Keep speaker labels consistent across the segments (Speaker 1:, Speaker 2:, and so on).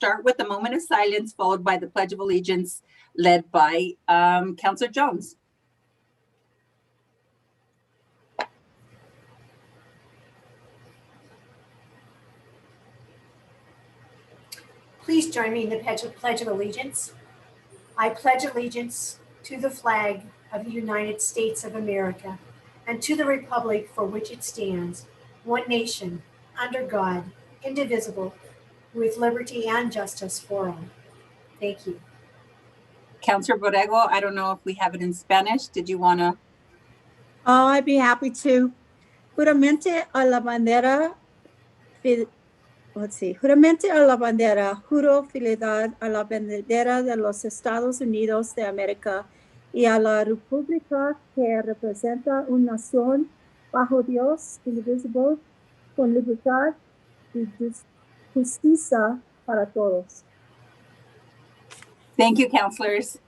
Speaker 1: start with a moment of silence followed by the Pledge of Allegiance led by Councillor Jones.
Speaker 2: Please join me in the Pledge of Allegiance. I pledge allegiance to the flag of the United States of America and to the republic for which it stands, one nation, under God, indivisible, with liberty and justice for all. Thank you.
Speaker 1: Councillor Borrego, I don't know if we have it in Spanish. Did you want to?
Speaker 3: Oh, I'd be happy to. Juramente a la bandera, Juramente a la bandera, juro fidelidad a la bandera de los Estados Unidos de América y a la república que representa una nación bajo Dios, indivisible, con libertad y justicia para todos.
Speaker 1: Thank you, councillors.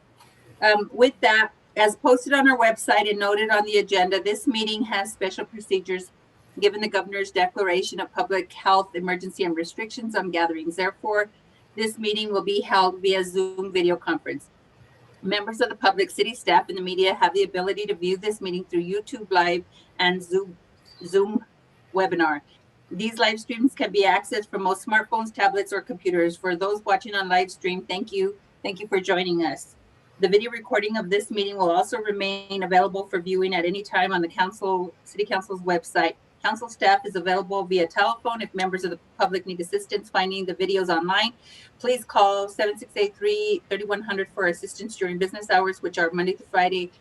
Speaker 1: With that, as posted on our website and noted on the agenda, this meeting has special procedures given the governor's declaration of public health emergency and restrictions on gatherings. Therefore, this meeting will be held via Zoom video conference. Members of the public, city staff, and the media have the ability to view this meeting through YouTube Live and Zoom webinar. These live streams can be accessed from most smartphones, tablets, or computers. For those watching on live stream, thank you. Thank you for joining us. The video recording of this meeting will also remain available for viewing at any time on the City Council's website. Council staff is available via telephone. If members of the public need assistance finding the videos online, please call 7683-3100 for assistance during business hours, which are Monday through Friday,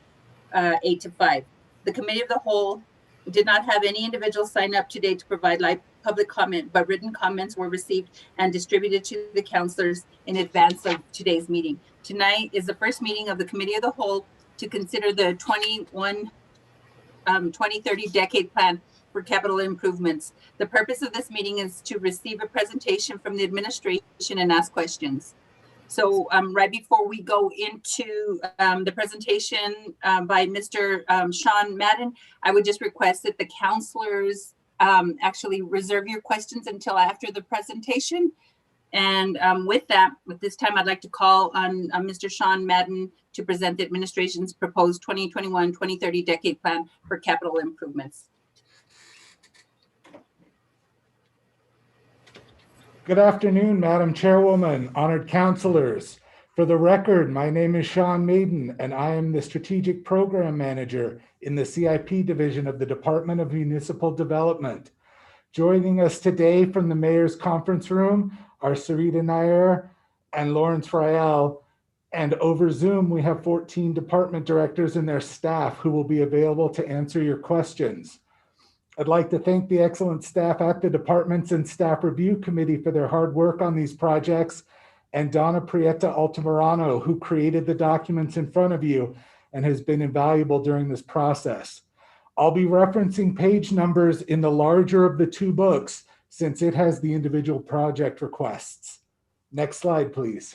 Speaker 1: 8 to 5. The Committee of the Whole did not have any individuals sign up today to provide live public comment, but written comments were received and distributed to the councilors in advance of today's meeting. Tonight is the first meeting of the Committee of the Whole to consider the 2030 decade plan for capital improvements. The purpose of this meeting is to receive a presentation from the administration and ask questions. So right before we go into the presentation by Mr. Sean Madden, I would just request that the councilors actually reserve your questions until after the presentation. And with this time, I'd like to call on Mr. Sean Madden to present the administration's proposed 2021-2030 decade plan for capital improvements.
Speaker 4: Good afternoon, Madam Chairwoman, honored councilors. For the record, my name is Sean Madden, and I am the Strategic Program Manager in the CIP Division of the Department of Municipal Development. Joining us today from the Mayor's Conference Room are Sarita Nair and Lawrence Rael, and over Zoom, we have 14 department directors and their staff who will be available to answer your questions. I'd like to thank the excellent staff at the departments and staff review committee for their hard work on these projects, and Donna Prieta Altamirano, who created the documents in front of you and has been invaluable during this process. I'll be referencing page numbers in the larger of the two books since it has the individual project requests. Next slide, please.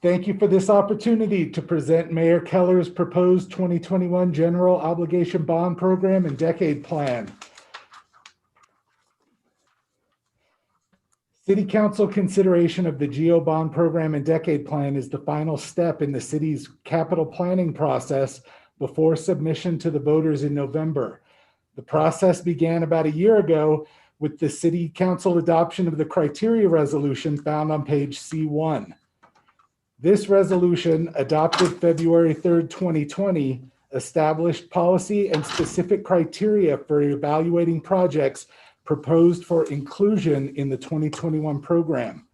Speaker 4: Thank you for this opportunity to present Mayor Keller's proposed 2021 General Obligation Bond Program and Decade Plan. City Council consideration of the GO Bond Program and Decade Plan is the final step in the city's capital planning process before submission to the voters in November. The process began about a year ago with the City Council adoption of the criteria resolution found on page C1. This resolution, adopted February 3rd, 2020, established policy and specific criteria for evaluating projects proposed for inclusion in the 2021 program.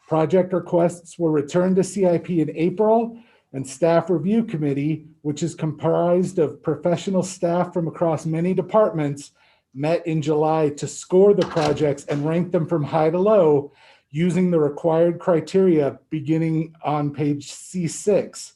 Speaker 4: Project requests were returned to CIP in April, and Staff Review Committee, which is comprised of professional staff from across many departments, met in July to score the projects and rank them from high to low, using the required criteria beginning on page C6.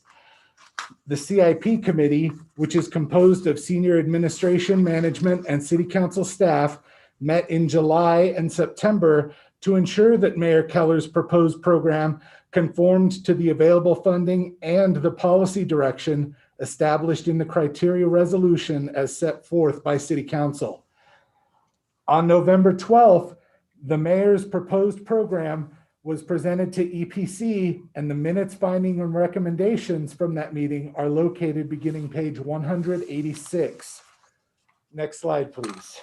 Speaker 4: The CIP committee, which is composed of senior administration, management, and city council staff, met in July and September to ensure that Mayor Keller's proposed program conformed to the available funding and the policy direction established in the criteria resolution as set forth by City Council. On November 12th, The mayor's proposed program was presented to EPC, and the minutes, finding, and recommendations from that meeting are located beginning page 186. Next slide, please.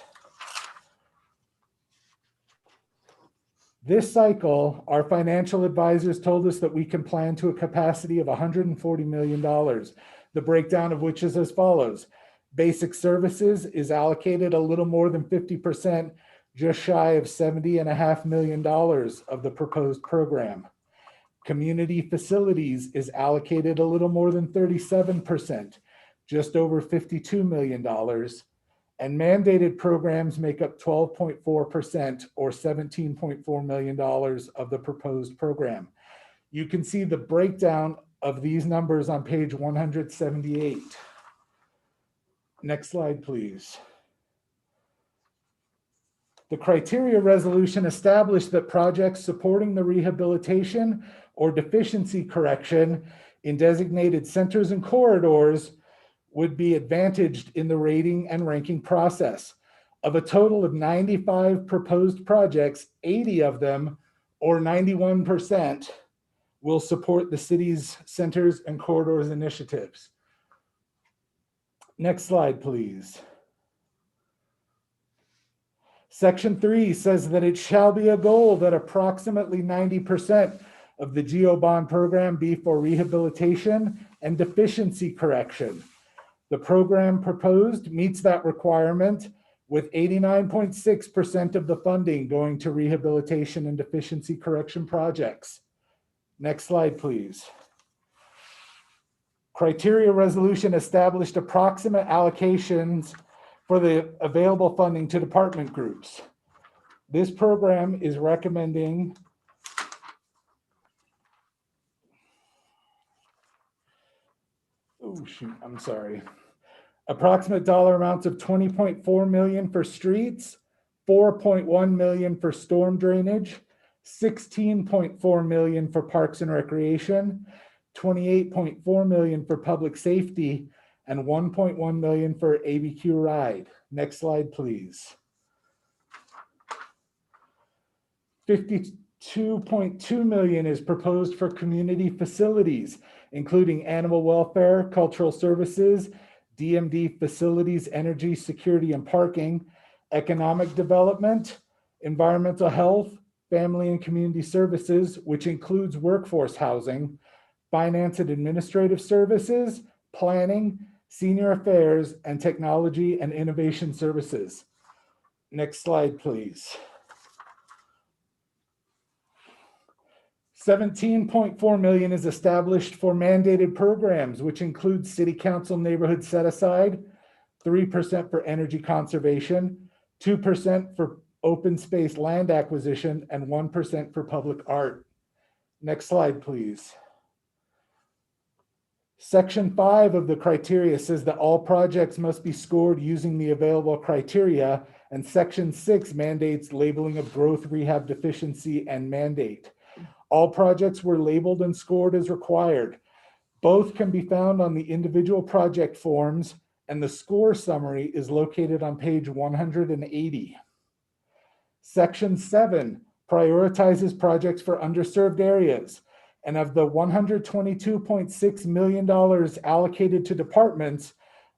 Speaker 4: This cycle, our financial advisors told us that we can plan to a capacity of $140 million, the breakdown of which is as follows. Basic services is allocated a little more than 50%, just shy of $70.5 million of the proposed program. Community facilities is allocated a little more than 37%, just over $52 million. And mandated programs make up 12.4% or $17.4 million of the proposed program. You can see the breakdown of these numbers on page 178. Next slide, please. The criteria resolution established that projects supporting the rehabilitation or deficiency correction in designated centers and corridors would be advantaged in the rating and ranking process. Of a total of 95 proposed projects, 80 of them, or 91%, will support the city's centers and corridors initiatives. Next slide, please. Section 3 says that it shall be a goal that approximately 90% of the GEO bond program be for rehabilitation and deficiency correction. The program proposed meets that requirement, with 89.6% of the funding going to rehabilitation and deficiency correction projects. Next slide, please. Criteria resolution established approximate allocations for the available funding to department groups. This program is recommending approximate dollar amounts of $20.4 million for streets, $4.1 million for storm drainage, $16.4 million for parks and recreation, $28.4 million for public safety, and $1.1 million for ABQ ride. Next slide, please. $52.2 million is proposed for community facilities, including animal welfare, cultural services, DMD facilities, energy, security, and parking, economic development, environmental health, family and community services, which includes workforce housing, finance and administrative services, planning, senior affairs, and technology and innovation services. Next slide, please. $17.4 million is established for mandated programs, which includes city council neighborhood set aside, 3% for energy conservation, 2% for open space land acquisition, and 1% for public art. Next slide, please. Section 5 of the criteria says that all projects must be scored using the available criteria, and Section 6 mandates labeling of growth, rehab, deficiency, and mandate. All projects were labeled and scored as required. Both can be found on the individual project forms, and the score summary is located on page 180. Section 7 prioritizes projects for underserved areas, and of the $122.6 million allocated to departments,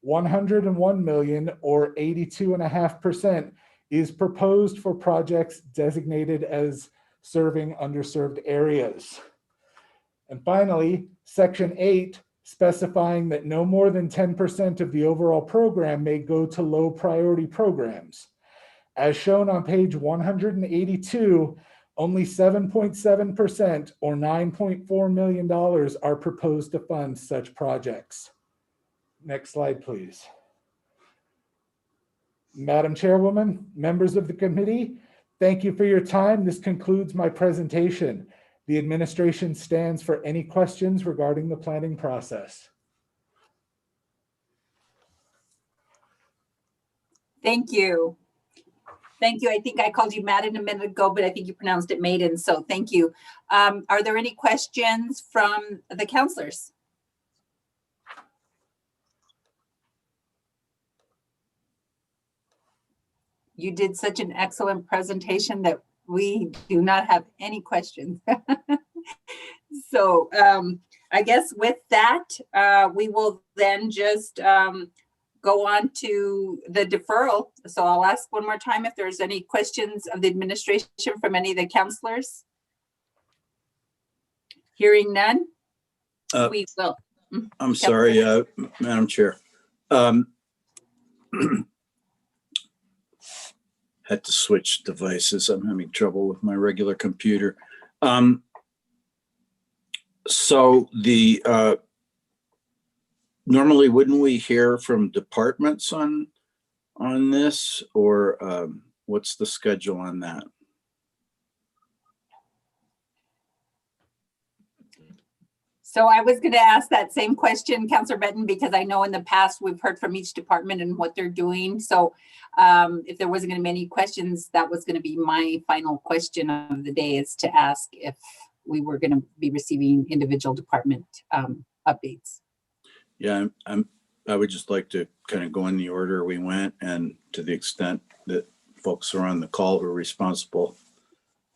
Speaker 4: $101 million, or 82.5%, is proposed for projects designated as serving underserved areas. And finally, Section 8, specifying that no more than 10% of the overall program may go to low priority programs. As shown on page 182, only 7.7% or $9.4 million are proposed to fund such projects. Next slide, please. Madam Chairwoman, members of the committee, thank you for your time. This concludes my presentation. The administration stands for any questions regarding the planning process.
Speaker 1: Thank you. Thank you. I think I called you Madden a minute ago, but I think you pronounced it Maiden, so thank you. Are there any questions from the counselors? You did such an excellent presentation that We do not have any questions. So I guess with that, we will then just go on to the deferral. So I'll ask one more time if there's any questions of the administration from any of the counselors. Hearing none, we will.
Speaker 5: I'm sorry, Madam Chair. Had to switch devices. I'm having trouble with my regular computer. So the normally wouldn't we hear from departments on this, or what's the schedule on that?
Speaker 1: So I was going to ask that same question, Councilor Benton, because I know in the past we've heard from each department and what they're doing. So if there wasn't going to be any questions, that was going to be my final question of the day, is to ask if we were going to be receiving individual department updates.
Speaker 5: Yeah, I would just like to kind of go in the order we went, and to the extent that folks are on the call who are responsible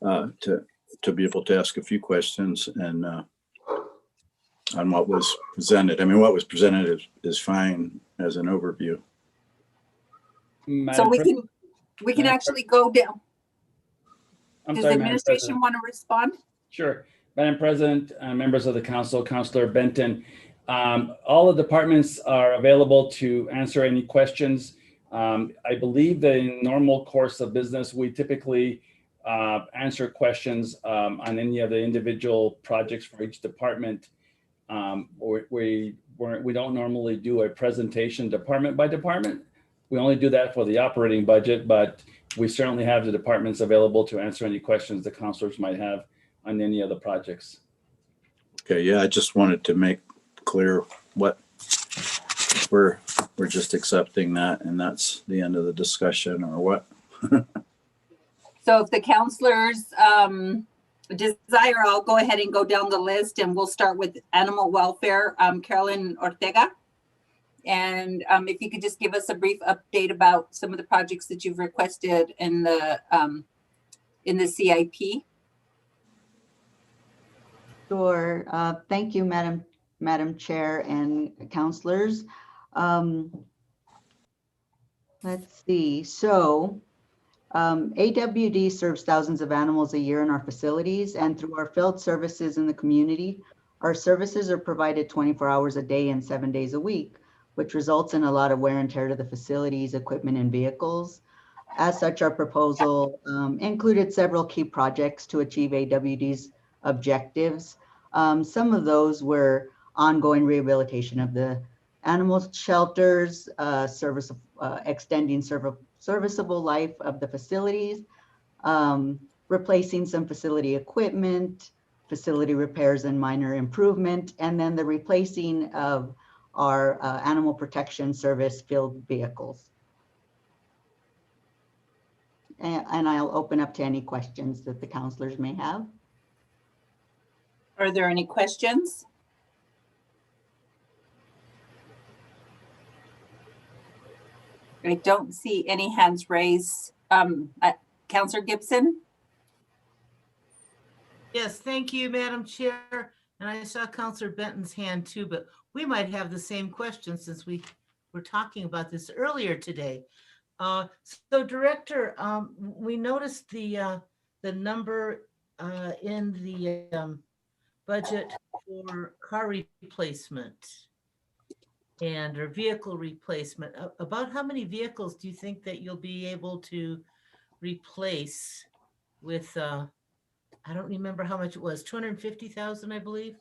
Speaker 5: to be able to ask a few questions and on what was presented. I mean, what was presented is fine as an overview.
Speaker 1: So we can actually go down. Does the administration want to respond?
Speaker 6: Sure. Madam President, members of the council, Councilor Benton, all the departments are available to answer any questions. I believe that in normal course of business, we typically answer questions on any of the individual projects for each department. We don't normally do a presentation department by department. We only do that for the operating budget, but we certainly have the departments available to answer any questions the councilors might have on any of the projects.
Speaker 5: Okay, yeah, I just wanted to make clear what we're just accepting that, and that's the end of the discussion, or what?
Speaker 1: So if the counselors desire, I'll go ahead and go down the list, and we'll start with animal welfare, Carolyn Ortega. And if you could just give us a brief update about some of the projects that you've requested in the CIP.
Speaker 7: Sure. Thank you, Madam Chair and counselors. Let's see. So AWD serves thousands of animals a year in our facilities, and through our field services in the community, our services are provided 24 hours a day and 7 days a week, which results in a lot of wear and tear to the facilities, equipment, and vehicles. As such, our proposal included several key projects to achieve AWD's objectives. Some of those were ongoing rehabilitation of the animal shelters, extending serviceable life of the facilities, replacing some facility equipment, facility repairs and minor improvement, and then the replacing of our Animal Protection Service field vehicles. And I'll open up to any questions that the counselors may have.
Speaker 1: Are there any questions? I don't see any hands raised. Councilor Gibson?
Speaker 8: Yes, thank you, Madam Chair. And I saw Councilor Benton's hand too, but we might have the same question since we were talking about this earlier today. So Director, we noticed the number in the budget for car replacement and or vehicle replacement. About how many vehicles do you think that you'll be able to replace with, I don't remember how much it was, 250,000, I believe?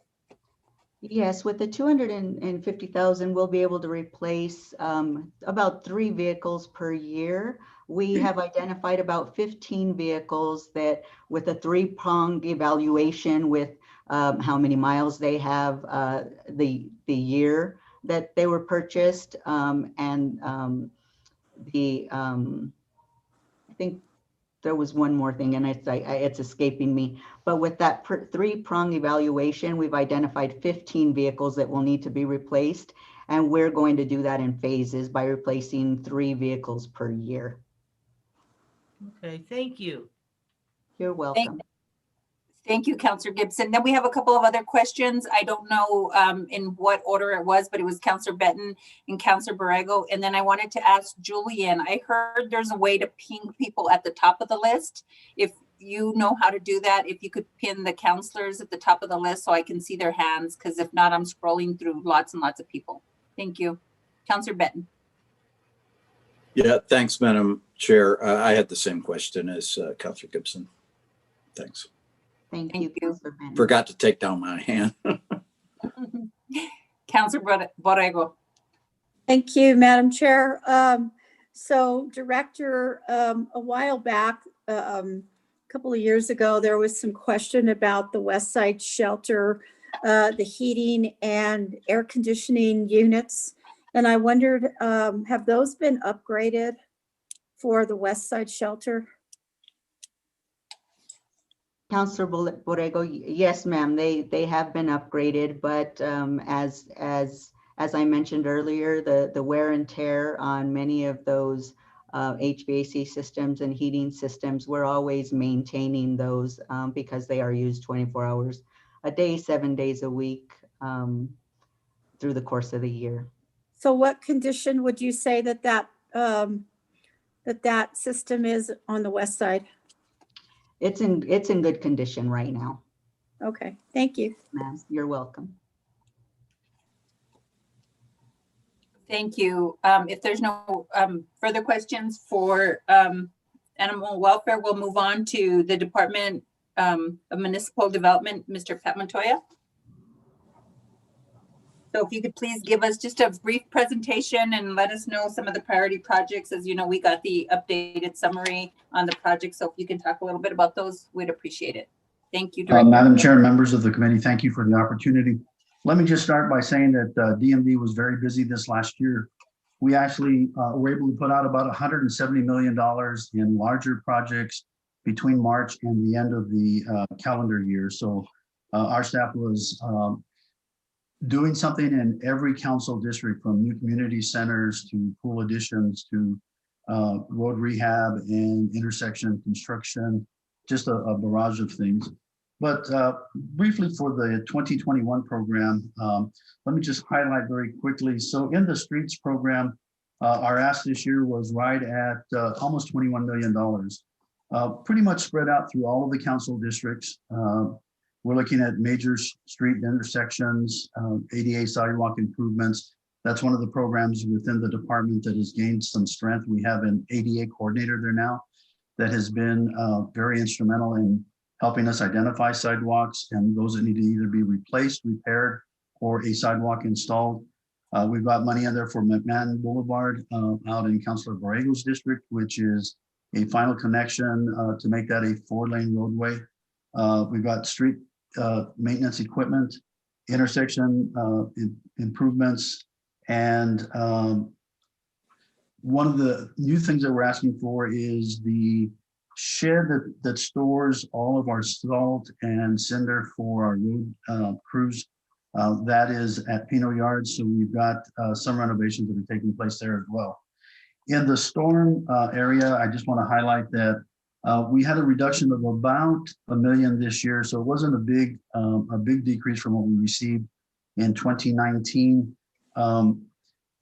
Speaker 7: Yes, with the 250,000, we'll be able to replace about 3 vehicles per year. We have identified about 15 vehicles that, with a 3-pronged evaluation with how many miles they have, the year that they were purchased, and I think there was one more thing, and it's escaping me. But with that 3-prong evaluation, we've identified 15 vehicles that will need to be replaced. And we're going to do that in phases by replacing 3 vehicles per year.
Speaker 8: Okay, thank you.
Speaker 7: You're welcome.
Speaker 1: Thank you, Counselor Gibson. Then we have a couple of other questions. I don't know in what order it was, but it was Counselor Benton and Counselor Borrego. And then I wanted to ask Julian, I heard there's a way to ping people at the top of the list. If you know how to do that, if you could pin the counselors at the top of the list so I can see their hands, because if not, I'm scrolling through lots and lots of people. Thank you. Counselor Benton.
Speaker 5: Yeah, thanks, Madam Chair. I had the same question as Counselor Gibson. Thanks.
Speaker 7: Thank
Speaker 1: Thank
Speaker 7: you,
Speaker 1: you.
Speaker 7: Councilor Benton.
Speaker 5: Forgot to take down my hand.
Speaker 1: Counselor Borrego.
Speaker 3: Thank you, Madam Chair. So Director, a while back, a couple of years ago, there was some question about the West Side Shelter, the heating and air conditioning units. And I wondered, have those been upgraded for the West Side Shelter?
Speaker 7: Councilor Borrego, yes, ma'am, they have been upgraded, but as I mentioned earlier, the wear and tear on many of those HVAC systems and heating systems, we're always maintaining those because they are used 24 hours a day, 7 days a week through the course of the year.
Speaker 3: So what condition would you say that system is on the west side?
Speaker 7: It's in good condition right now.
Speaker 3: Okay, thank you.
Speaker 7: Ma'am, you're welcome.
Speaker 1: Thank you. If there's no further questions for animal welfare, we'll move on to the Department of Municipal Development, Mr. Pat Montoya. So if you could please give us just a brief presentation and let us know some of the priority projects. As you know, we got the updated summary on the project. So if you can talk a little bit about those, we'd appreciate it. Thank you, Director.
Speaker 9: Madam Chair and members of the committee, thank you for the opportunity. Let me just start by saying that DMD was very busy this last year. We actually were able to put out about $170 million in larger projects between March and the end of the calendar year. So our staff was doing something in every council district, from new community centers to pool additions to road rehab and intersection construction, just a barrage of things. But briefly for the 2021 program, let me just highlight very quickly. So in the streets program, our ask this year was right at almost $21 million, pretty much spread out through all of the council districts. We're looking at major street intersections, ADA sidewalk improvements. That's one of the programs within the department that has gained some strength. We have an ADA coordinator there now that has been very instrumental in helping us identify sidewalks and those that need to either be replaced, repaired, or a sidewalk installed. We've got money in there for McMahon Boulevard out in Councilor Borrego's district, which is a final connection to make that a 4-lane roadway. We've got street maintenance equipment, intersection improvements, and one of the new things that we're asking for is the shed that stores all of our salt and cinder for our road crews. That is at Pino Yards, so we've got some renovations that are taking place there as well. In the storm area, I just want to highlight that we had a reduction of about $1 million this year, so it wasn't a big decrease from what we received in 2019.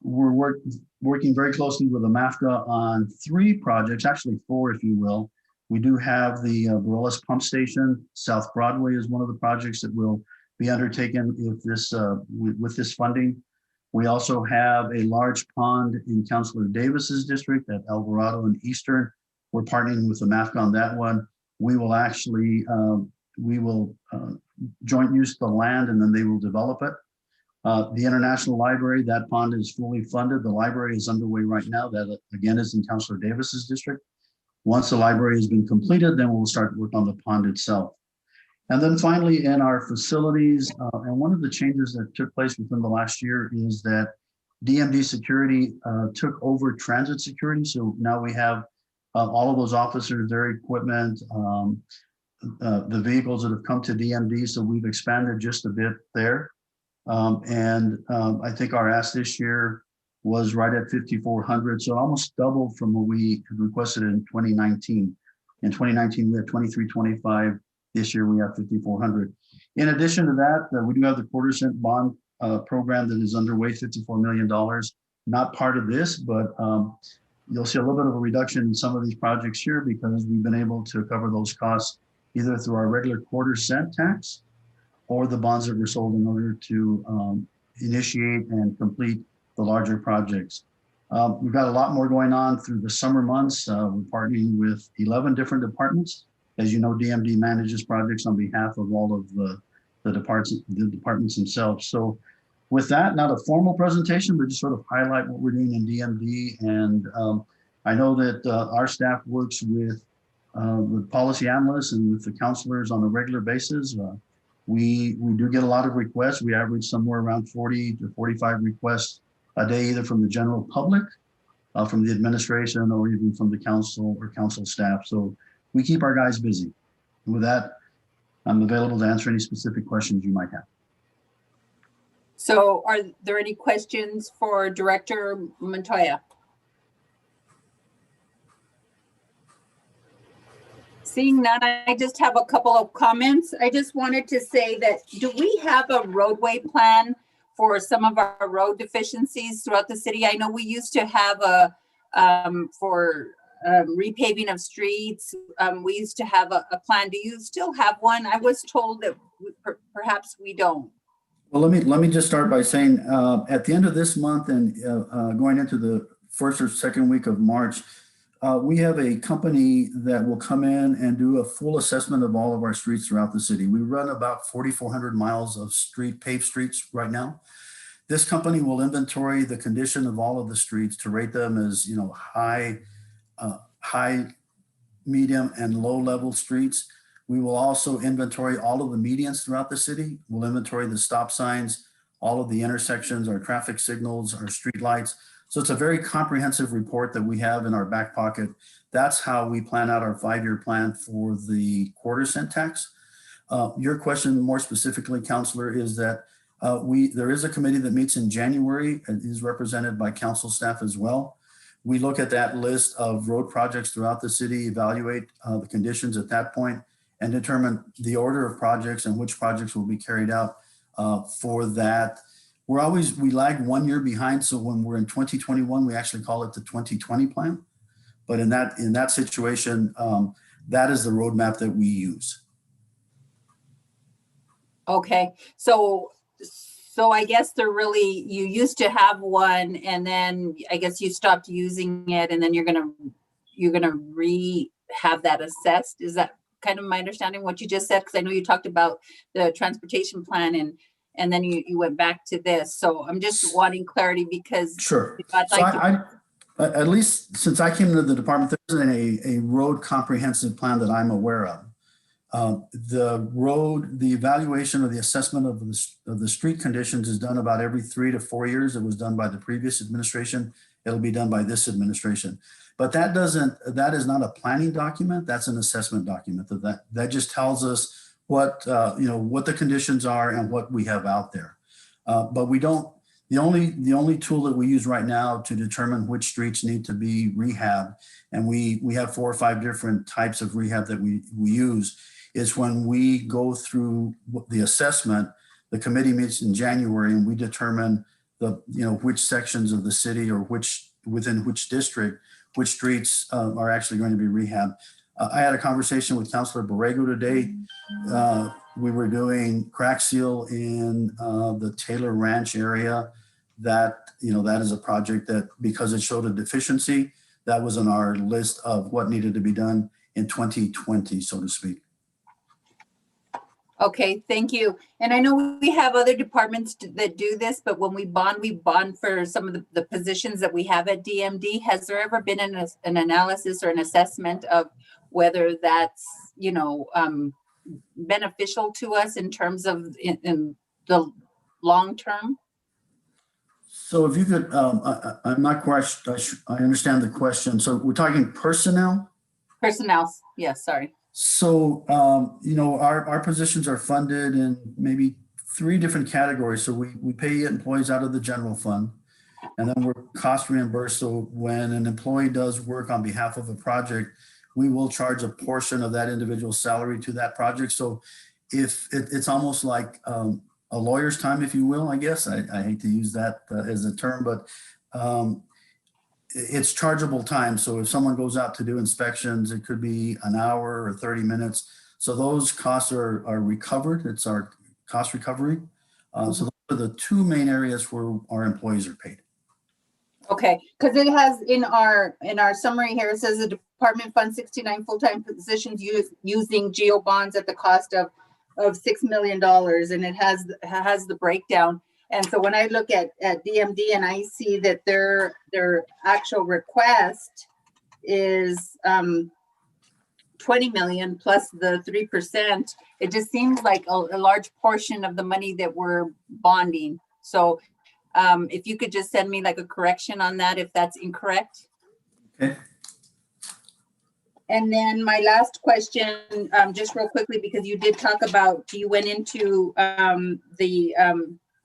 Speaker 9: We're working very closely with the MAFCA on 3 projects, actually 4, if you will. We do have the Bareilles Pump Station. South Broadway is one of the projects that will be undertaken if this with this funding. We also have a large pond in Councilor Davis's district at Alvarado and Eastern. We're partnering with the MAFCA on that one. We will actually, joint use the land and then they will develop it. The International Library, that pond is fully funded. The library is underway right now. That again is in Councilor Davis's district. Once the library has been completed, then we'll start to work on the pond itself. And then finally, in our facilities, and one of the changes that took place within the last year is that DMD Security took over transit security. So now we have all of those officers, their equipment, the vehicles that have come to DMD. So we've expanded just a bit there. I think our ask this year was right at 5,400. So almost doubled from what we had requested in 2019. In 2019, we had 2325. This year, we have 5,400. In addition to that, we do have the quarter cent bond program that is underway, $54 million. Not part of this, but you'll see a little bit of a reduction in some of these projects here because we've been able to cover those costs either through our regular quarter cent tax or the bonds that were sold in order to initiate and complete the larger projects. We've got a lot more going on through the summer months. We're partnering with 11 different departments. As you know, DMD manages projects on behalf of all of the departments themselves. So with that, not a formal presentation, but just sort of highlight what we're doing in DMD. And I know that our staff works with policy analysts and with the counselors on a regular basis. We do get a lot of requests. We average somewhere around 40 to 45 requests a day, either from the general public, from the administration, or even from the council or council staff. So we keep our guys busy. And with that, I'm available to answer any specific questions you might have.
Speaker 1: So are there any questions for Director Montoya? Seeing none, I just have a couple of comments. I just wanted to say that, do we have a roadway plan for some of our road deficiencies throughout the city? I know we used to have a, for repaving of streets, we used to have a plan. Do you still have one? I was told that perhaps we don't.
Speaker 9: Well, let me just start by saying at the end of this month and going into the first or second week of March, we have a company that will come in and do a full assessment of all of our streets throughout the city. We run about 4,400 miles of paved streets right now. This company will inventory the condition of all of the streets to rate them as, you know, high, medium, and low level streets. We will also inventory all of the medians throughout the city. We'll inventory the stop signs, all of the intersections, our traffic signals, our street lights. So it's a very comprehensive report that we have in our back pocket. That's how we plan out our 5-year plan for the quarter cent tax. Your question more specifically, Councilor, is that there is a committee that meets in January and is represented by council staff as well. We look at that list of road projects throughout the city, evaluate the conditions at that point, and determine the order of projects and which projects will be carried out for that. We lag 1 year behind. So when we're in 2021, we actually call it the 2020 plan. But in that situation, that is the roadmap that we use.
Speaker 1: Okay, so I guess you used to have one, and then I guess you stopped using it, and then you're gonna have that assessed. Is that kind of my understanding what you just said? Because I know you talked about the transportation plan and then you went back to this. So I'm just wanting clarity because
Speaker 9: sure. At least since I came into the department, there isn't a road comprehensive plan that I'm aware of. The evaluation or the assessment of the street conditions is done about every 3 to 4 years. It was done by the previous administration. It'll be done by this administration. But that is not a planning document. That's an assessment document. That just tells us what the conditions are and what we have out there. But we don't. The only tool that we use right now to determine which streets need to be rehabbed, and we have 4 or 5 different types of rehab that we use, is when we go through the assessment. The committee meets in January, and we determine which sections of the city or within which district, which streets are actually going to be rehabbed. I had a conversation with Councilor Borrego today. We were doing crack seal in the Taylor Ranch area. That is a project that, because it showed a deficiency, that was on our list of what needed to be done in 2020, so to speak.
Speaker 1: Okay, thank you. And I know we have other departments that do this, but when we bond for some of the positions that we have at DMD. Has there ever been an analysis or an assessment of whether that's, beneficial to us in terms of in the long term?
Speaker 9: So if you could, I'm not quite, I understand the question. So we're talking personnel?
Speaker 1: Personnel, yes, sorry.
Speaker 9: So, our positions are funded in maybe 3 different categories. So we pay employees out of the general fund, and then we're cost reimbursed. So when an employee does work on behalf of a project, we will charge a portion of that individual's salary to that project. So if it's almost like a lawyer's time, if you will, I guess. I hate to use that as a term, but it's chargeable time. So if someone goes out to do inspections, it could be an hour or 30 minutes. So those costs are recovered. It's our cost recovery. So those are the two main areas where our employees are paid.
Speaker 1: Okay, because it has in our summary here, it says the department funds 69 full-time positions using GEO bonds at the cost of $6 million, and it has the breakdown. And so when I look at DMD and I see that their actual request is 20 million plus the 3%, it just seems like a large portion of the money that we're bonding. So if you could just send me like a correction on that, if that's incorrect.
Speaker 9: Okay.
Speaker 1: And then my last question, just real quickly, because you did talk about, you went into the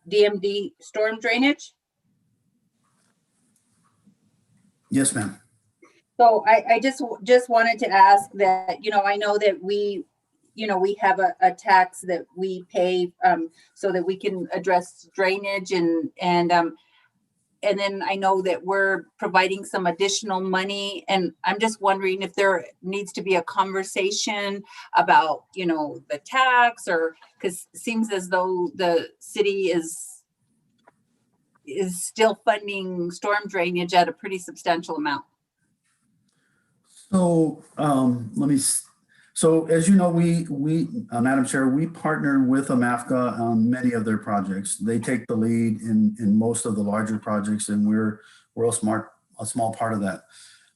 Speaker 1: DMD storm drainage.
Speaker 9: Yes, ma'am.
Speaker 1: So I just wanted to ask that, I know that we have a tax that we pay so that we can address drainage and then I know that we're providing some additional money, and I'm just wondering if there needs to be a conversation about, the tax, or because it seems as though the city is still funding storm drainage at a pretty substantial amount.
Speaker 9: So so as you know, we Madam Chair, we partner with AMAFCA on many of their projects. They take the lead in most of the larger projects, and we're a small part of that.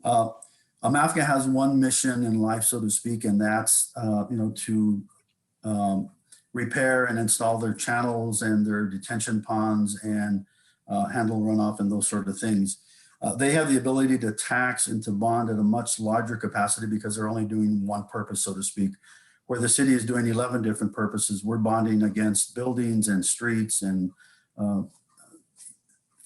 Speaker 9: AMAFCA has one mission in life, so to speak, and that's to repair and install their channels and their detention ponds and handle runoff and those sort of things. They have the ability to tax and to bond at a much larger capacity because they're only doing one purpose, so to speak. Where the city is doing 11 different purposes, we're bonding against buildings and streets and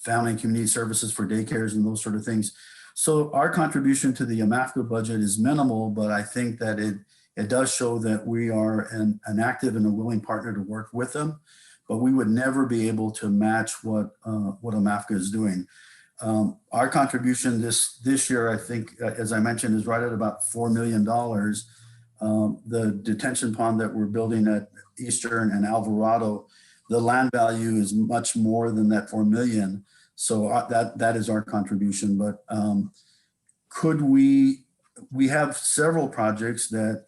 Speaker 9: family and community services for daycares and those sort of things. So our contribution to the AMAFCA budget is minimal, but I think that it does show that we are an active and a willing partner to work with them, but we would never be able to match what AMAFCA is doing. Our contribution this year, I think, as I mentioned, is right at about $4 million. The detention pond that we're building at Eastern and Alvarado, the land value is much more than that 4 million. So that is our contribution. But we have several projects that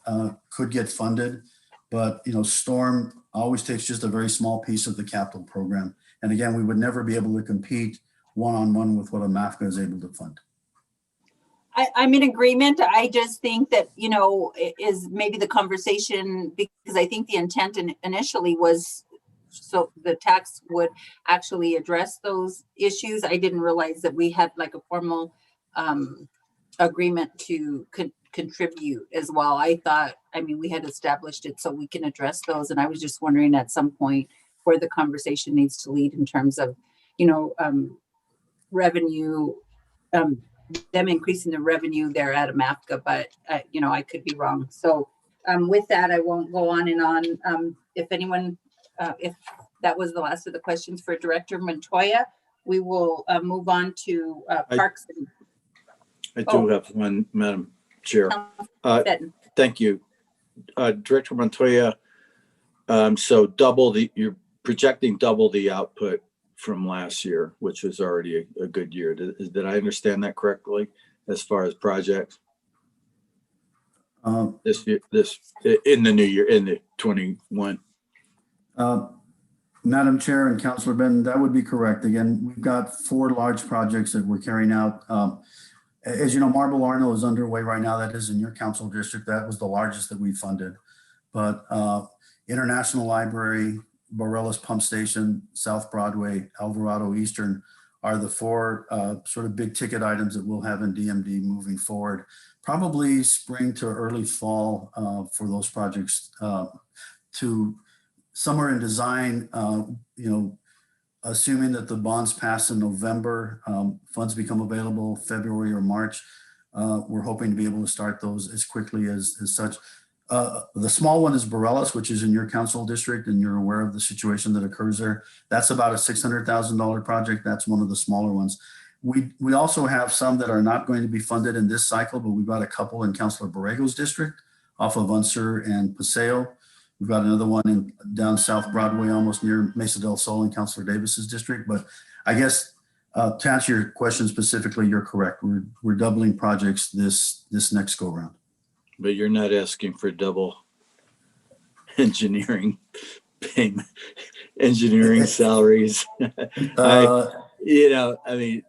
Speaker 9: could get funded, but storm always takes just a very small piece of the capital program. And again, we would never be able to compete one-on-one with what AMAFCA is able to fund.
Speaker 1: I'm in agreement. I just think that, is maybe the conversation, because I think the intent initially was so the tax would actually address those issues. I didn't realize that we had like a formal agreement to contribute as well. I thought, we had established it so we can address those. And I was just wondering at some point where the conversation needs to lead in terms of, revenue, them increasing the revenue there at AMAFCA, but I could be wrong. So with that, I won't go on and on. If anyone, if that was the last of the questions for Director Montoya, we will move on to Parks.
Speaker 5: I do have one, Madam Chair. Thank you. Director Montoya, so you're projecting double the output from last year, which was already a good year. Did I understand that correctly as far as projects? This in the new year, in the 21.
Speaker 9: Madam Chair and Councilor Ben, that would be correct. Again, we've got 4 large projects that we're carrying out. As you know, Marble Arno is underway right now. That is in your council district. That was the largest that we funded. But International Library, Borealis Pump Station, South Broadway, Alvarado Eastern are the 4 sort of big ticket items that we'll have in DMD moving forward. Probably spring to early fall for those projects to somewhere in design, assuming that the bonds pass in November, funds become available February or March. We're hoping to be able to start those as quickly as such. The small one is Borellis, which is in your council district, and you're aware of the situation that occurs there. That's about a $600,000 project. That's one of the smaller ones. We also have some that are not going to be funded in this cycle, but we've got a couple in Councilor Borrego's district off of Unser and Paseo. We've got another one down South Broadway, almost near Mesa del Sol in Councilor Davis's district. But I guess to answer your question specifically, you're correct. We're doubling projects this next go round.
Speaker 5: But you're not asking for double engineering payment, engineering salaries. I mean,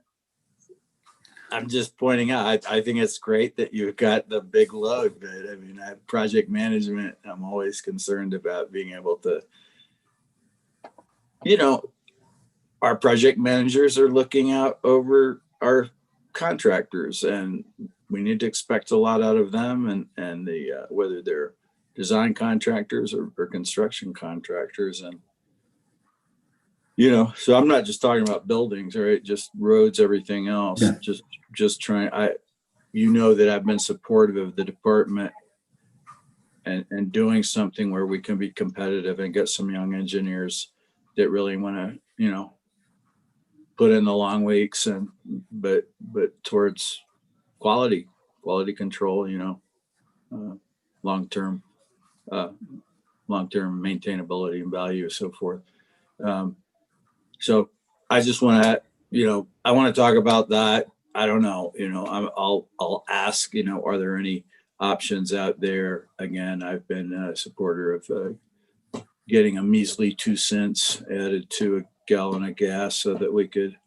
Speaker 5: I'm just pointing out, I think it's great that you've got the big load, but I mean, project management, I'm always concerned about being able to, our project managers are looking out over our contractors, and we need to expect a lot out of them, and the whether they're design contractors or construction contractors. And so I'm not just talking about buildings, right? Just roads, everything else.
Speaker 9: Yeah.
Speaker 5: Just trying. That I've been supportive of the department and doing something where we can be competitive and get some young engineers that really want to, put in the long weeks but towards quality control, long-term maintainability and value, so forth. So I just want to, I want to talk about that. I don't know, I'll ask, are there any options out there? Again, I've been a supporter of getting a measly 2 cents added to a gallon of gas so that we could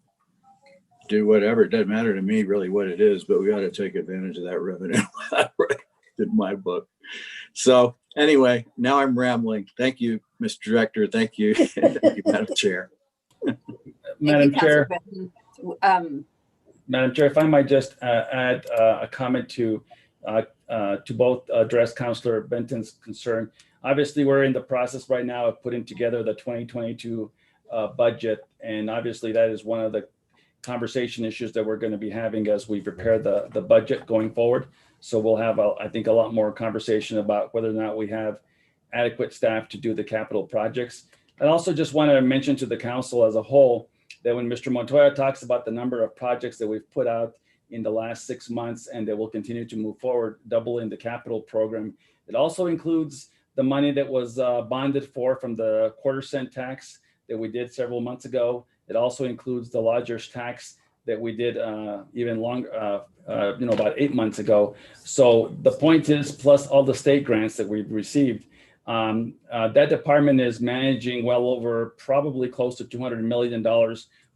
Speaker 5: do whatever. It doesn't matter to me really what it is, but we ought to take advantage of that revenue in my book. So anyway, now I'm rambling. Thank you, Mr. Director. Thank you. Thank you, Madam Chair.
Speaker 6: Madam Chair.
Speaker 1: Benton.
Speaker 6: Madam Chair, if I might just add a comment to both address Councilor Benton's concern. Obviously, we're in the process right now of putting together the 2022 budget, and obviously that is one of the conversation issues that we're going to be having as we prepare the budget going forward. So we'll have, I think, a lot more conversation about whether or not we have adequate staff to do the capital projects. I also just want to mention to the council as a whole that when Mr. Montoya talks about the number of projects that we've put out in the last 6 months and that will continue to move forward, doubling the capital program, it also includes the money that was bonded for from the quarter-cent tax that we did several months ago. It also includes the lodger's tax that we did even longer, about 8 months ago. So the point is, plus all the state grants that we've received, that department is managing well over probably close to $200 million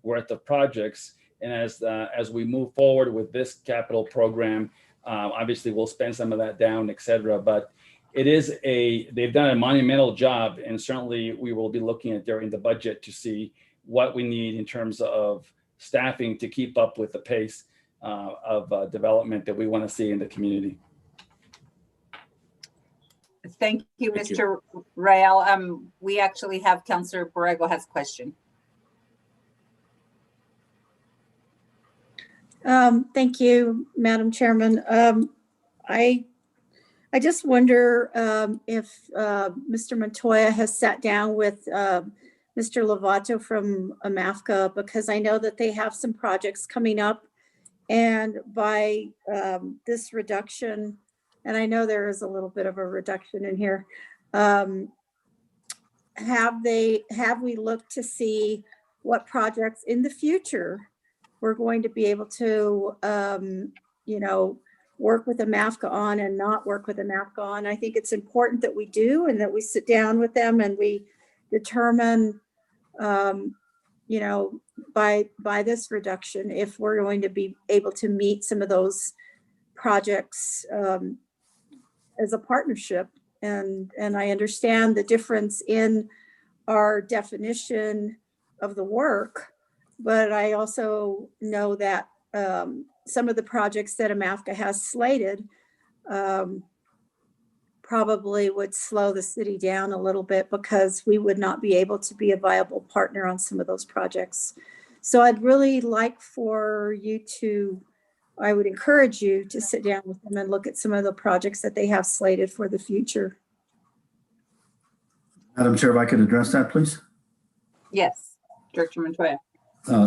Speaker 6: worth of projects. And as we move forward with this capital program, obviously we'll spend some of that down, et cetera. But they've done a monumental job, and certainly we will be looking at during the budget to see what we need in terms of staffing to keep up with the pace of development that we want to see in the community.
Speaker 1: Thank you, Mr. Rael. We actually have Councilor Borrego has a question.
Speaker 3: Thank you, Madam Chairman. I just wonder if Mr. Montoya has sat down with Mr. Lovato from AMAFCA, because I know that they have some projects coming up, and by this reduction, and I know there is a little bit of a reduction in here, have we looked to see what projects in the future we're going to be able to work with AMAFCA on and not work with AMAFCA on? I think it's important that we do, and that we sit down with them and we determine, by this reduction, if we're going to be able to meet some of those projects as a partnership. And I understand the difference in our definition of the work, but I also know that some of the projects that AMAFCA has slated probably would slow the city down a little bit, because we would not be able to be a viable partner on some of those projects. So I'd really like for you to I would encourage you to sit down with them and look at some of the projects that they have slated for the future.
Speaker 9: Madam Chair, if I could address that, please.
Speaker 1: Yes, Director Montoya.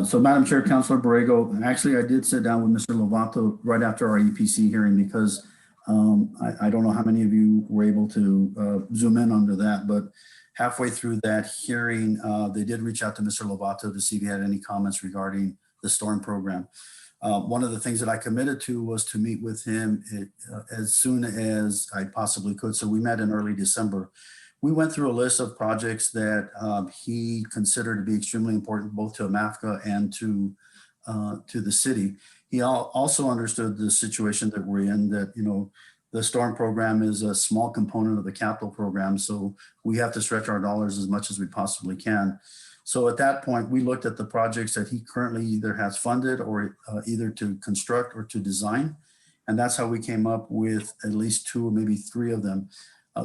Speaker 9: So Madam Chair, Councilor Borrego, actually, I did sit down with Mr. Lovato right after our EPC hearing because I don't know how many of you were able to zoom in onto that, but halfway through that hearing, they did reach out to Mr. Lovato to see if he had any comments regarding the storm program. One of the things that I committed to was to meet with him as soon as I possibly could. So we met in early December. We went through a list of projects that he considered to be extremely important, both to AMAFCA and to the city. He also understood the situation that we're in, that, you know, the storm program is a small component of the capital program. So we have to stretch our dollars as much as we possibly can. So at that point, we looked at the projects that he currently either has funded or either to construct or to design. And that's how we came up with at least 2 or maybe 3 of them.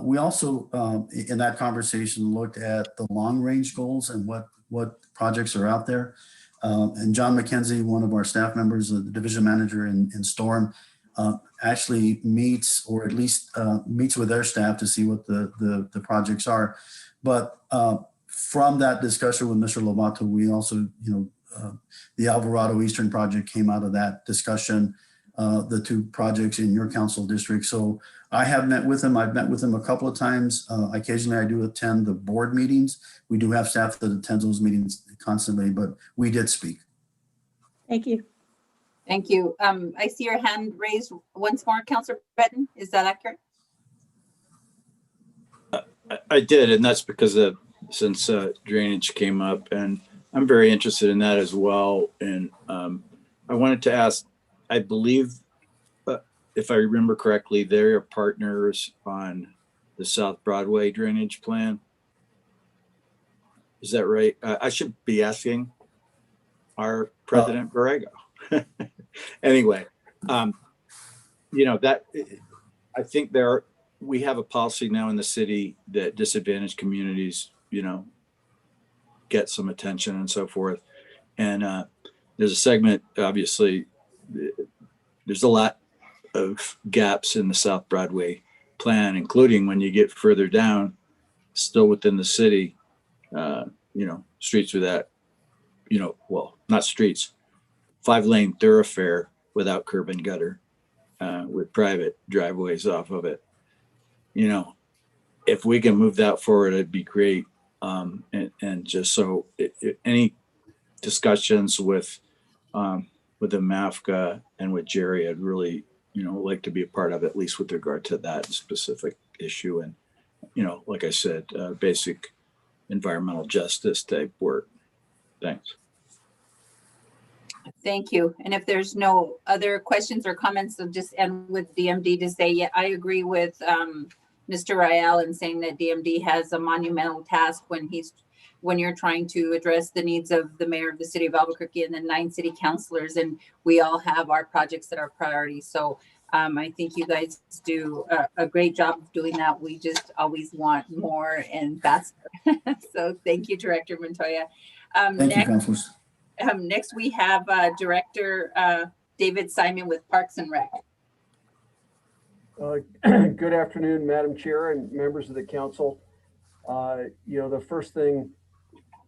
Speaker 9: We also, in that conversation, looked at the long range goals and what projects are out there. And John McKenzie, one of our staff members, the division manager in Storm, actually meets, or at least meets with their staff to see what the projects are. But from that discussion with Mr. Lovato, we also, you know, the Alvarado Eastern project came out of that discussion, the 2 projects in your council district. So I have met with him. I've met with him a couple of times. Occasionally I do attend the board meetings. We do have staff that attends those meetings constantly, but we did speak.
Speaker 3: Thank you.
Speaker 1: Thank you. I see your hand raised once more, Councillor Benton. Is that accurate?
Speaker 5: I did, and that's because since drainage came up, and I'm very interested in that as well. And I wanted to ask, I believe, if I remember correctly, they're partners on the South Broadway drainage plan. Is that right? I should be asking our President Borrego. Anyway, you know, that I think we have a policy now in the city that disadvantaged communities, you know, get some attention and so forth. And there's a segment, obviously, there's a lot of gaps in the South Broadway plan, including when you get further down, still within the city, you know, streets without, you know, well, not streets, 5-lane thoroughfare without curb and gutter, with private driveways off of it. You know, if we can move that forward, it'd be great. And just so any discussions with the MAFCA and with Jerry, I'd really, you know, like to be a part of, at least with regard to that specific issue. And, you know, like I said, basic environmental justice type work. Thanks.
Speaker 1: Thank you. And if there's no other questions or comments, I'll just end with DMD to say, yeah, I agree with Mr. Rael in saying that DMD has a monumental task when you're trying to address the needs of the mayor of the city of Albuquerque and the 9 city councilors, and we all have our projects that are priorities. So I think you guys do a great job of doing that. We just always want more and faster. So thank you, Director Montoya.
Speaker 9: Thank you, councilors.
Speaker 1: Next, we have Director David Simon with Parks and Rec.
Speaker 10: Good afternoon, Madam Chair and members of the council. You know, the first thing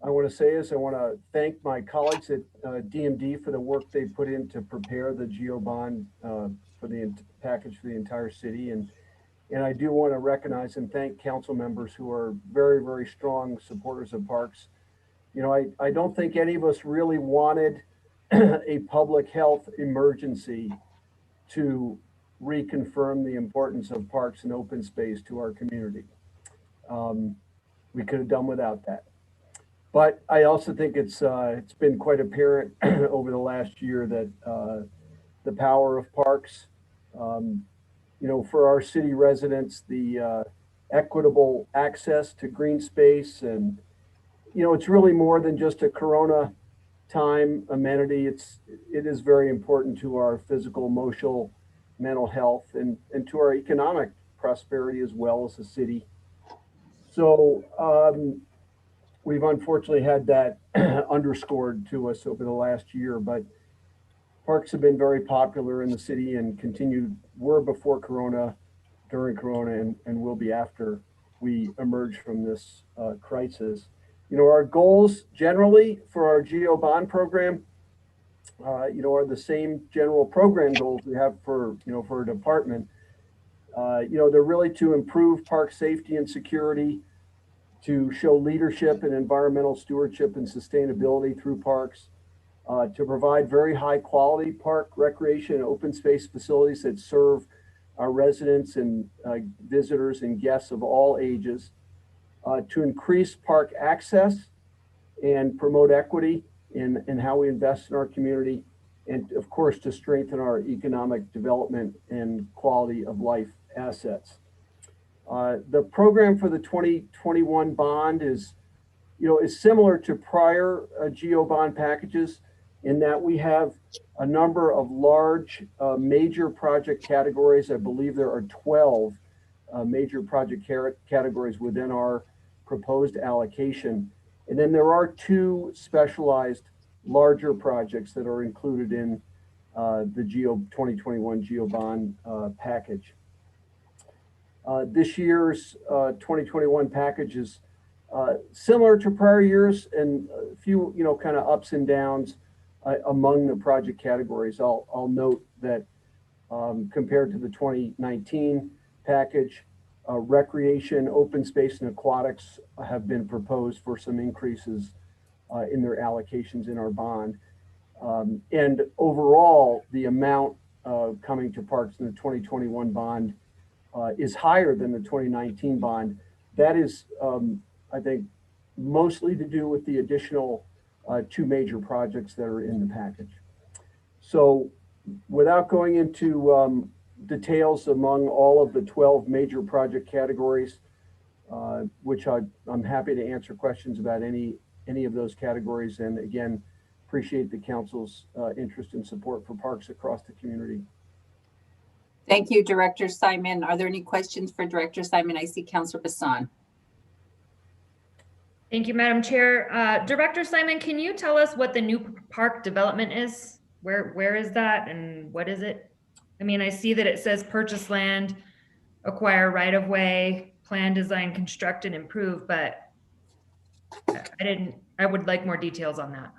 Speaker 10: I want to say is I want to thank my colleagues at DMD for the work they put in to prepare the GEO bond for the package for the entire city. And I do want to recognize and thank council members who are very, very strong supporters of parks. You know, I don't think any of us really wanted a public health emergency to reconfirm the importance of parks and open space to our community. We could have done without that. But I also think it's been quite apparent over the last year that the power of parks, you know, for our city residents, the equitable access to green space, and you know, it's really more than just a Corona time amenity. It is very important to our physical, emotional, mental health, and to our economic prosperity as well as a city. So we've unfortunately had that underscored to us over the last year, but parks have been very popular in the city and were before Corona, during Corona, and will be after we emerge from this crisis. Our goals generally for our GEO bond program, are the same general program goals we have for a department. They're really to improve park safety and security, to show leadership in environmental stewardship and sustainability through parks, to provide very high quality park recreation and open space facilities that serve our residents and visitors and guests of all ages, to increase park access and promote equity in how we invest in our community, and of course to strengthen our economic development and quality of life assets. The program for the 2021 bond is similar to prior GEO bond packages in that we have a number of large major project categories. I believe there are 12 major project categories within our proposed allocation. And then there are 2 specialized larger projects that are included in the 2021 GEO bond package. This year's 2021 package is similar to prior years and a few, kind of ups and downs among the project categories. I'll note that compared to the 2019 package, recreation, open space, and aquatics have been proposed for some increases in their allocations in our bond. And overall, the amount coming to parks in the 2021 bond is higher than the 2019 bond. That is, I think, mostly to do with the additional 2 major projects that are in the package. So without going into details among all of the 12 major project categories, which I'm happy to answer questions about any of those categories. And again, appreciate the council's interest and support for parks across the community.
Speaker 1: Thank you, Director Simon. Are there any questions for Director Simon? I see Councilor Bassan.
Speaker 11: Thank you, Madam Chair. Director Simon, can you tell us what the new park development is? Where is that and what is it? I mean, I see that it says purchase land, acquire right of way, plan, design, construct, and improve, but I would like more details on that.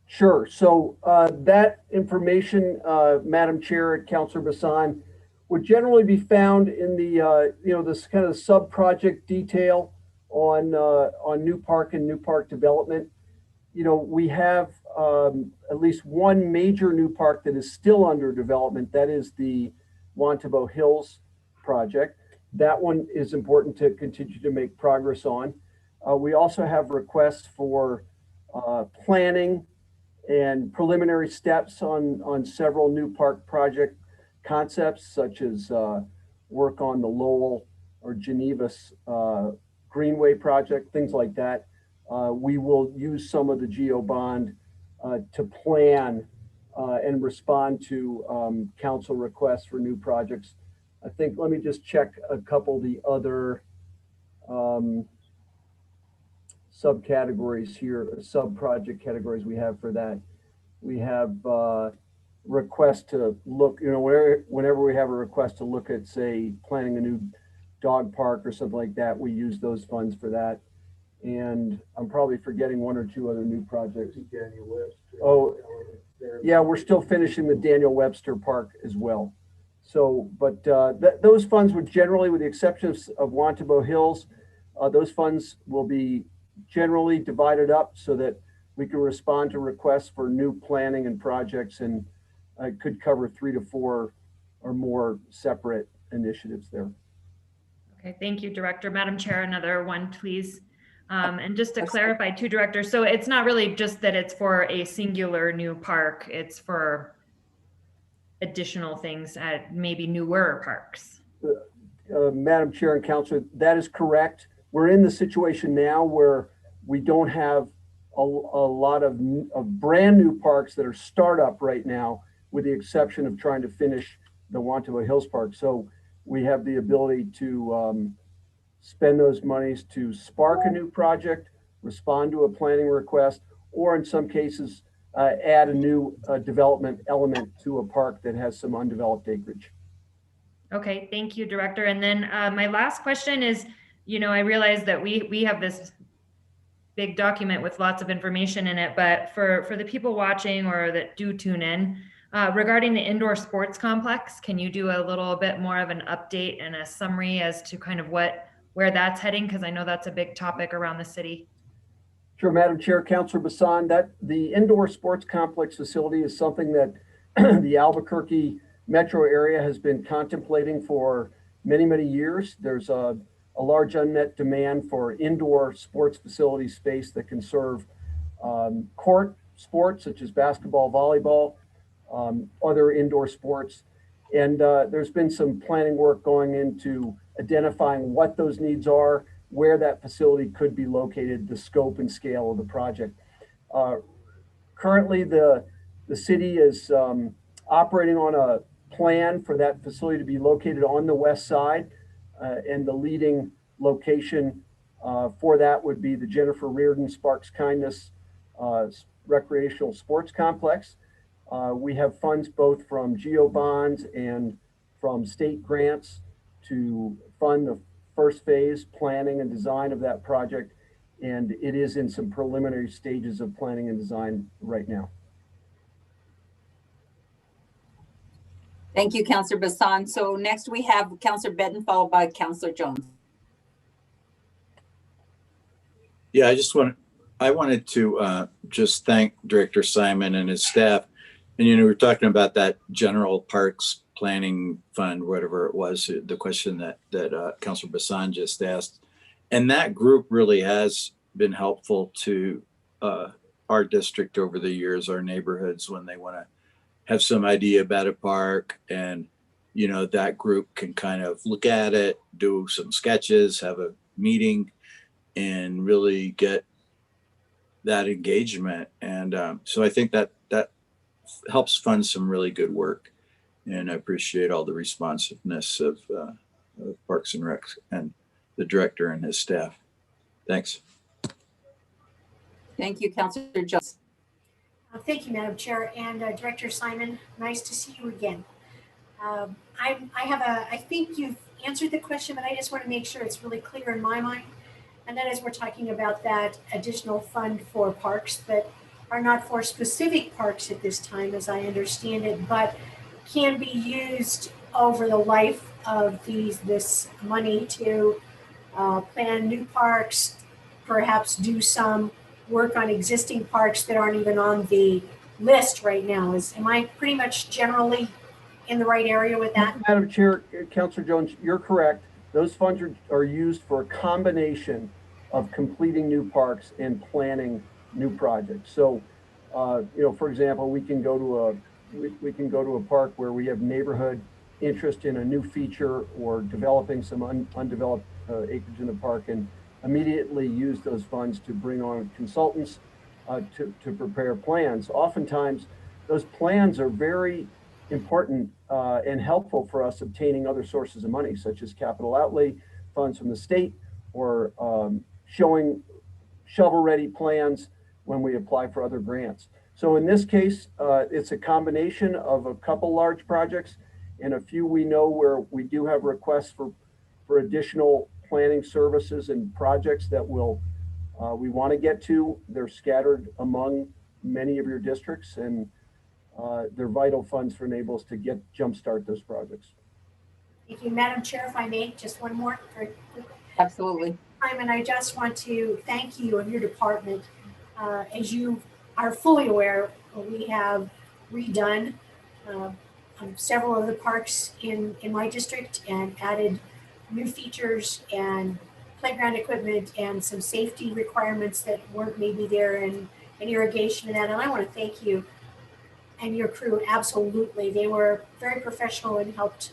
Speaker 10: Sure. So that information, Madam Chair, Councilor Bassan, would generally be found in the this kind of sub-project detail on new park and new park development. We have at least one major new park that is still under development. That is the Wantabo Hills project. That one is important to continue to make progress on. We also have requests for planning and preliminary steps on several new park project concepts, such as work on the Lowell or Geneva's Greenway project, things like that. We will use some of the GEO bond to plan and respond to council requests for new projects. I think, let me just check a couple of the other subcategories here, sub-project categories we have for that. We have requests to look, whenever we have a request to look at, say, planning a new dog park or something like that, we use those funds for that. And I'm probably forgetting 1 or 2 other new projects. Daniel Webster. Oh, yeah, we're still finishing the Daniel Webster Park as well. So, but those funds would generally, with the exception of Wantabo Hills, those funds will be generally divided up so that we can respond to requests for new planning and projects, and could cover 3 to 4 or more separate initiatives there.
Speaker 11: Okay, thank you, Director. Madam Chair, another one, please. And just to clarify too, Director, so it's not really just that it's for a singular new park, it's for additional things at maybe newer parks.
Speaker 10: Madam Chair and Councilor, that is correct. We're in the situation now where we don't have a lot of brand new parks that are startup right now, with the exception of trying to finish the Wantabo Hills Park. So we have the ability to spend those monies to spark a new project, respond to a planning request, or in some cases, add a new development element to a park that has some undeveloped acreage.
Speaker 11: Okay, thank you, Director. And then my last question is, I realize that we have this big document with lots of information in it, but for the people watching or that do tune in, regarding the indoor sports complex, can you do a little bit more of an update and a summary as to kind of where that's heading? Because I know that's a big topic around the city.
Speaker 10: Sure, Madam Chair, Councilor Bassan, that the indoor sports complex facility is something that the Albuquerque metro area has been contemplating for many, many years. There's a large unmet demand for indoor sports facility space that can serve court sports such as basketball, volleyball, other indoor sports. And there's been some planning work going into identifying what those needs are, where that facility could be located, the scope and scale of the project. Currently, the city is operating on a plan for that facility to be located on the west side, and the leading location for that would be the Jennifer Reardon Sparks Kindness Recreational Sports Complex. We have funds both from GEO bonds and from state grants to fund the first phase planning and design of that project, and it is in some preliminary stages of planning and design right now.
Speaker 1: Thank you, Councillor Bassan. So next we have Councillor Benton, followed by Councillor Jones.
Speaker 5: Yeah, I wanted to just thank Director Simon and his staff. And, we're talking about that general parks planning fund, whatever it was, the question that Councillor Bassan just asked. And that group really has been helpful to our district over the years, our neighborhoods, when they want to have some idea about a park. And, that group can kind of look at it, do some sketches, have a meeting, and really get that engagement. And so I think that helps fund some really good work. And I appreciate all the responsiveness of Parks and Rec and the director and his staff. Thanks.
Speaker 1: Thank you, Councillor Jones.
Speaker 2: Thank you, Madam Chair, and Director Simon, nice to see you again. I think you've answered the question, but I just want to make sure it's really clear in my mind. And that is, we're talking about that additional fund for parks that are not for specific parks at this time, as I understand it, but can be used over the life of this money to plan new parks, perhaps do some work on existing parks that aren't even on the list right now. Am I pretty much generally in the right area with that?
Speaker 10: Madam Chair, Councillor Jones, you're correct. Those funds are used for a combination of completing new parks and planning new projects. So, for example, we can go to a park where we have neighborhood interest in a new feature or developing some undeveloped acreage in the park, and immediately use those funds to bring on consultants to prepare plans. Oftentimes, those plans are very important and helpful for us obtaining other sources of money, such as capital outlay funds from the state, or showing shovel-ready plans when we apply for other grants. So in this case, it's a combination of a couple large projects and a few we know where we do have requests for additional planning services and projects that we want to get to. They're scattered among many of your districts, and they're vital funds for enable us to jumpstart those projects.
Speaker 2: Thank you, Madam Chair. If I may, just one more.
Speaker 1: Absolutely.
Speaker 2: Simon, I just want to thank you and your department. As you are fully aware, we have redone several of the parks in my district and added new features and playground equipment and some safety requirements that weren't maybe there in irrigation and that. And I want to thank you and your crew. Absolutely. They were very professional and helped,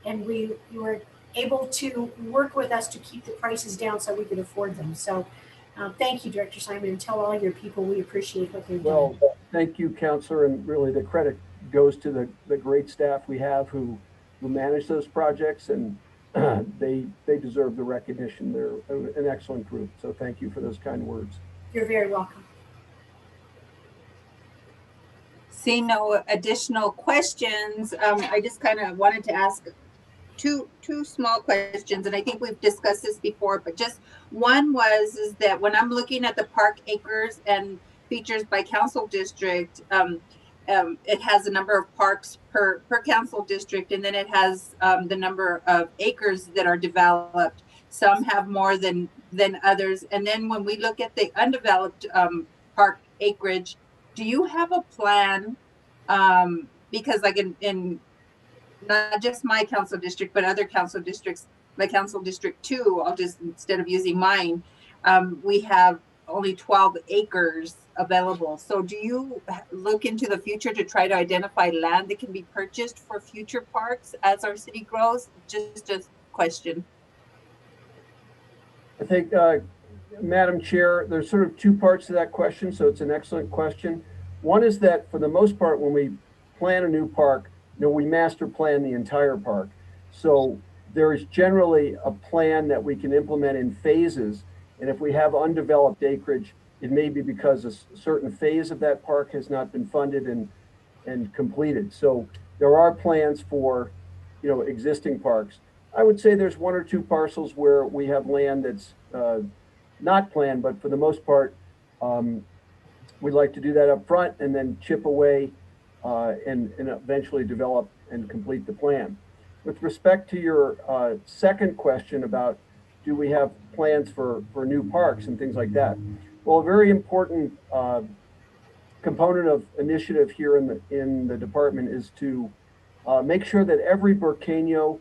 Speaker 2: and you were able to work with us to keep the prices down so we could afford them. So thank you, Director Simon, and tell all your people we appreciate what they've done.
Speaker 10: Well, thank you, Councillor, and really the credit goes to the great staff we have who manage those projects, and they deserve the recognition. They're an excellent group. So thank you for those kind words.
Speaker 2: You're very welcome.
Speaker 1: Seeing no additional questions, I just kind of wanted to ask two small questions, and I think we've discussed this before, but just one is that when I'm looking at the park acres and features by council district, it has a number of parks per council district, and then it has the number of acres that are developed. Some have more than others, and then when we look at the undeveloped park acreage, do you have a plan? Because like in not just my council district, but other council districts, my council district 2, I'll just, instead of using mine, we have only 12 acres available. So do you look into the future to try to identify land that can be purchased for future parks as our city grows? Just a question.
Speaker 10: I think, Madam Chair, there's sort of two parts to that question, so it's an excellent question. One is that for the most part, when we plan a new park, we master plan the entire park. So there is generally a plan that we can implement in phases. And if we have undeveloped acreage, it may be because a certain phase of that park has not been funded and completed. So there are plans for, existing parks. I would say there's 1 or 2 parcels where we have land that's not planned, but for the most part, we'd like to do that up front and then chip away and eventually develop and complete the plan. With respect to your second question about do we have plans for new parks and things like that? Well, a very important component of initiative here in the department is to make sure that every Burqueño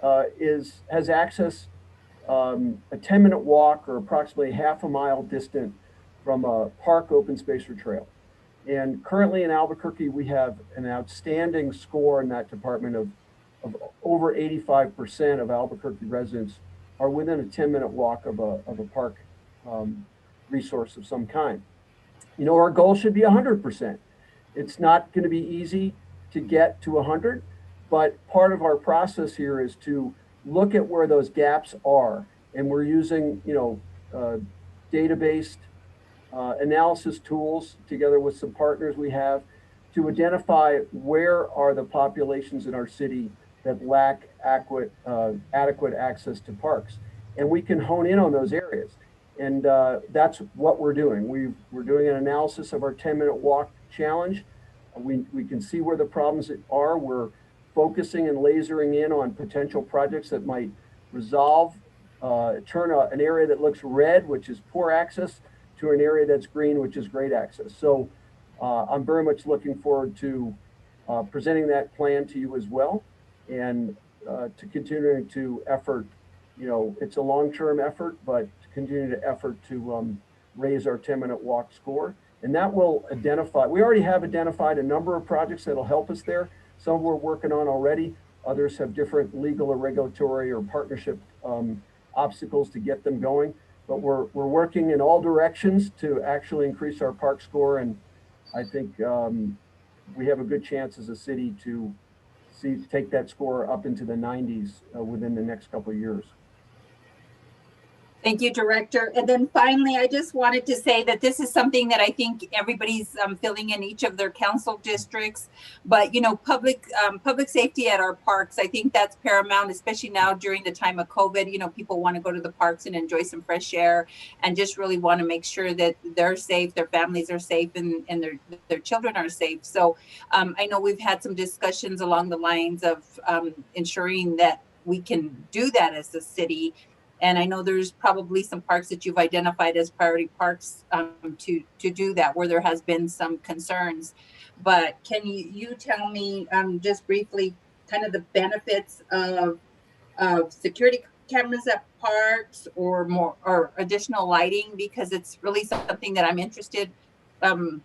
Speaker 10: has access a 10-minute walk or approximately half a mile distant from a park, open space, or trail. And currently in Albuquerque, we have an outstanding score in that department of over 85% of Albuquerque residents are within a 10-minute walk of a park resource of some kind. Our goal should be 100%. It's not going to be easy to get to 100, but part of our process here is to look at where those gaps are. And we're using, data-based analysis tools together with some partners we have to identify where are the populations in our city that lack adequate access to parks. And we can hone in on those areas. And that's what we're doing. We're doing an analysis of our 10-minute walk challenge. We can see where the problems are. We're focusing and lasering in on potential projects that might resolve, turn an area that looks red, which is poor access, to an area that's green, which is great access. So I'm very much looking forward to presenting that plan to you as well, and to continuing to effort, it's a long-term effort, but to continue to effort to raise our 10-minute walk score. And that will identify, we already have identified a number of projects that'll help us there. Some we're working on already. Others have different legal or regulatory or partnership obstacles to get them going. But we're working in all directions to actually increase our park score. And I think we have a good chance as a city to take that score up into the 90s within the next couple of years.
Speaker 1: Thank you, Director. And then finally, I just wanted to say that this is something that I think everybody's feeling in each of their council districts. But, public safety at our parks, I think that's paramount, especially now during the time of COVID. People want to go to the parks and enjoy some fresh air and just really want to make sure that they're safe, their families are safe, and their children are safe. So I know we've had some discussions along the lines of ensuring that we can do that as a city. And I know there's probably some parks that you've identified as priority parks to do that, where there has been some concerns. But can you tell me just briefly kind of the benefits of security cameras at parks or additional lighting? Because it's really something that I'm interested, again,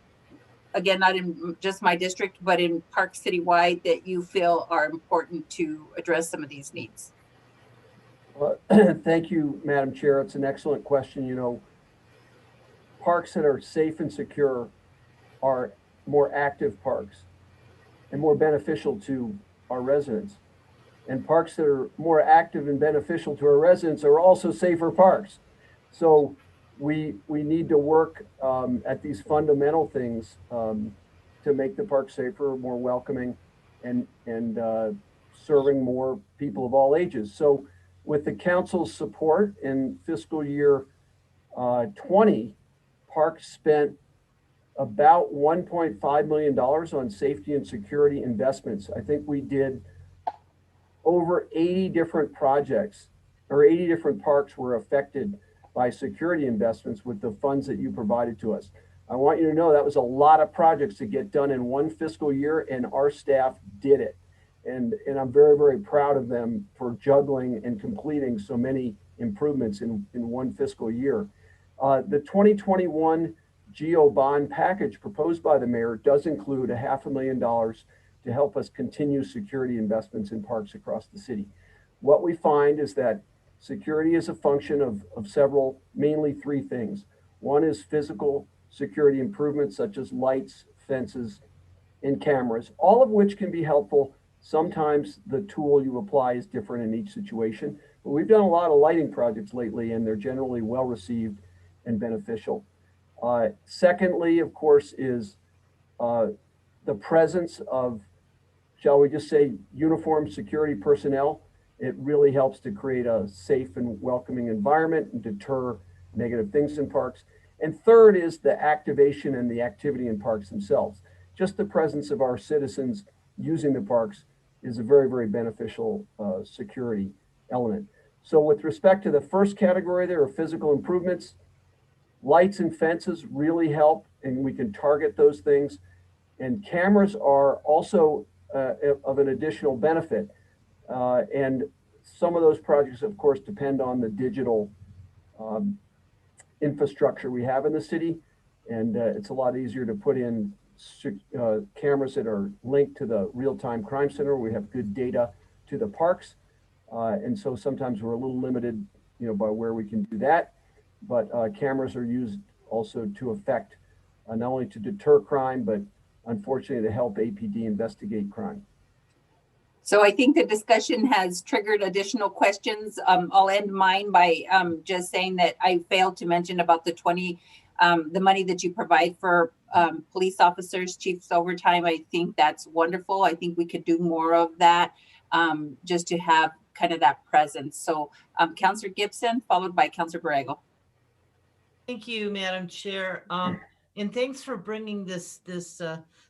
Speaker 1: not in just my district, but in parks citywide that you feel are important to address some of these needs.
Speaker 10: Well, thank you, Madam Chair. It's an excellent question. Parks that are safe and secure are more active parks and more beneficial to our residents. And parks that are more active and beneficial to our residents are also safer parks. So we need to work at these fundamental things to make the park safer, more welcoming, and serving more people of all ages. So with the council's support in fiscal year 20, parks spent about $1.5 million on safety and security investments. I think we did over 80 different projects, or 80 different parks were affected by security investments with the funds that you provided to us. I want you to know that was a lot of projects to get done in one fiscal year, and our staff did it. And I'm very, very proud of them for juggling and completing so many improvements in one fiscal year. The 2021 GEO bond package proposed by the mayor does include $500,000 to help us continue security investments in parks across the city. What we find is that security is a function of several, mainly three things. One is physical security improvements such as lights, fences, and cameras, all of which can be helpful. Sometimes the tool you apply is different in each situation, but we've done a lot of lighting projects lately and they're generally well received and beneficial. Secondly, of course, is the presence of, shall we just say, uniformed security personnel. It really helps to create a safe and welcoming environment and deter negative things in parks. And third is the activation and the activity in parks themselves. Just the presence of our citizens using the parks is a very, very beneficial security element. So with respect to the first category, there are physical improvements. Lights and fences really help, and we can target those things. And cameras are also of an additional benefit. And some of those projects, of course, depend on the digital infrastructure we have in the city. And it's a lot easier to put in cameras that are linked to the real-time crime center. We have good data to the parks. And so sometimes we're a little limited, by where we can do that. But cameras are used also to affect, not only to deter crime, but unfortunately to help APD investigate crime.
Speaker 1: So I think the discussion has triggered additional questions. I'll end mine by just saying that I failed to mention about the money that you provide for police officers, chiefs overtime. I think that's wonderful. I think we could do more of that just to have kind of that presence. So Councillor Gibson, followed by Councillor Borrego.
Speaker 8: Thank you, Madam Chair. And thanks for bringing this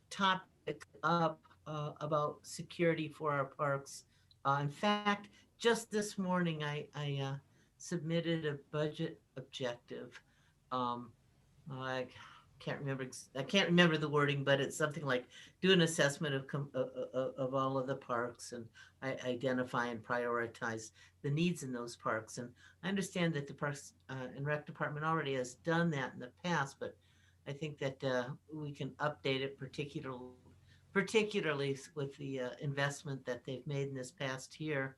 Speaker 8: topic up about security for our parks. In fact, just this morning, I submitted a budget objective. I can't remember the wording, but it's something like do an assessment of all of the parks and identify and prioritize the needs in those parks. And I understand that the Parks and Rec Department already has done that in the past, but I think that we can update it, particularly with the investment that they've made in this past year.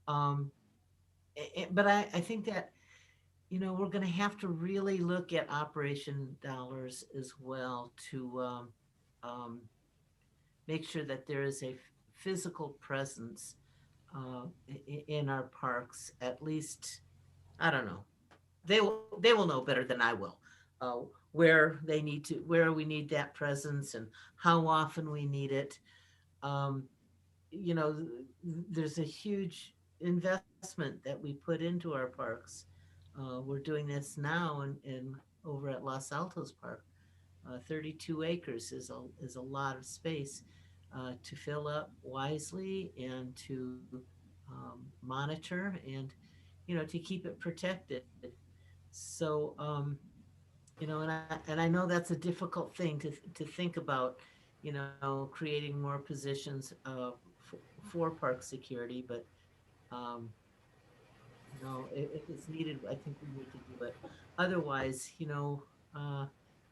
Speaker 8: But I think that, we're going to have to really look at operation dollars as well to make sure that there is a physical presence in our parks. At least, I don't know. They will know better than I will where we need that presence and how often we need it. There's a huge investment that we put into our parks. We're doing this now in over at Los Altos Park. 32 acres is a lot of space to fill up wisely and to monitor and to keep it protected. So and I know that's a difficult thing to think about, creating more positions for park security, but if it's needed, I think we need to do it. Otherwise,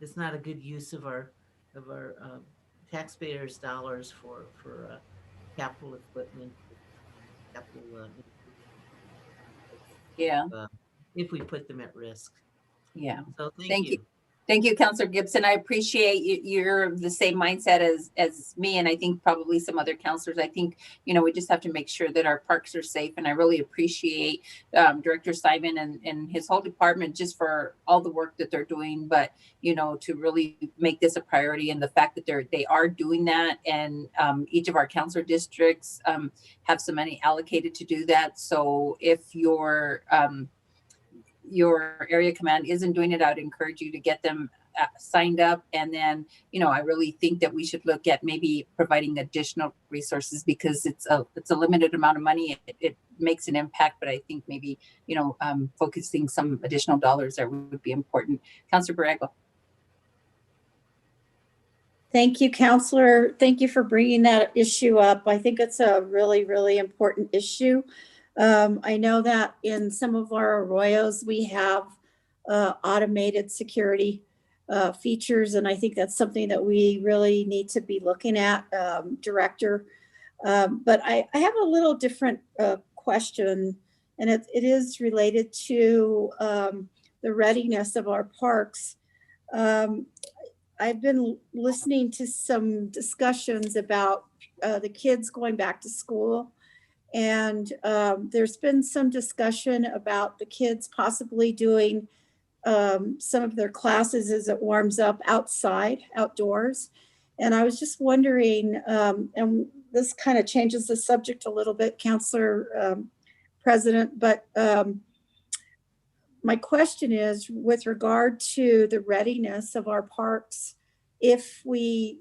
Speaker 8: it's not a good use of our taxpayers' dollars for capital equipment,
Speaker 1: Yeah.
Speaker 8: if we put them at risk.
Speaker 1: Yeah.
Speaker 8: So thank you.
Speaker 1: Thank you, Councillor Gibson. I appreciate you. You're the same mindset as me, and I think probably some other councillors. I think, we just have to make sure that our parks are safe. And I really appreciate Director Simon and his whole department just for all the work that they're doing. But, to really make this a priority, and the fact that they are doing that, and each of our councillor districts have some money allocated to do that. So if your area command isn't doing it, I'd encourage you to get them signed up. And then, I really think that we should look at maybe providing additional resources, because it's a limited amount of money. It makes an impact, but I think maybe, focusing some additional dollars there would be important. Councillor Borrego.
Speaker 3: Thank you, Counselor. Thank you for bringing that issue up. I think it's a really, really important issue. I know that in some of our arroyos, we have automated security features, and I think that's something that we really need to be looking at, Director. But I have a little different question, and it is related to the readiness of our parks. I've been listening to some discussions about the kids going back to school. And there's been some discussion about the kids possibly doing some of their classes as it warms up outdoors. And I was just wondering, and this kind of changes the subject a little bit, Councillor President, but my question is with regard to the readiness of our parks, if we,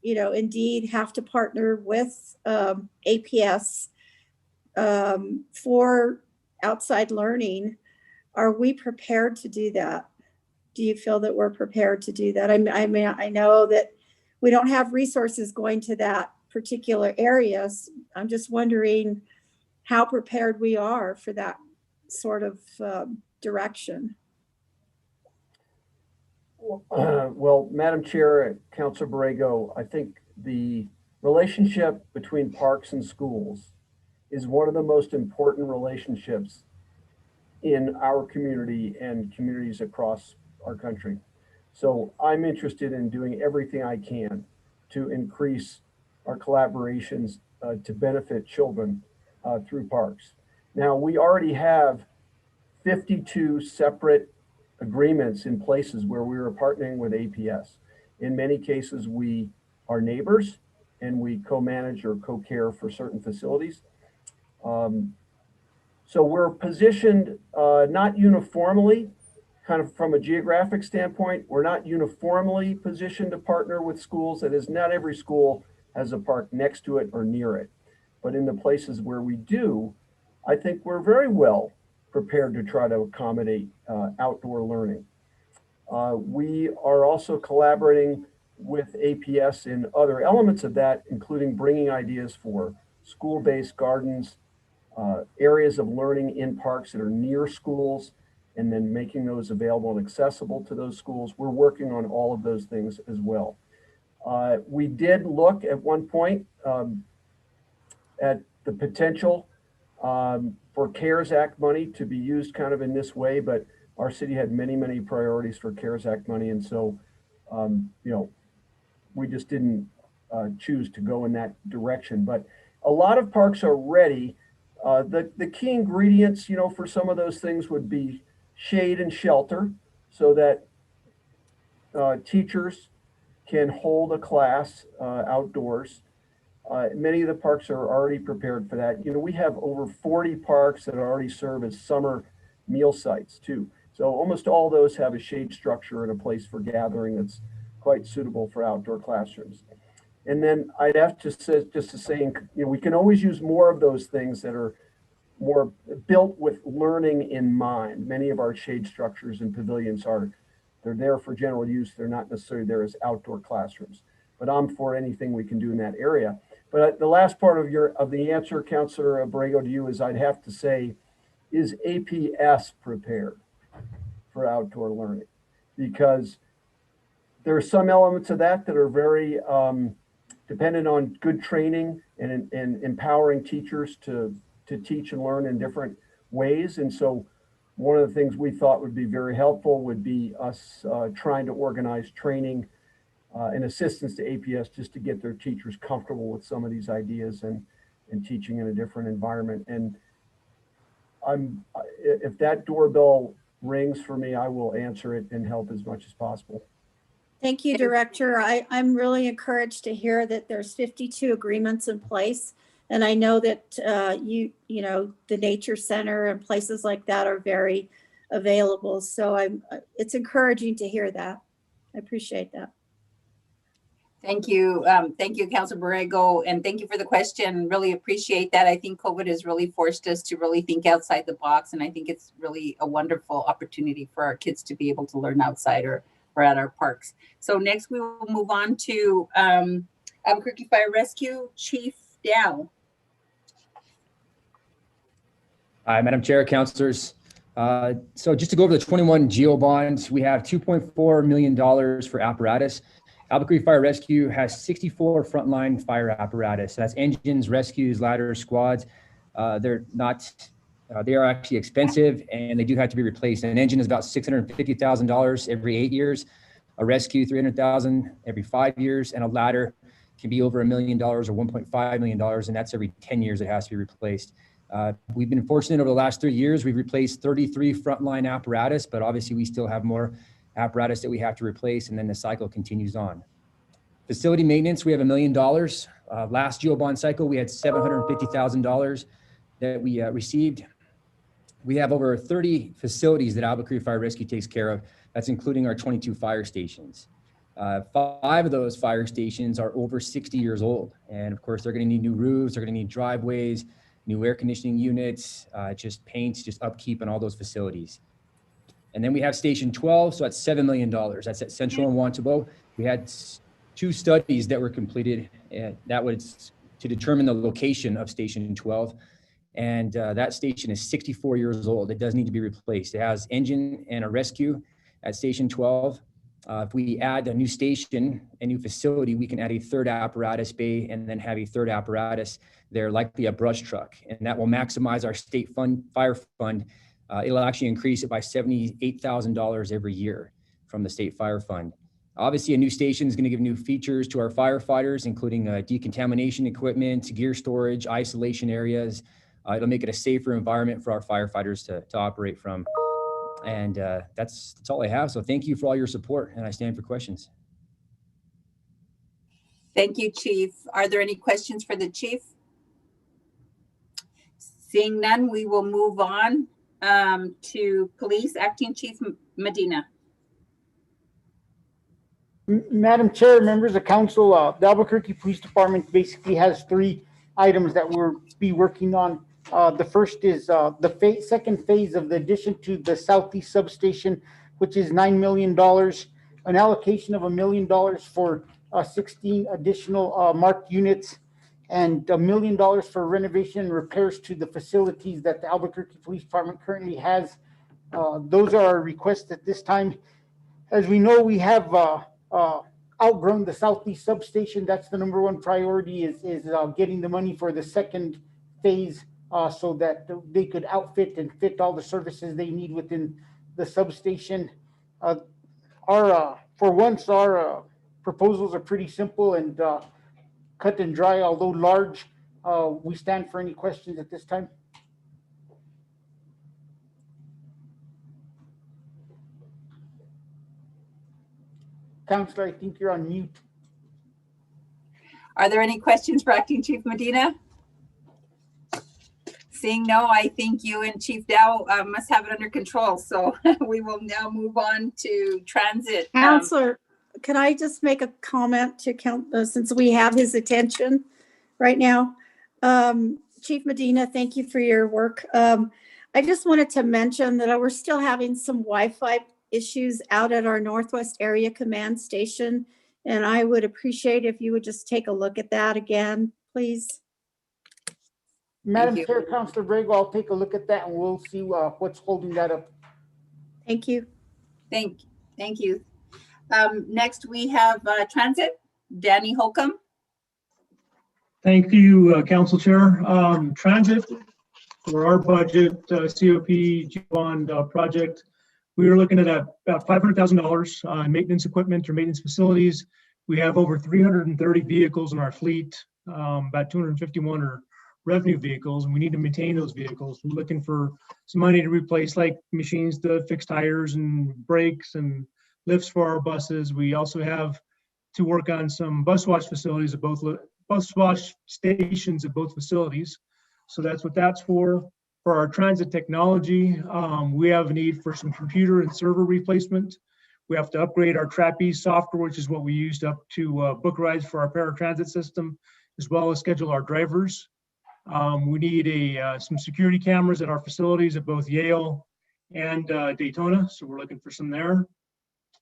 Speaker 3: indeed have to partner with APS for outside learning, are we prepared to do that? Do you feel that we're prepared to do that? I mean, I know that we don't have resources going to that particular areas. I'm just wondering how prepared we are for that sort of direction.
Speaker 10: Well, Madam Chair, Councilor Borrego, I think the relationship between parks and schools is one of the most important relationships in our community and communities across our country. So I'm interested in doing everything I can to increase our collaborations to benefit children through parks. Now, we already have 52 separate agreements in places where we are partnering with APS. In many cases, we are neighbors and we co-manage or co-care for certain facilities. So we're positioned not uniformly, kind of from a geographic standpoint, we're not uniformly positioned to partner with schools. That is, not every school has a park next to it or near it. But in the places where we do, I think we're very well prepared to try to accommodate outdoor learning. We are also collaborating with APS in other elements of that, including bringing ideas for school-based gardens, areas of learning in parks that are near schools, and then making those available and accessible to those schools. We're working on all of those things as well. We did look at one point at the potential for CARES Act money to be used kind of in this way, but our city had many, many priorities for CARES Act money. And so, we just didn't choose to go in that direction. But a lot of parks are ready. The key ingredients, for some of those things would be shade and shelter, so that teachers can hold a class outdoors. Many of the parks are already prepared for that. We have over 40 parks that already serve as summer meal sites too. So almost all those have a shade structure and a place for gathering that's quite suitable for outdoor classrooms. And then I'd have to say, we can always use more of those things that are more built with learning in mind. Many of our shade structures and pavilions they're there for general use. They're not necessarily there as outdoor classrooms, but I'm for anything we can do in that area. But the last part of the answer, Councilor Borrego, to you is I'd have to say, is APS prepared for outdoor learning? Because there are some elements of that are very dependent on good training and empowering teachers to teach and learn in different ways. And so one of the things we thought would be very helpful would be us trying to organize training and assistance to APS just to get their teachers comfortable with some of these ideas and teaching in a different environment. And if that doorbell rings for me, I will answer it and help as much as possible.
Speaker 3: Thank you, Director. I'm really encouraged to hear that there's 52 agreements in place. And I know that you know, the Nature Center and places like that are very available. So it's encouraging to hear that. I appreciate that.
Speaker 1: Thank you. Thank you, Councilor Borrego, and thank you for the question. Really appreciate that. I think COVID has really forced us to really think outside the box, and I think it's really a wonderful opportunity for our kids to be able to learn outside or at our parks. So next we will move on to Albuquerque Fire Rescue, Chief Dow.
Speaker 12: Hi, Madam Chair, councilors. So just to go over the 21 GEO bonds, we have $2.4 million for apparatus. Albuquerque Fire Rescue has 64 frontline fire apparatus. So that's engines, rescues, ladders, squads. They're not, they are actually expensive and they do have to be replaced. An engine is about $650,000 every 8 years. A rescue, $300,000 every 5 years. And a ladder can be over $1 million or $1.5 million. And that's every 10 years it has to be replaced. We've been fortunate over the last 3 years. We've replaced 33 frontline apparatus, but obviously we still have more apparatus that we have to replace, and then the cycle continues on. Facility maintenance, we have $1 million. Last GEO bond cycle, we had $750,000 that we received. We have over 30 facilities that Albuquerque Fire Rescue takes care of. That's including our 22 fire stations. 5 of those fire stations are over 60 years old. And of course, they're gonna need new roofs, they're gonna need driveways, new air conditioning units, just paints, just upkeep on all those facilities. And then we have Station 12, so that's $7 million. That's at Central and Wantabo. We had 2 studies that were completed, and that was to determine the location of Station 12. And that station is 64 years old. It does need to be replaced. It has engine and a rescue at Station 12. If we add a new station, a new facility, we can add a 3rd apparatus bay and then have a 3rd apparatus there, likely a brush truck. And that will maximize our state fire fund. It'll actually increase it by $78,000 every year from the state fire fund. Obviously, a new station is going to give new features to our firefighters, including decontamination equipment, gear storage, isolation areas. It'll make it a safer environment for our firefighters to operate from. And that's all I have. So thank you for all your support, and I stand for questions.
Speaker 1: Thank you, Chief. Are there any questions for the Chief? Seeing none, we will move on to Police, Acting Chief Medina.
Speaker 13: Madam Chair, members of council, the Albuquerque Police Department basically has 3 items that we'll be working on. The first is the second phase of the addition to the Southeast substation, which is $9 million, an allocation of $1 million for 16 additional marked units, and $1 million for renovation and repairs to the facilities that the Albuquerque Police Department currently has. Those are our requests at this time. As we know, we have outgrown the Southeast substation. That's the #1 priority is getting the money for the second phase so that they could outfit and fit all the services they need within the substation. For once, our proposals are pretty simple and cut and dry, although large. We stand for any questions at this time. Counselor, I think you're on mute.
Speaker 1: Are there any questions for Acting Chief Medina? Seeing no, I think you and Chief Dow must have it under control. So we will now move on to transit.
Speaker 3: Counselor, can I just make a comment to since we have his attention right now? Chief Medina, thank you for your work. I just wanted to mention that we're still having some Wi-Fi issues out at our Northwest Area Command Station, and I would appreciate if you would just take a look at that again, please.
Speaker 13: Madam Chair, Councilor Borrego, I'll take a look at that and we'll see what's holding that up.
Speaker 3: Thank you.
Speaker 1: Thank you. Next, we have Transit, Danny Holcomb.
Speaker 14: Thank you, Council Chair. Transit, For our budget, COP bond project, we were looking at about $500,000 on maintenance equipment or maintenance facilities. We have over 330 vehicles in our fleet. About 251 are revenue vehicles, and we need to maintain those vehicles. We're looking for some money to replace like machines to fix tires and brakes and lifts for our buses. We also have to work on some bus wash facilities at both bus wash stations at both facilities. So that's what that's for. For our transit technology, we have a need for some computer and server replacement. We have to upgrade our Trapeze software, which is what we used up to book rides for our paratransit system, as well as schedule our drivers. We need some security cameras at our facilities at both Yale and Daytona, so we're looking for some there.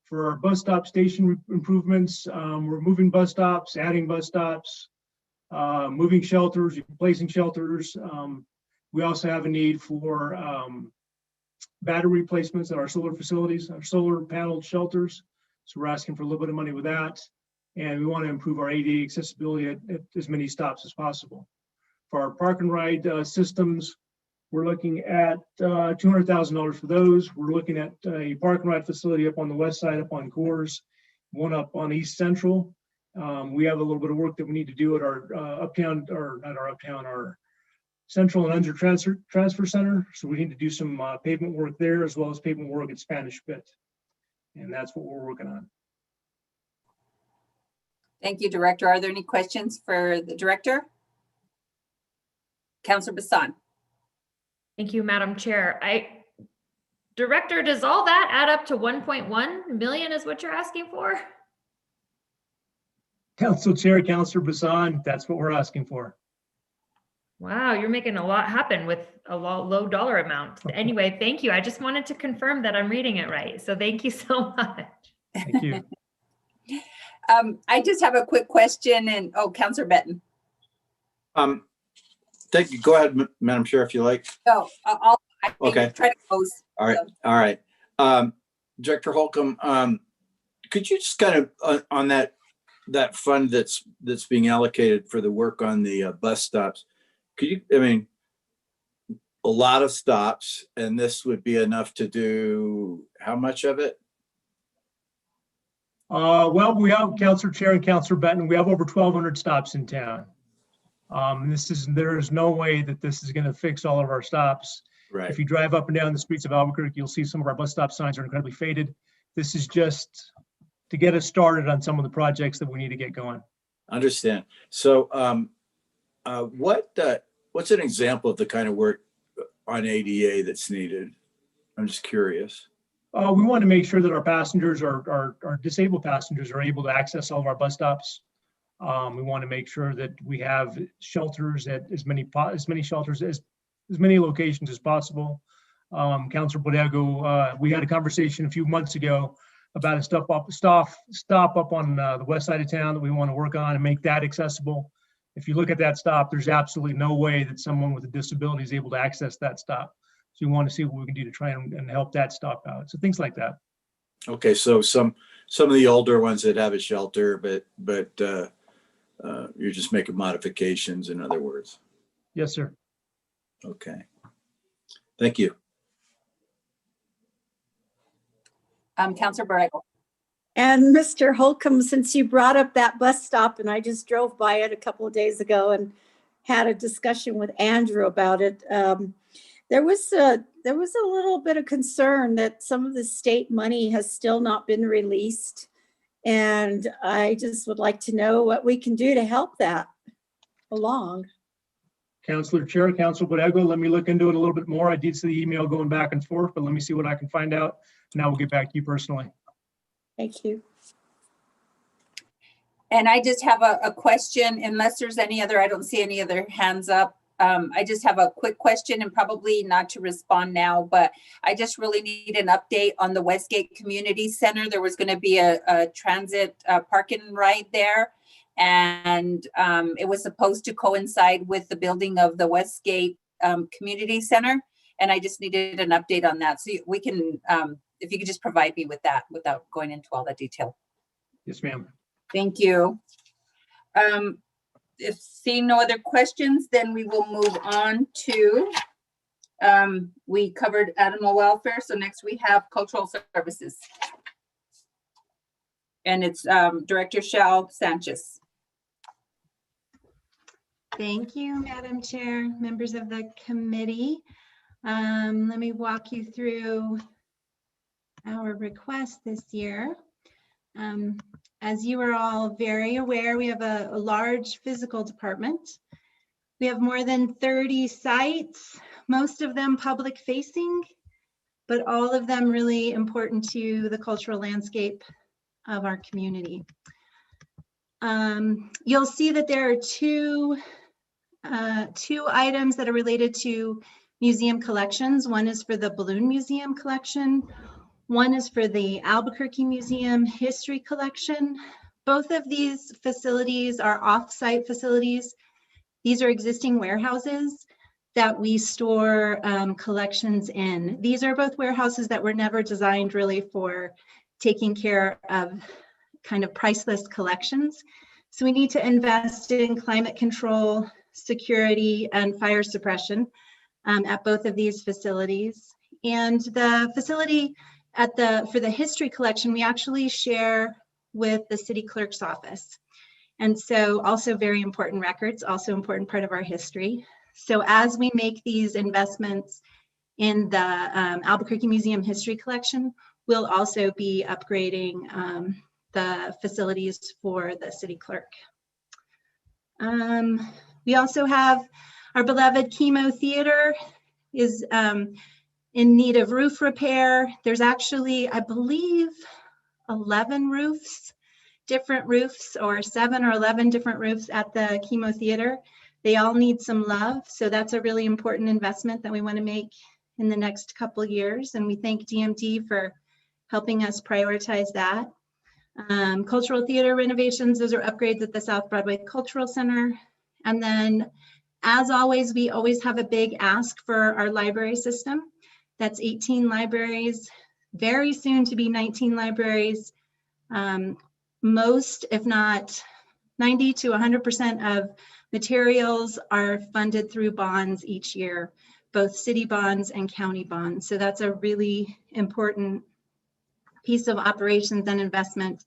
Speaker 14: For our bus stop station improvements, we're moving bus stops, adding bus stops, moving shelters, replacing shelters. We also have a need for battery replacements at our solar facilities, our solar panel shelters. So we're asking for a little bit of money with that. And we want to improve our ADA accessibility at as many stops as possible. For our park and ride systems, we're looking at $200,000 for those. We're looking at a park and ride facility up on the west side, up on Coors, one up on East Central. We have a little bit of work that we need to do at our uptown, or not our uptown, our Central and Under Transfer Center. So we need to do some pavement work there, as well as pavement work at Spanish Bit. And that's what we're working on.
Speaker 1: Thank you, Director. Are there any questions for the Director? Councilor Bassan.
Speaker 11: Thank you, Madam Chair. Director, does all that add up to 1.1 million is what you're asking for?
Speaker 14: Council Chair, Councilor Bassan, that's what we're asking for.
Speaker 11: Wow, you're making a lot happen with a low dollar amount. Anyway, thank you. I just wanted to confirm that I'm reading it right. So thank you so much.
Speaker 14: Thank you.
Speaker 1: I just have a quick question, and Councilor Benton.
Speaker 5: Thank you. Go ahead, Madam Chair, if you like.
Speaker 1: No, I
Speaker 5: Okay.
Speaker 1: try to close.
Speaker 5: All right. All right. Director Holcomb, could you just kind of on that fund that's being allocated for the work on the bus stops? Could you, I mean, a lot of stops, and this would be enough to do how much of it?
Speaker 14: Well, we have Councilor Chair and Councilor Benton. We have over 1,200 stops in town. There is no way that this is going to fix all of our stops.
Speaker 5: Right.
Speaker 14: If you drive up and down the streets of Albuquerque, you'll see some of our bus stop signs are incredibly faded. This is just to get us started on some of the projects that we need to get going.
Speaker 5: Understand. So, what's an example of the kind of work on ADA that's needed? I'm just curious.
Speaker 14: We want to make sure that our passengers, our disabled passengers, are able to access all of our bus stops. We want to make sure that we have shelters at as many shelters as many locations as possible. Councilor Borrego, we had a conversation a few months ago about a stop up on the west side of town that we want to work on and make that accessible. If you look at that stop, there's absolutely no way that someone with a disability is able to access that stop. So we want to see what we can do to try and help that stop out. So things like that.
Speaker 5: Okay, so some of the older ones that have a shelter, but you're just making modifications, in other words.
Speaker 14: Yes, sir.
Speaker 5: Okay. Thank you.
Speaker 1: Councilor Borrego.
Speaker 3: And Mr. Holcomb, since you brought up that bus stop, and I just drove by it a couple of days ago and had a discussion with Andrew about it. There was a little bit of concern that some of the state money has still not been released. And I just would like to know what we can do to help that along.
Speaker 14: Councilor Chair, Councilor Borrego, let me look into it a little bit more. I did see the email going back and forth, but let me see what I can find out. And I will get back to you personally.
Speaker 3: Thank you.
Speaker 1: And I just have a question, unless there's any other, I don't see any other hands up. I just have a quick question, and probably not to respond now, but I just really need an update on the Westgate Community Center. There was going to be a transit park and ride there, and it was supposed to coincide with the building of the Westgate Community Center. And I just needed an update on that. So we can, if you could just provide me with that without going into all that detail.
Speaker 14: Yes, ma'am.
Speaker 1: Thank you. If seeing no other questions, then we will move on to We covered animal welfare, so next we have cultural services. And it's Director Shell Sanchez.
Speaker 15: Thank you, Madam Chair, members of the committee. Let me walk you through our request this year. As you are all very aware, we have a large physical department. We have more than 30 sites, most of them public facing, but all of them really important to the cultural landscape of our community. You'll see that there are two items that are related to museum collections. One is for the Balloon Museum collection. One is for the Albuquerque Museum History Collection. Both of these facilities are off-site facilities. These are existing warehouses that we store collections in. These are both warehouses that were never designed really for taking care of kind of priceless collections. So we need to invest in climate control, security, and fire suppression at both of these facilities. And the facility for the history collection, we actually share with the city clerk's office. And so also very important records, also important part of our history. So as we make these investments in the Albuquerque Museum History Collection, we'll also be upgrading the facilities for the city clerk. We also have our beloved Chemo Theater is in need of roof repair. There's actually, I believe, 11 roofs, different roofs, or 7 or 11 different roofs at the Chemo Theater. They all need some love. So that's a really important investment that we want to make in the next couple of years. And we thank DMD for helping us prioritize that. Cultural theater renovations, those are upgrades at the South Broadway Cultural Center. And then, as always, we always have a big ask for our library system. That's 18 libraries, very soon to be 19 libraries. Most, if not 90 to 100% of materials are funded through bonds each year, both city bonds and county bonds. So that's a really important piece of operations and investment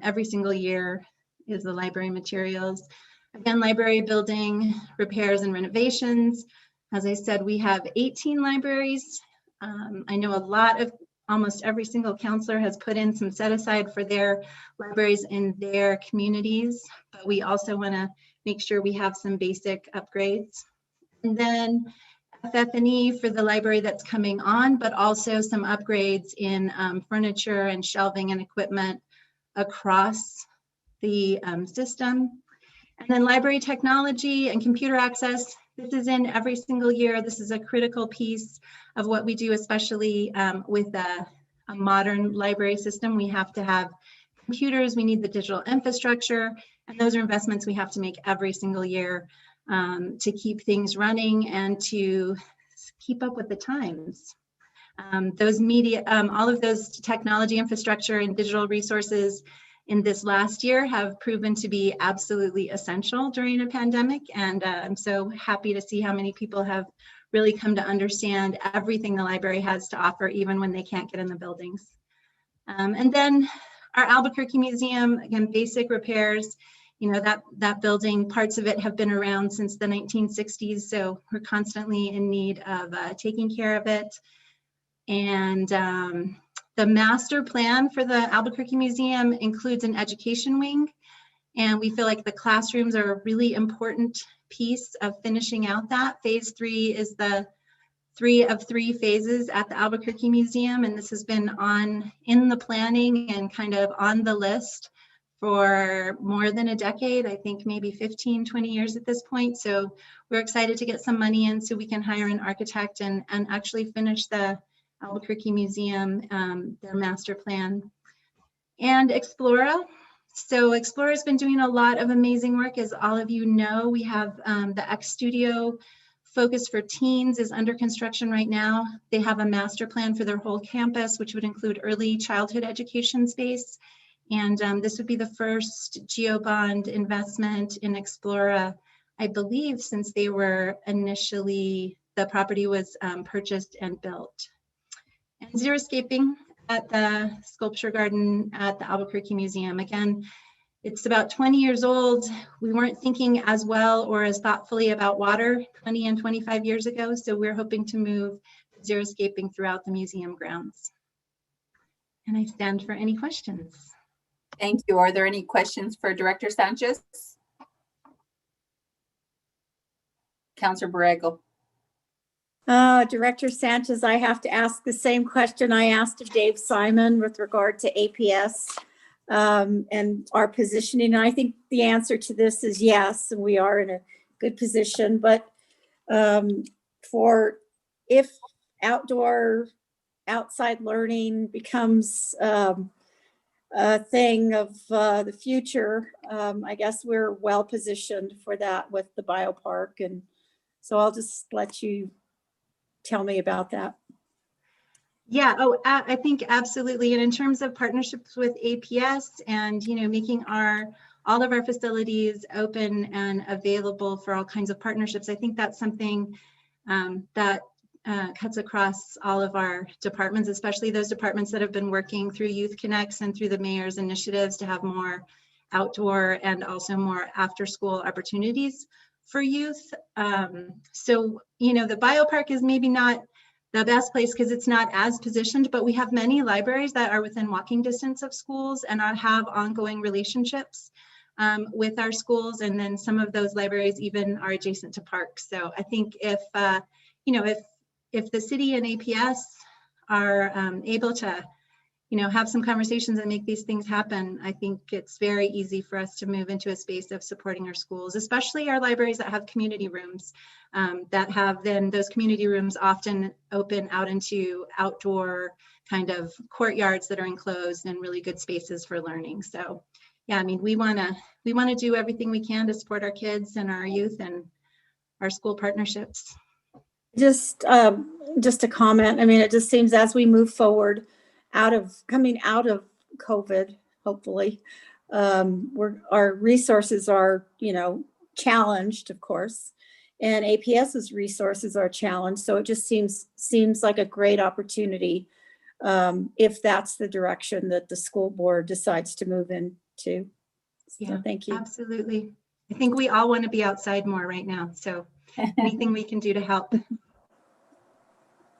Speaker 15: every single year is the library materials. Again, library building repairs and renovations. As I said, we have 18 libraries. I know almost every single counselor has put in some set aside for their libraries in their communities, but we also want to make sure we have some basic upgrades. And then FF&E for the library that's coming on, but also some upgrades in furniture and shelving and equipment across the system. And then library technology and computer access. This is in every single year. This is a critical piece of what we do, especially with a modern library system. We have to have computers, we need the digital infrastructure, and those are investments we have to make every single year to keep things running and to keep up with the times. All of those technology infrastructure and digital resources in this last year have proven to be absolutely essential during a pandemic. And I'm so happy to see how many people have really come to understand everything the library has to offer, even when they can't get in the buildings. And then our Albuquerque Museum, again, basic repairs. You know, that building, parts of it have been around since the 1960s, so we're constantly in need of taking care of it. And the master plan for the Albuquerque Museum includes an education wing, and we feel like the classrooms are a really important piece of finishing out that. Phase 3 is the 3 of 3 phases at the Albuquerque Museum, and this has been in the planning and kind of on the list for more than a decade, I think maybe 15, 20 years at this point. So we're excited to get some money in so we can hire an architect and actually finish the Albuquerque Museum, their master plan. And Explora. So Explora has been doing a lot of amazing work. As all of you know, we have the X Studio Focus for Teens is under construction right now. They have a master plan for their whole campus, which would include early childhood education space. And this would be the first GeoBond investment in Explora, I believe, since they were initially the property was purchased and built. And xeriscaping at the Sculpture Garden at the Albuquerque Museum. Again, it's about 20 years old. We weren't thinking as well or as thoughtfully about water 20 and 25 years ago, so we're hoping to move xeriscaping throughout the museum grounds. And I stand for any questions.
Speaker 1: Thank you. Are there any questions for Director Sanchez? Councilor Borrego.
Speaker 3: Director Sanchez, I have to ask the same question I asked of Dave Simon with regard to APS and our positioning. And I think the answer to this is yes, and we are in a good position. But for if outside learning becomes a thing of the future, I guess we're well positioned for that with the biopark. And so I'll just let you tell me about that.
Speaker 15: Yeah, I think absolutely. And in terms of partnerships with APS and, making all of our facilities open and available for all kinds of partnerships, I think that's something that cuts across all of our departments, especially those departments that have been working through Youth Connects and through the mayor's initiatives to have more outdoor and also more after school opportunities for youth. So, the biopark is maybe not the best place because it's not as positioned, but we have many libraries that are within walking distance of schools and have ongoing relationships with our schools. And then some of those libraries even are adjacent to parks. So I think if the city and APS are able to have some conversations and make these things happen, I think it's very easy for us to move into a space of supporting our schools, especially our libraries that have community rooms that have then those community rooms often open out into outdoor kind of courtyards that are enclosed and really good spaces for learning. So yeah, I mean, we want to do everything we can to support our kids and our youth and our school partnerships. Just
Speaker 3: a comment. I mean, it just seems as we move forward, coming out of COVID, hopefully, our resources are, challenged, of course, and APS's resources are challenged. So it just seems like a great opportunity if that's the direction that the school board decides to move into. So thank you.
Speaker 15: Absolutely. I think we all want to be outside more right now. So anything we can do to help.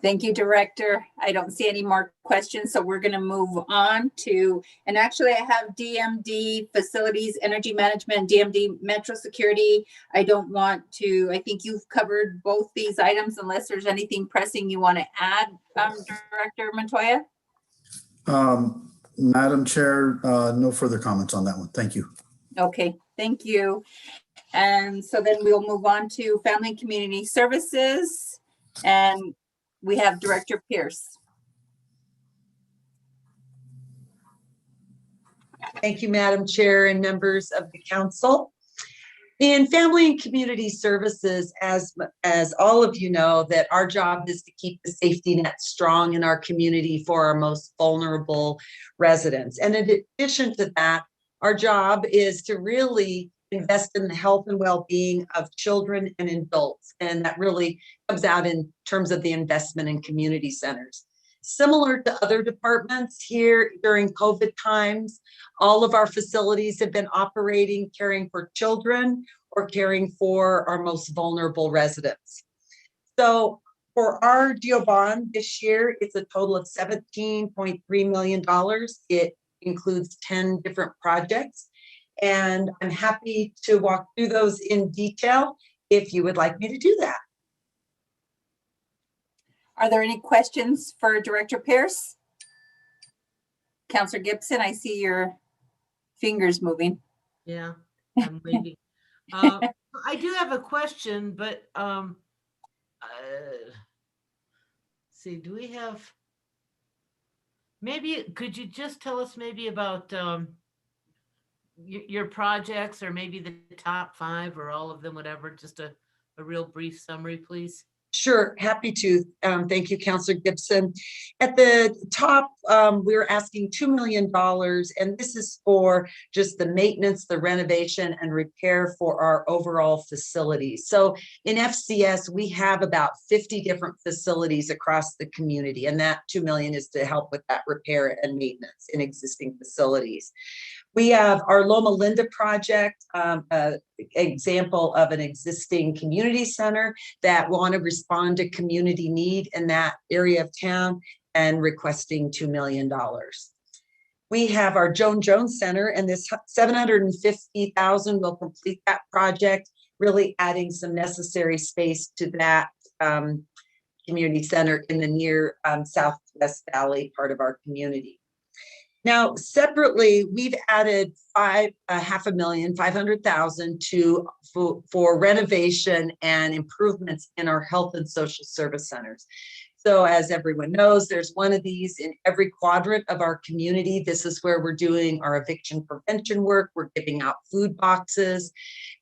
Speaker 1: Thank you, Director. I don't see any more questions, so we're going to move on to, and actually I have DMD Facilities, Energy Management, DMD Metro Security. I think you've covered both these items unless there's anything pressing you want to add, Director Montoya?
Speaker 9: Madam Chair, no further comments on that one. Thank you.
Speaker 1: Okay, thank you. And so then we'll move on to Family and Community Services. And we have Director Pierce.
Speaker 16: Thank you, Madam Chair and members of the council. In Family and Community Services, as all of you know, that our job is to keep the safety net strong in our community for our most vulnerable residents. And in addition to that, our job is to really invest in the health and well-being of children and adults. And that really comes out in terms of the investment in community centers. Similar to other departments here during COVID times, all of our facilities have been operating, caring for children or caring for our most vulnerable residents. So for our GEO bond this year, it's a total of $17.3 million. It includes 10 different projects. And I'm happy to walk through those in detail if you would like me to do that.
Speaker 1: Are there any questions for Director Pierce? Councilor Gibson, I see your fingers moving.
Speaker 8: Yeah, I'm waiting. I do have a question, but see, do we have, maybe, could you just tell us maybe about your projects or maybe the top 5 or all of them, whatever, just a real brief summary, please?
Speaker 16: Sure, happy to. Thank you, Councilor Gibson. At the top, we're asking $2 million, and this is for just the maintenance, the renovation, and repair for our overall facilities. So in FCS, we have about 50 different facilities across the community, and that $2 million is to help with that repair and maintenance in existing facilities. We have our Loma Linda project, example of an existing community center that want to respond to community need in that area of town and requesting $2 million. We have our Joan Jones Center, and this $750,000 will complete that project, really adding some necessary space to that community center in the near Southwest Valley part of our community. Now, separately, we've added $500,000 for renovation and improvements in our health and social service centers. So as everyone knows, there's one of these in every quadrant of our community. This is where we're doing our eviction prevention work. We're giving out food boxes.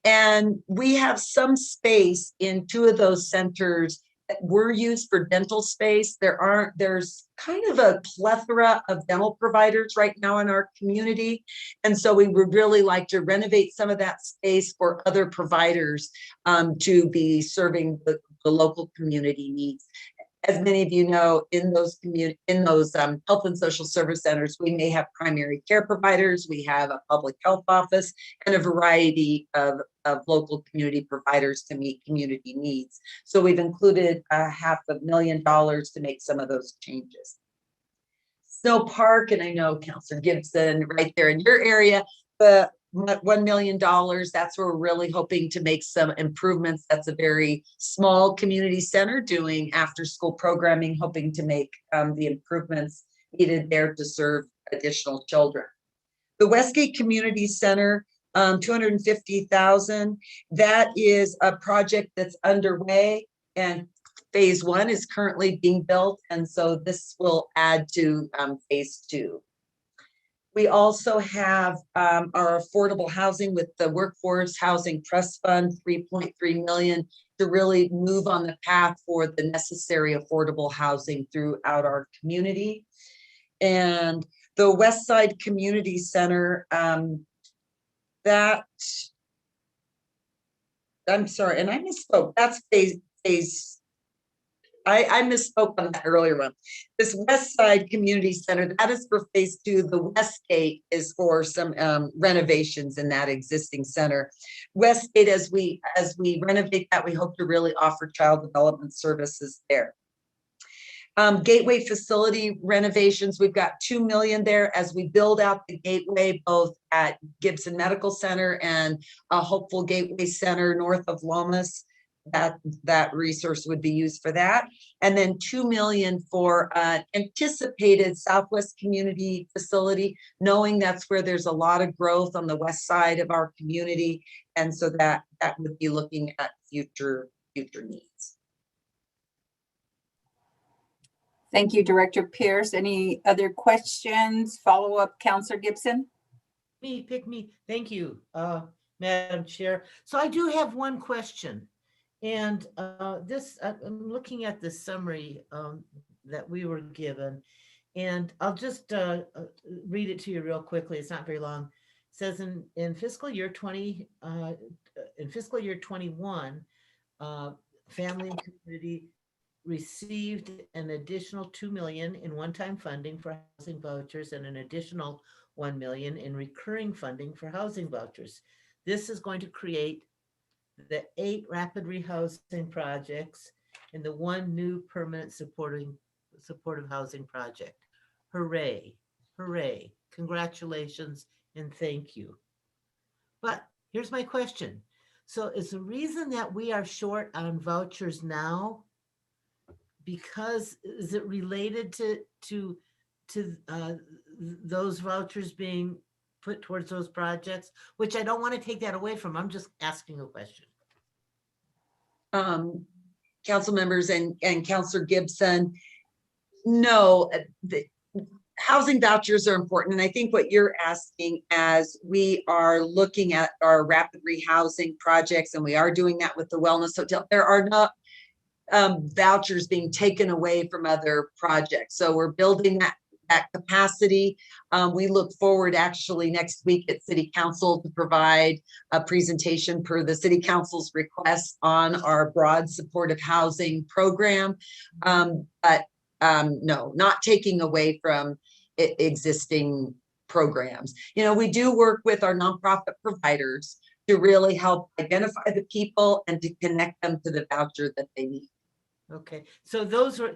Speaker 16: And we have some space in 2 of those centers that were used for dental space. There's kind of a plethora of dental providers right now in our community. And so we would really like to renovate some of that space for other providers to be serving the local community needs. As many of you know, in those health and social service centers, we may have primary care providers, we have a public health office, and a variety of local community providers to meet community needs. So we've included $500,000 to make some of those changes. Snow Park, and I know Councilor Gibson right there in your area, the $1 million, that's where we're really hoping to make some improvements. That's a very small community center doing after-school programming, hoping to make the improvements needed there to serve additional children. The Westgate Community Center, $250,000. That is a project that's underway, and phase 1 is currently being built, and so this will add to phase 2. We also have our affordable housing with the Workforce Housing Trust Fund, $3.3 million, to really move on the path for the necessary affordable housing throughout our community. And the West Side Community Center, I'm sorry, and I misspoke. That's phase. I misspoke on that earlier one. This West Side Community Center, that is for phase 2. The Westgate is for some renovations in that existing center. Westgate, as we renovate that, we hope to really offer child development services there. Gateway facility renovations, we've got $2 million there as we build out the Gateway, both at Gibson Medical Center and a Hopeful Gateway Center north of Lomas. That resource would be used for that. And then $2 million for anticipated Southwest Community Facility, knowing that's where there's a lot of growth on the west side of our community. And so that would be looking at future needs.
Speaker 1: Thank you, Director Pierce. Any other questions? Follow up, Councilor Gibson?
Speaker 8: Pick me. Thank you, Madam Chair. So I do have one question. And I'm looking at the summary that we were given, and I'll just read it to you real quickly. It's not very long. It says in fiscal year 21, Family and Community received an additional $2 million in one-time funding for housing vouchers and an additional $1 million in recurring funding for housing vouchers. This is going to create the 8 rapid rehousing projects and the 1 new permanent supportive housing project. Hooray, hooray, congratulations, and thank you. But here's my question. So is the reason that we are short on vouchers now because is it related to those vouchers being put towards those projects, which I don't want to take that away from. I'm just asking a question.
Speaker 16: Council members and Councilor Gibson, no, the housing vouchers are important. And I think what you're asking as we are looking at our rapid rehousing projects, and we are doing that with the Wellness Hotel, there are not, vouchers being taken away from other projects. So we're building that capacity. We look forward actually next week at City Council to provide a presentation per the City Council's request on our broad supportive housing program. But no, not taking away from existing programs. You know, we do work with our nonprofit providers to really help identify the people and to connect them to the voucher that they need.
Speaker 8: Okay, so those are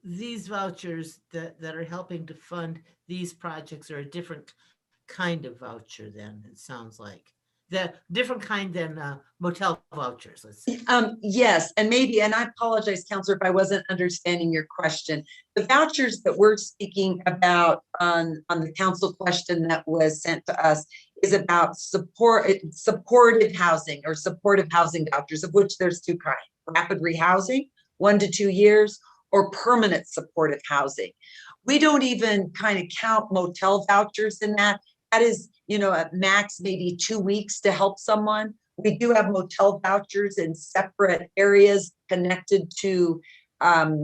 Speaker 8: these vouchers that are helping to fund these projects are a different kind of voucher then, it sounds like. The different kind than motel vouchers, let's say.
Speaker 16: Yes, and maybe, and I apologize, Counselor, if I wasn't understanding your question. The vouchers that we're speaking about on the council question that was sent to us is about supported housing or supportive housing vouchers, of which there's two kinds: rapid rehousing, 1 to 2 years, or permanent supportive housing. We don't even kind of count motel vouchers in that. That is, you know, at max maybe 2 weeks to help someone. We do have motel vouchers in separate areas connected to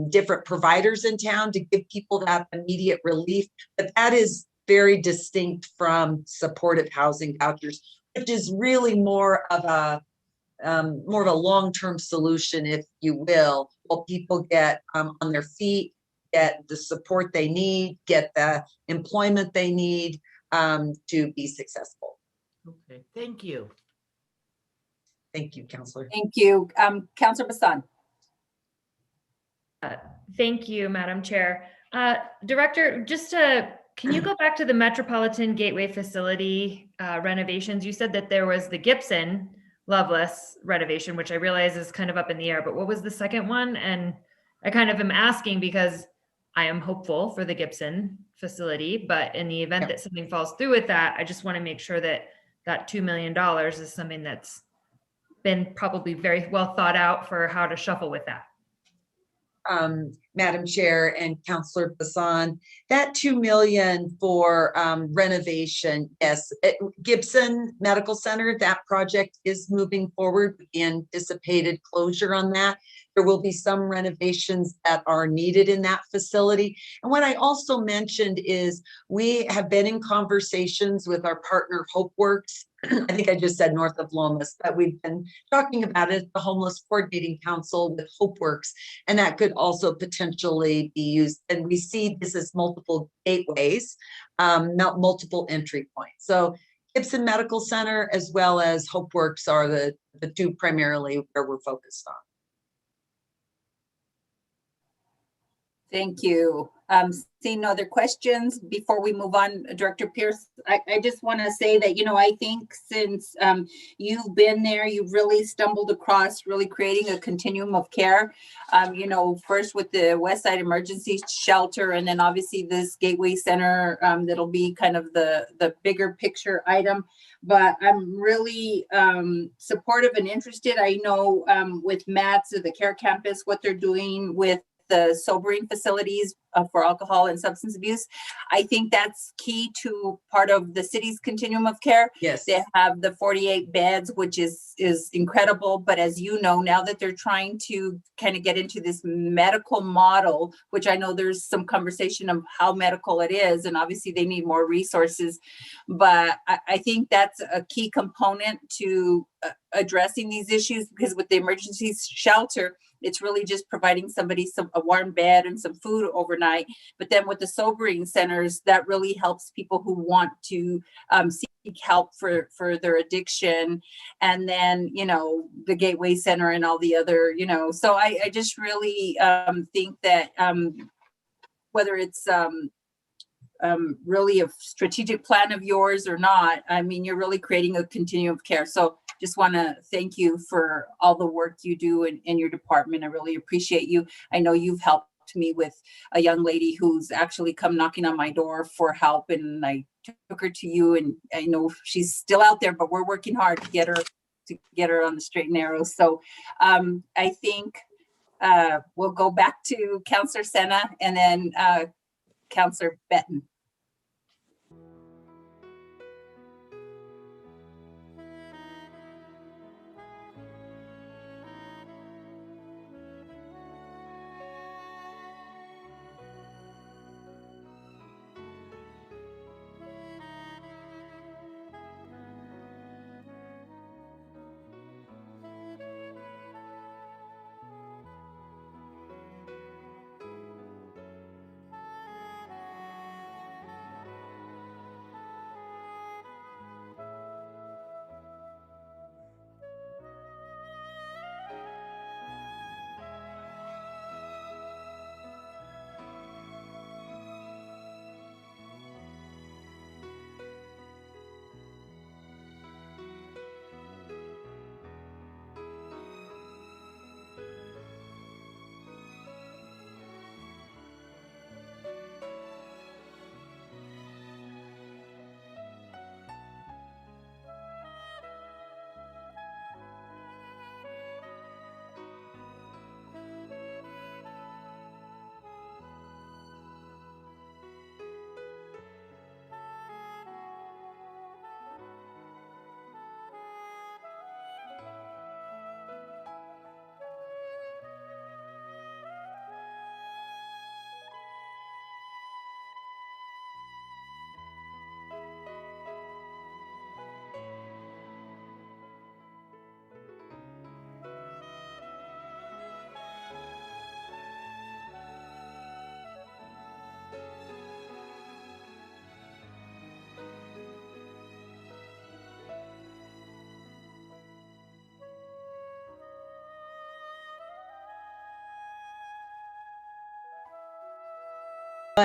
Speaker 16: different providers in town to give people that immediate relief. But that is very distinct from supportive housing vouchers, which is really more of a long-term solution, if you will, while people get on their feet, get the support they need, get the employment they need to be successful.
Speaker 8: Okay, thank you.
Speaker 16: Thank you, Counselor.
Speaker 1: Thank you. Counselor Bassan.
Speaker 11: Thank you, Madam Chair. Director, can you go back to the Metropolitan Gateway facility renovations? You said that there was the Gibson Loveless renovation, which I realize is kind of up in the air, but what was the second one? And I kind of am asking because I am hopeful for the Gibson facility, but in the event that something falls through with that, I just want to make sure that that $2 million is something that's been probably very well thought out for how to shuffle with that.
Speaker 16: Madam Chair and Counselor Bassan, that $2 million for renovation, yes, Gibson Medical Center, that project is moving forward with the anticipated closure on that. There will be some renovations that are needed in that facility. And what I also mentioned is we have been in conversations with our partner HopeWorks. I think I just said north of Lomas, but we've been talking about it at the Homeless Coordinating Council with HopeWorks, and that could also potentially be used. And we see this as multiple gateways, not multiple entry points. So Gibson Medical Center as well as HopeWorks are the two primarily where we're focused on.
Speaker 1: Thank you. Seeing no other questions before we move on, Director Pierce, I just want to say that, you know, I think since you've been there, you've really stumbled across really creating a continuum of care, you know, first with the West Side Emergency Shelter, and then obviously this Gateway Center that'll be kind of the bigger picture item. But I'm really supportive and interested. I know with Matt's, the Care Campus, what they're doing with the sobering facilities for alcohol and substance abuse. I think that's key to part of the city's continuum of care.
Speaker 16: Yes.
Speaker 1: They have the 48 beds, which is incredible. But as you know, now that they're trying to kind of get into this medical model, which I know there's some conversation of how medical it is, and obviously they need more resources. But I think that's a key component to addressing these issues, because with the emergency shelter, it's really just providing somebody a warm bed and some food overnight. But then with the sobering centers, that really helps people who want to seek help for their addiction. And then, you know, the Gateway Center and all the other, you know, so I just really think that whether it's really a strategic plan of yours or not, I mean, you're really creating a continuum of care. So just want to thank you for all the work you do in your department. I really appreciate you. I know you've helped me with a young lady who's actually come knocking on my door for help, and I took her to you, and I know she's still out there, but we're working hard to get her on the straight and narrow. So I think we'll go back to Councillor Sena and then Councillor Benton.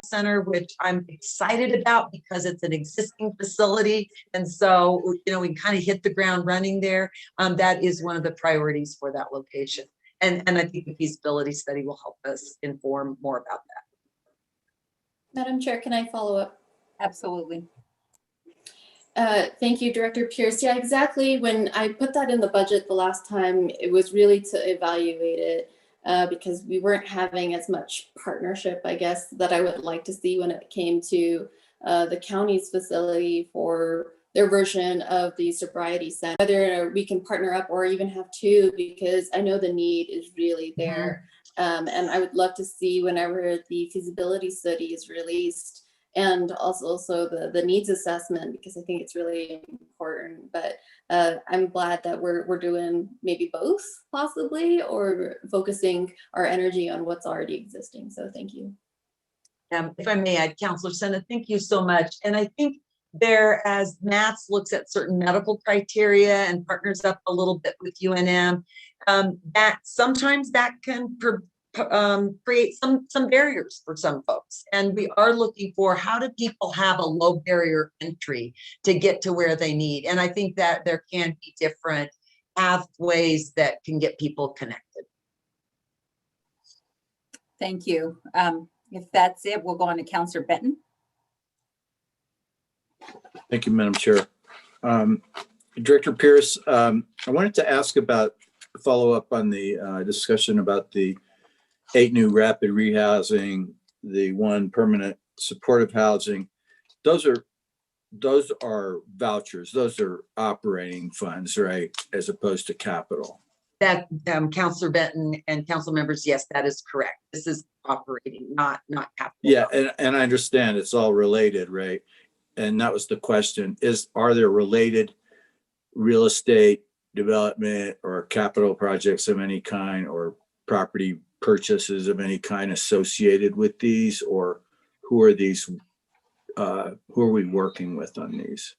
Speaker 16: Center, which I'm excited about because it's an existing facility. And so, you know, we kind of hit the ground running there. That is one of the priorities for that location. And I think the feasibility study will help us inform more about that.
Speaker 17: Madam Chair, can I follow up?
Speaker 1: Absolutely.
Speaker 17: Thank you, Director Pierce. Yeah, exactly. When I put that in the budget the last time, it was really to evaluate it because we weren't having as much partnership, I guess, that I would like to see when it came to the county's facility for their version of the sobriety center, whether we can partner up or even have two, because I know the need is really there. And I would love to see whenever the feasibility study is released, and also the needs assessment, because I think it's really important. But I'm glad that we're doing maybe both possibly, or focusing our energy on what's already existing. So thank you.
Speaker 16: If I may add, Councilor Sena, thank you so much. And I think there, as MATS looks at certain medical criteria and partners up a little bit with UNM, that sometimes that can create some barriers for some folks. And we are looking for, how do people have a low barrier entry to get to where they need? And I think that there can be different pathways that can get people connected.
Speaker 1: Thank you. If that's it, we'll go on to Councilor Benton.
Speaker 5: Thank you, Madam Chair. Director Pierce, I wanted to ask about, follow up on the discussion about the 8 new rapid rehousing, the 1 permanent supportive housing. Those are vouchers. Those are operating funds, right? As opposed to capital.
Speaker 16: That Councilor Benton and council members, yes, that is correct. This is operating, not capital.
Speaker 5: Yeah, and I understand it's all related, right? And that was the question: are there related real estate development or capital projects of any kind, or property purchases of any kind associated with these, or who are these? Who are we working with on these?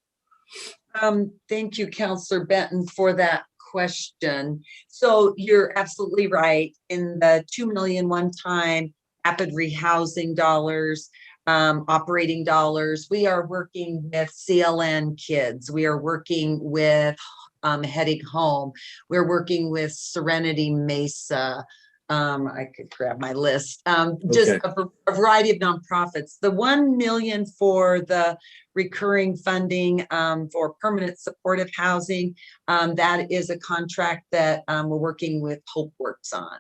Speaker 16: Thank you, Councilor Benton, for that question. So you're absolutely right. In the $2 million one-time rapid rehousing dollars, operating dollars, we are working with CLN Kids. We are working with Heading Home. We're working with Serenity Mesa. I could grab my list. Just a variety of nonprofits. The $1 million for the recurring funding for permanent supportive housing, that is a contract that we're working with HopeWorks on.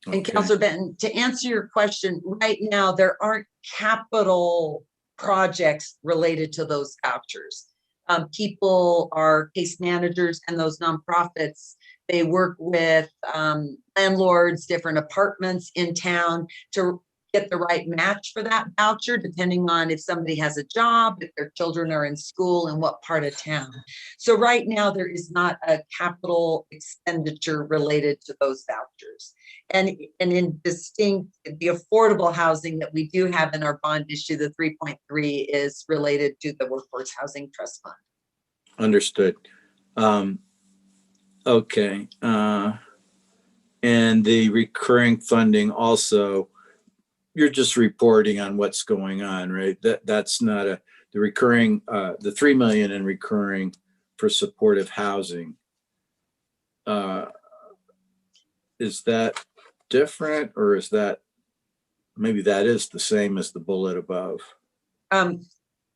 Speaker 16: And Councilor Benton, to answer your question, right now there aren't capital projects related to those vouchers. People are case managers, and those nonprofits, they work with landlords, different apartments in town to get the right match for that voucher, depending on if somebody has a job, if their children are in school, and what part of town. So right now there is not a capital expenditure related to those vouchers. And in distinct, the affordable housing that we do have in our bond issue, the 3.3, is related to the Workforce Housing Trust Fund.
Speaker 5: Understood. Okay. And the recurring funding also, you're just reporting on what's going on, right? That's not the recurring, the 3 million in recurring for supportive housing. Is that different, or is that, maybe that is the same as the bullet above?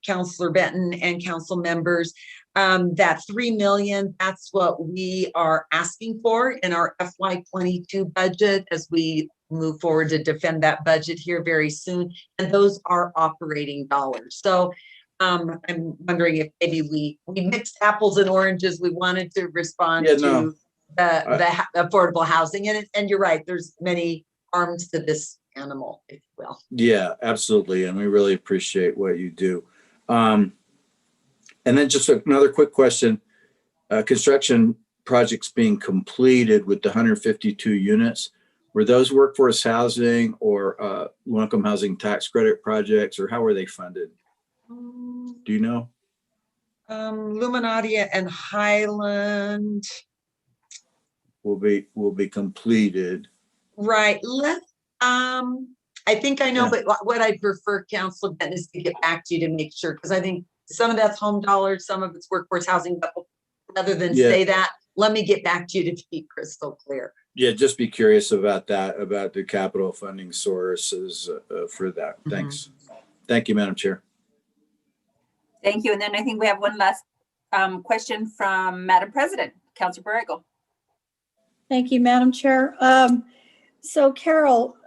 Speaker 16: Councilor Benton and council members, that 3 million, that's what we are asking for in our FY22 budget as we move forward to defend that budget here very soon. And those are operating dollars. So I'm wondering if maybe we mixed apples and oranges. We wanted to respond to the affordable housing. And you're right, there's many arms to this animal, if you will.
Speaker 5: Yeah, absolutely. And we really appreciate what you do. And then just another quick question. Construction projects being completed with the 152 units, were those workforce housing or low-income housing tax credit projects, or how were they funded? Do you know?
Speaker 16: Luminaria and Highland
Speaker 5: Will be completed.
Speaker 16: Right. I think I know,
Speaker 5: Yeah.
Speaker 16: but what I prefer, Council Benton, is to get back to you to make sure, because I think some of that's home dollars, some of it's workforce housing. But rather than
Speaker 5: Yeah.
Speaker 16: say that, let me get back to you to be crystal clear.
Speaker 5: Yeah, just be curious about that, about the capital funding sources for that.
Speaker 16: Mhm.
Speaker 5: Thanks. Thank you, Madam Chair.
Speaker 1: Thank you. And then I think we have one last question from Madam President, Councilor Borrego.
Speaker 3: Thank you, Madam Chair. So Carol,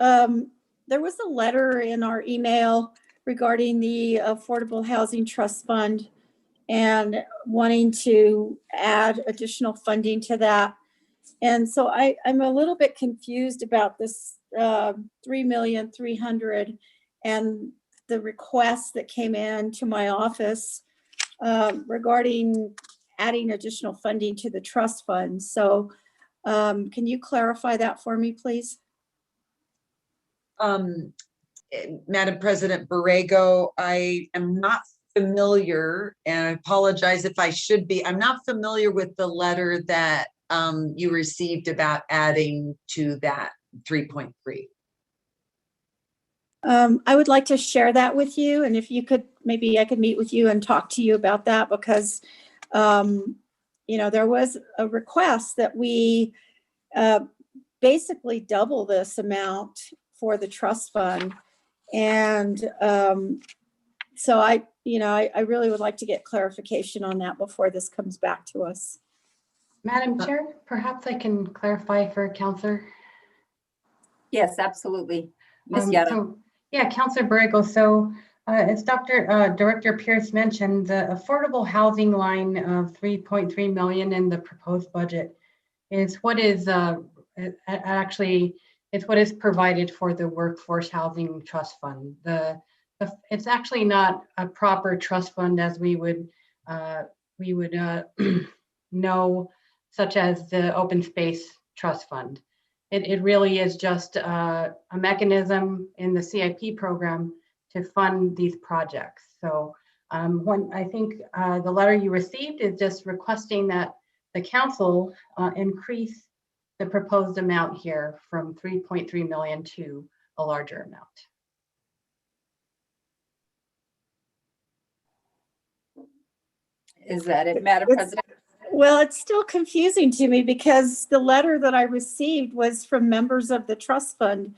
Speaker 3: there was a letter in our email regarding the Affordable Housing Trust Fund and wanting to add additional funding to that. And so I'm a little bit confused about this $3,300,000 and the request that came in to my office regarding adding additional funding to the trust fund. So can you clarify that for me, please?
Speaker 16: Madam President Borrego, I am not familiar, and I apologize if I should be. I'm not familiar with the letter that you received about adding to that 3.3.
Speaker 3: I would like to share that with you, and if you could, maybe I could meet with you and talk to you about that, because there was a request that we basically double this amount for the trust fund. And so I really would like to get clarification on that before this comes back to us.
Speaker 18: Madam Chair, perhaps I can clarify for Councillor.
Speaker 1: Yes, absolutely. Ms. Yara.
Speaker 18: Councillor Borrego. So as Director Pierce mentioned, the affordable housing line of 3.3 million in the proposed budget is what is it's what is provided for the Workforce Housing Trust Fund. It's actually not a proper trust fund as we would know, such as the Open Space Trust Fund. It really is just a mechanism in the CIP program to fund these projects. So when I think the letter you received is just requesting that the council increase the proposed amount here from 3.3 million to a larger amount.
Speaker 1: Is that it, Madam President?
Speaker 3: Well, it's still confusing to me because the letter that I received was from members of the trust fund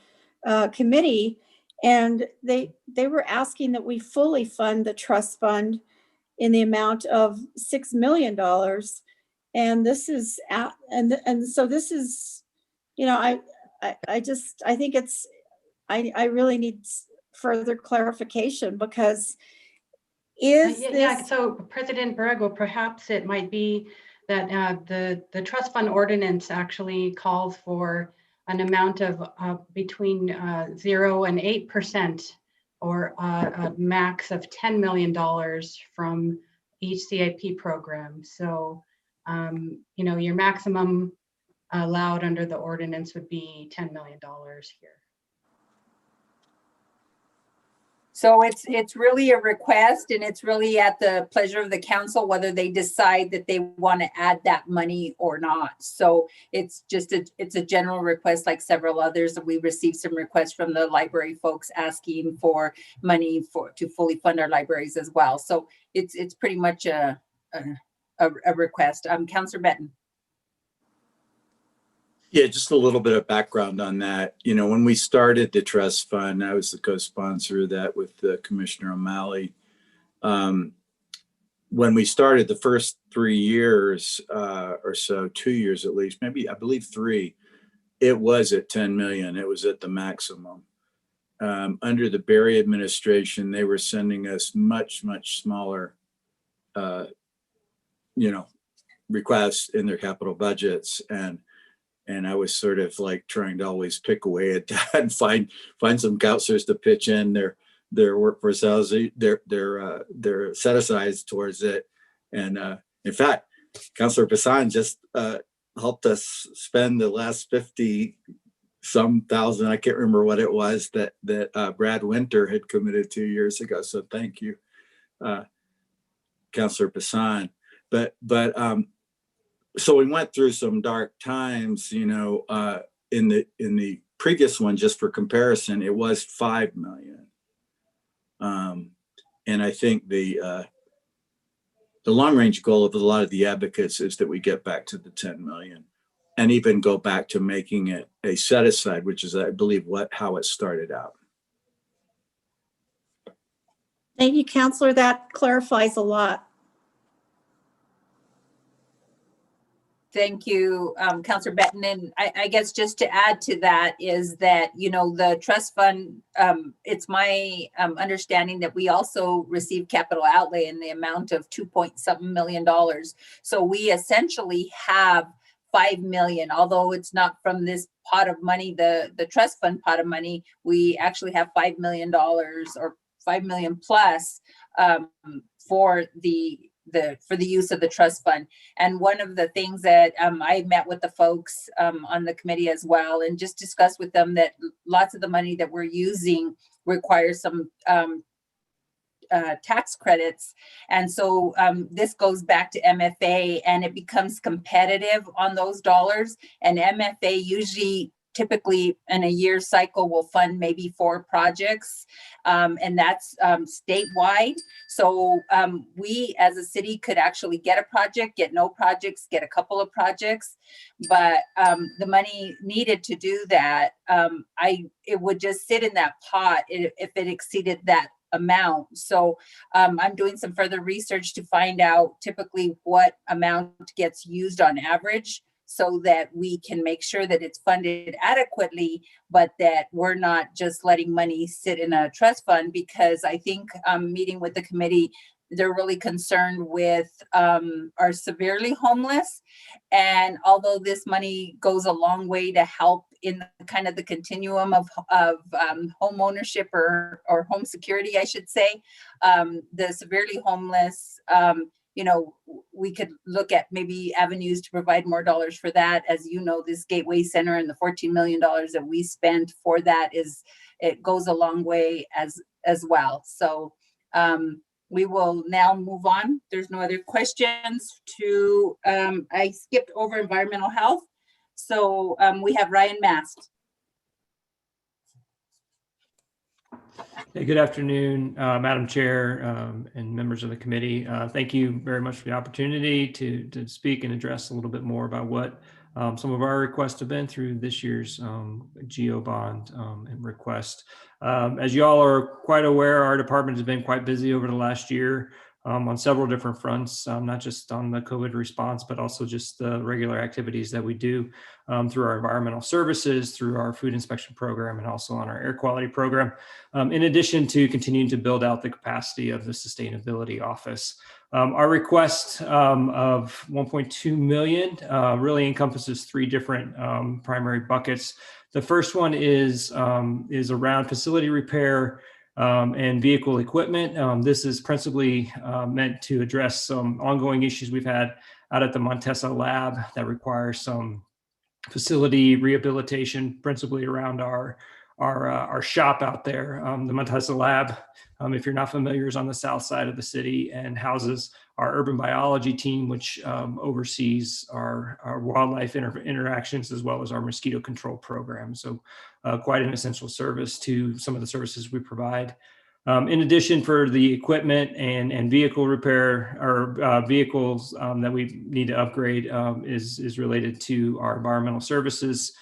Speaker 3: committee, and they were asking that we fully fund the trust fund in the amount of $6 million. And this is so this is, I think I really need further clarification, because
Speaker 18: so President Borrego, perhaps it might be that the trust fund ordinance actually calls for an amount of between 0 and 8%, or a max of $10 million from each CIP program. So your maximum allowed under the ordinance would be $10 million here.
Speaker 1: So it's really a request, and it's really at the pleasure of the council whether they decide that they want to add that money or not. So it's just it's a general request, like several others. We received some requests from the library folks asking for money to fully fund our libraries as well. So it's pretty much a request. Councilor Benton.
Speaker 5: Yeah, just a little bit of background on that. When we started the trust fund, I was the co-sponsor of that with Commissioner O'Malley. When we started the first 3 years or so, 2 years at least, maybe I believe 3, it was at 10 million. It was at the maximum. Under the Berry administration, they were sending us much, much smaller, requests in their capital budgets. And I was sort of like trying to always pick away at that and find some counselors to pitch in their workforce housing, their set-asides towards it. And in fact, Councilor Bassan just helped us spend the last 50-some thousand, I can't remember what it was, that Brad Winter had committed 2 years ago. So thank you, Councilor Bassan. But so we went through some dark times, in the previous one, just for comparison, it was 5 million. And I think the long range goal of a lot of the advocates is that we get back to the 10 million and even go back to making it a set aside, which is, I believe, how it started out.
Speaker 3: Thank you, Counselor. That clarifies a lot.
Speaker 1: Thank you, Councillor Benton. And I guess just to add to that is that, you know, the trust fund, it's my understanding that we also receive capital outlay in the amount of $2.7 million. So we essentially have 5 million, although it's not from this pot of money, the trust fund pot of money, we actually have $5 million or 5 million plus for the use of the trust fund. And one of the things that I met with the folks on the committee as well, and just discussed with them that lots of the money that we're using requires some tax credits. And so this goes back to MFA, and it becomes competitive on those dollars. And MFA usually typically in a year cycle will fund maybe 4 projects, and that's statewide. So we as a city could actually get a project, get no projects, get a couple of projects, but the money needed to do that, it would just sit in that pot if it exceeded that amount. So I'm doing some further research to find out typically what amount gets used on average, so that we can make sure that it's funded adequately, but that we're not just letting money sit in a trust fund. Because I think meeting with the committee, they're really concerned with our severely homeless. And although this money goes a long way to help in kind of the continuum of home ownership or home security, I should say, the severely homeless, you know, we could look at maybe avenues to provide more dollars for that. As you know, this Gateway Center and the $14 million that we spent for that it goes a long way as well. So we will now move on. There's no other questions to, I skipped over environmental health. So we have Ryan Mast.
Speaker 19: Hey, good afternoon, Madam Chair and members of the committee. Thank you very much for the opportunity to speak and address a little bit more about what some of our requests have been through this year's GEO bond and request. As you all are quite aware, our department has been quite busy over the last year on several different fronts, not just on the COVID response, but also just the regular activities that we do through our environmental services, through our food inspection program, and also on our air quality program, in addition to continuing to build out the capacity of the sustainability office. Our request of 1.2 million really encompasses 3 different primary buckets. The first one is around facility repair and vehicle equipment. This is principally meant to address some ongoing issues we've had out at the Montesa lab that require some facility rehabilitation, principally around our shop out there. The Montesa lab, if you're not familiar, is on the south side of the city and houses our urban biology team, which oversees our wildlife interactions as well as our mosquito control program. So quite an essential service to some of the services we provide. In addition, for the equipment and vehicle repair or vehicles that we need to upgrade is related to our environmental services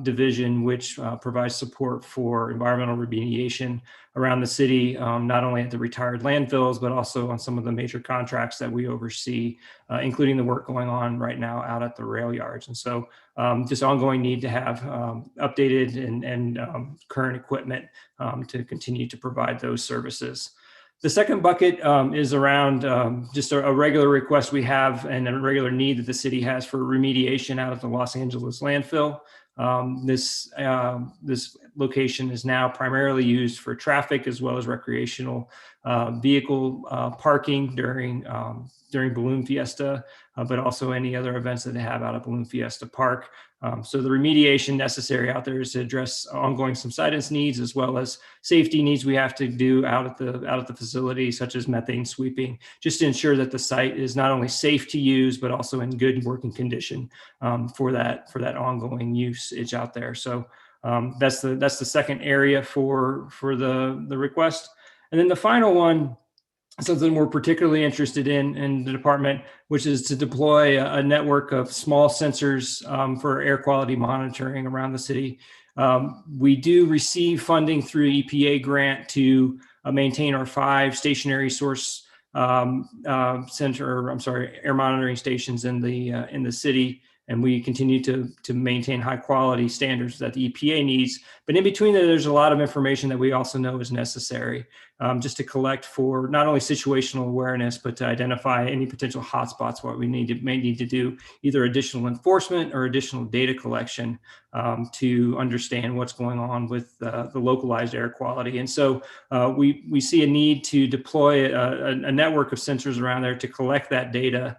Speaker 19: division, which provides support for environmental remediation around the city, not only at the retired landfills, but also on some of the major contracts that we oversee, including the work going on right now out at the rail yards. And so just ongoing need to have updated and current equipment to continue to provide those services. The second bucket is around just a regular request we have and a regular need that the city has for remediation out at the Los Angeles landfill. This location is now primarily used for traffic as well as recreational vehicle parking during Balloon Fiesta, but also any other events that they have out at Balloon Fiesta Park. So the remediation necessary out there is to address ongoing subsidence needs as well as safety needs we have to do out at the facility, such as methane sweeping, just to ensure that the site is not only safe to use but also in good working condition for that ongoing usage out there. So That's the second area for the request. And then the final one, something we're particularly interested in the department, which is to deploy a network of small sensors for air quality monitoring around the city. We do receive funding through EPA grant to maintain our 5 stationary source air monitoring stations in the city. And we continue to maintain high quality standards that the EPA needs. But in between there, there's a lot of information that we also know is necessary just to collect for not only situational awareness, but to identify any potential hotspots, what we may need to do, either additional enforcement or additional data collection to understand what's going on with the localized air quality. And so we see a need to deploy a network of sensors around there to collect that data.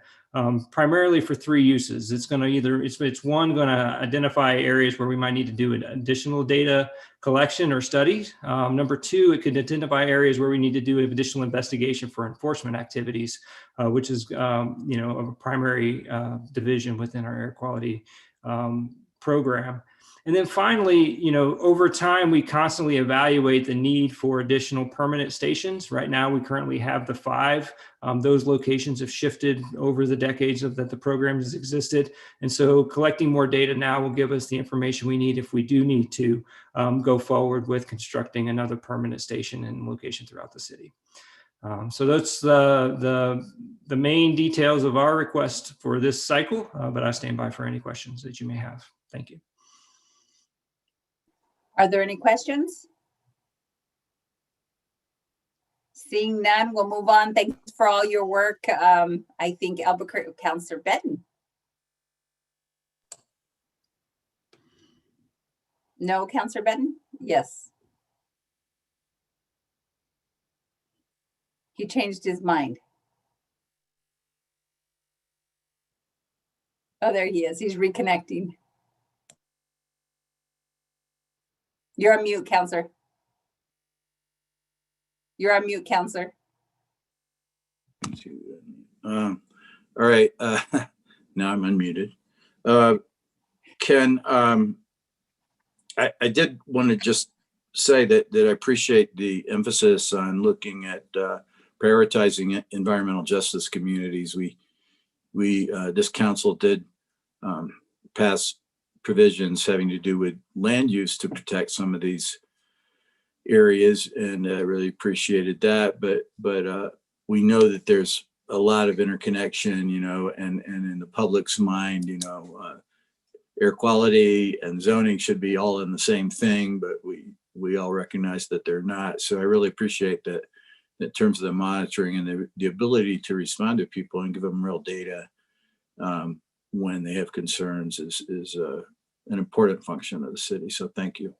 Speaker 19: Primarily for 3 uses. It's going to it's one, going to identify areas where we might need to do additional data collection or studies. Number 2, it could identify areas where we need to do additional investigation for enforcement activities, which is a primary division within our air quality program. And then finally, over time, we constantly evaluate the need for additional permanent stations. Right now, we currently have the 5. Those locations have shifted over the decades that the program has existed. And so collecting more data now will give us the information we need if we do need to go forward with constructing another permanent station and location throughout the city. So that's the main details of our request for this cycle, but I stand by for any questions that you may have. Thank you.
Speaker 1: Are there any questions? Seeing none, we'll move on. Thanks for all your work. I think Albuquerque, Councillor Benton. No, Councillor Benton? Yes. He changed his mind. Oh, there he is. He's reconnecting. You're on mute, Councillor. You're on mute, Councillor.
Speaker 5: All right. Now I'm unmuted. Ken, I did want to just say that I appreciate the emphasis on looking at prioritizing environmental justice communities. This council did pass provisions having to do with land use to protect some of these areas, and I really appreciated that. But we know that there's a lot of interconnection, and in the public's mind, air quality and zoning should be all in the same thing, but we all recognize that they're not. So I really appreciate that in terms of the monitoring and the ability to respond to people and give them real data when they have concerns is an important function of the city. So thank you.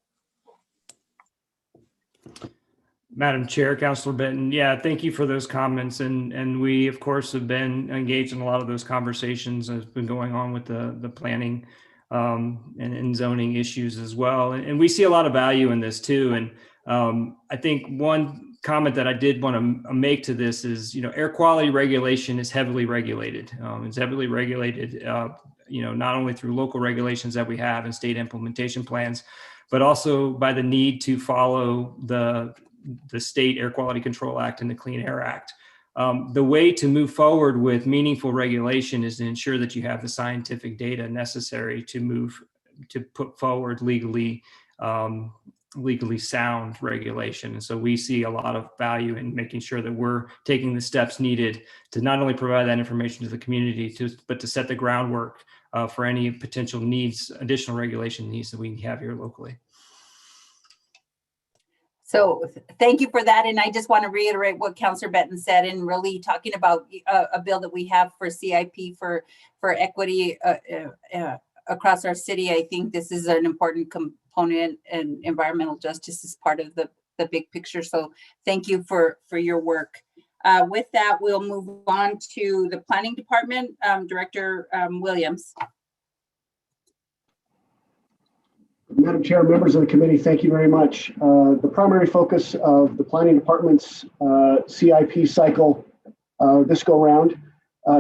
Speaker 19: Madam Chair, Councilor Benton, yeah, thank you for those comments. And we, of course, have been engaged in a lot of those conversations that's been going on with the planning and zoning issues as well. And we see a lot of value in this too. And I think one comment that I did want to make to this is, air quality regulation is heavily regulated. It's heavily regulated, not only through local regulations that we have and state implementation plans, but also by the need to follow the State Air Quality Control Act and the Clean Air Act. The way to move forward with meaningful regulation is to ensure that you have the scientific data necessary to put forward legally sound regulation. And so we see a lot of value in making sure that we're taking the steps needed to not only provide that information to the community, but to set the groundwork for any potential needs, additional regulation needs that we have here locally.
Speaker 1: So thank you for that. And I just want to reiterate what Councillor Benton said, and really talking about a bill that we have for CIP for equity across our city. I think this is an important component, and environmental justice is part of the big picture. So thank you for your work. With that, we'll move on to the Planning Department. Director Williams.
Speaker 20: Madam Chair, members of the committee, thank you very much. The primary focus of the Planning Department's CIP cycle this go round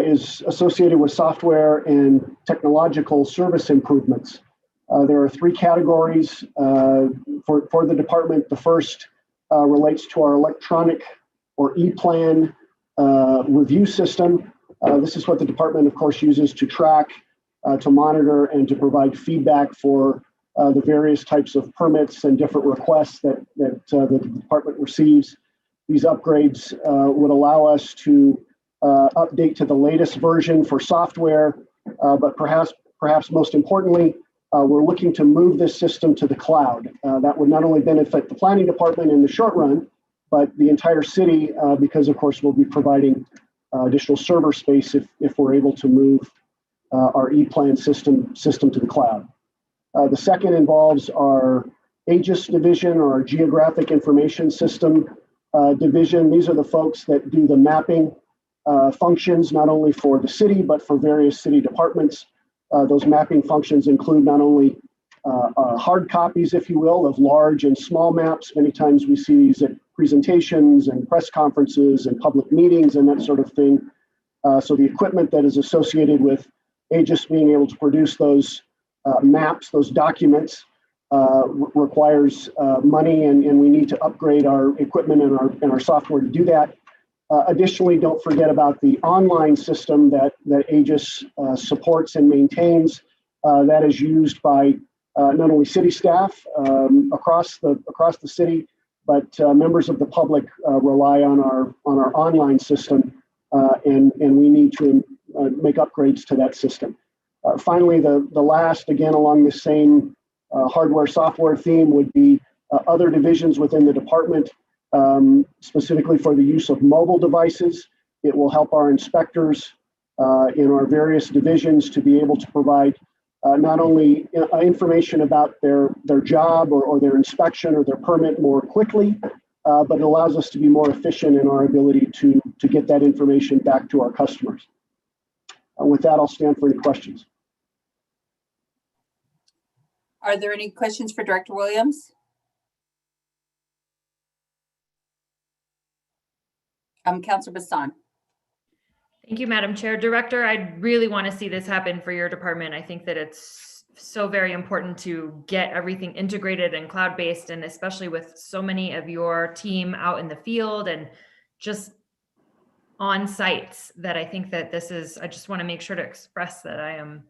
Speaker 20: is associated with software and technological service improvements. There are three categories for the department. The first relates to our electronic or e-plan review system. This is what the department, of course, uses to track, to monitor, and to provide feedback for the various types of permits and different requests that the department receives. These upgrades would allow us to update to the latest version for software, but perhaps most importantly, we're looking to move this system to the cloud. That would not only benefit the planning department in the short run, but the entire city, because of course we'll be providing additional server space if we're able to move our e-plan system to the cloud. The second involves our AEGIS division, or our Geographic Information System division. These are the folks that do the mapping functions, not only for the city, but for various city departments. Those mapping functions include not only hard copies, if you will, of large and small maps. Many times we see these at presentations and press conferences and public meetings and that sort of thing. So the equipment that is associated with AEGIS being able to produce those maps, those documents, requires money, and we need to upgrade our equipment and our software to do that. Additionally, don't forget about the online system that AEGIS supports and maintains. That is used by not only city staff across the city, but members of the public rely on our online system, and we need to make upgrades to that system. Finally, the last, again along the same hardware software theme, would be other divisions within the department. Specifically for the use of mobile devices. It will help our inspectors in our various divisions to be able to provide not only information about their job or their inspection or their permit more quickly, but it allows us to be more efficient in our ability to get that information back to our customers. With that, I'll stand for any questions.
Speaker 1: Are there any questions for Director Williams? Councilor Bassan.
Speaker 11: Thank you, Madam Chair. Director, I really want to see this happen for your department. I think that it's so very important to get everything integrated and cloud-based, and especially with so many of your team out in the field and just on sites, that I think that this is, I just want to make sure to express that I am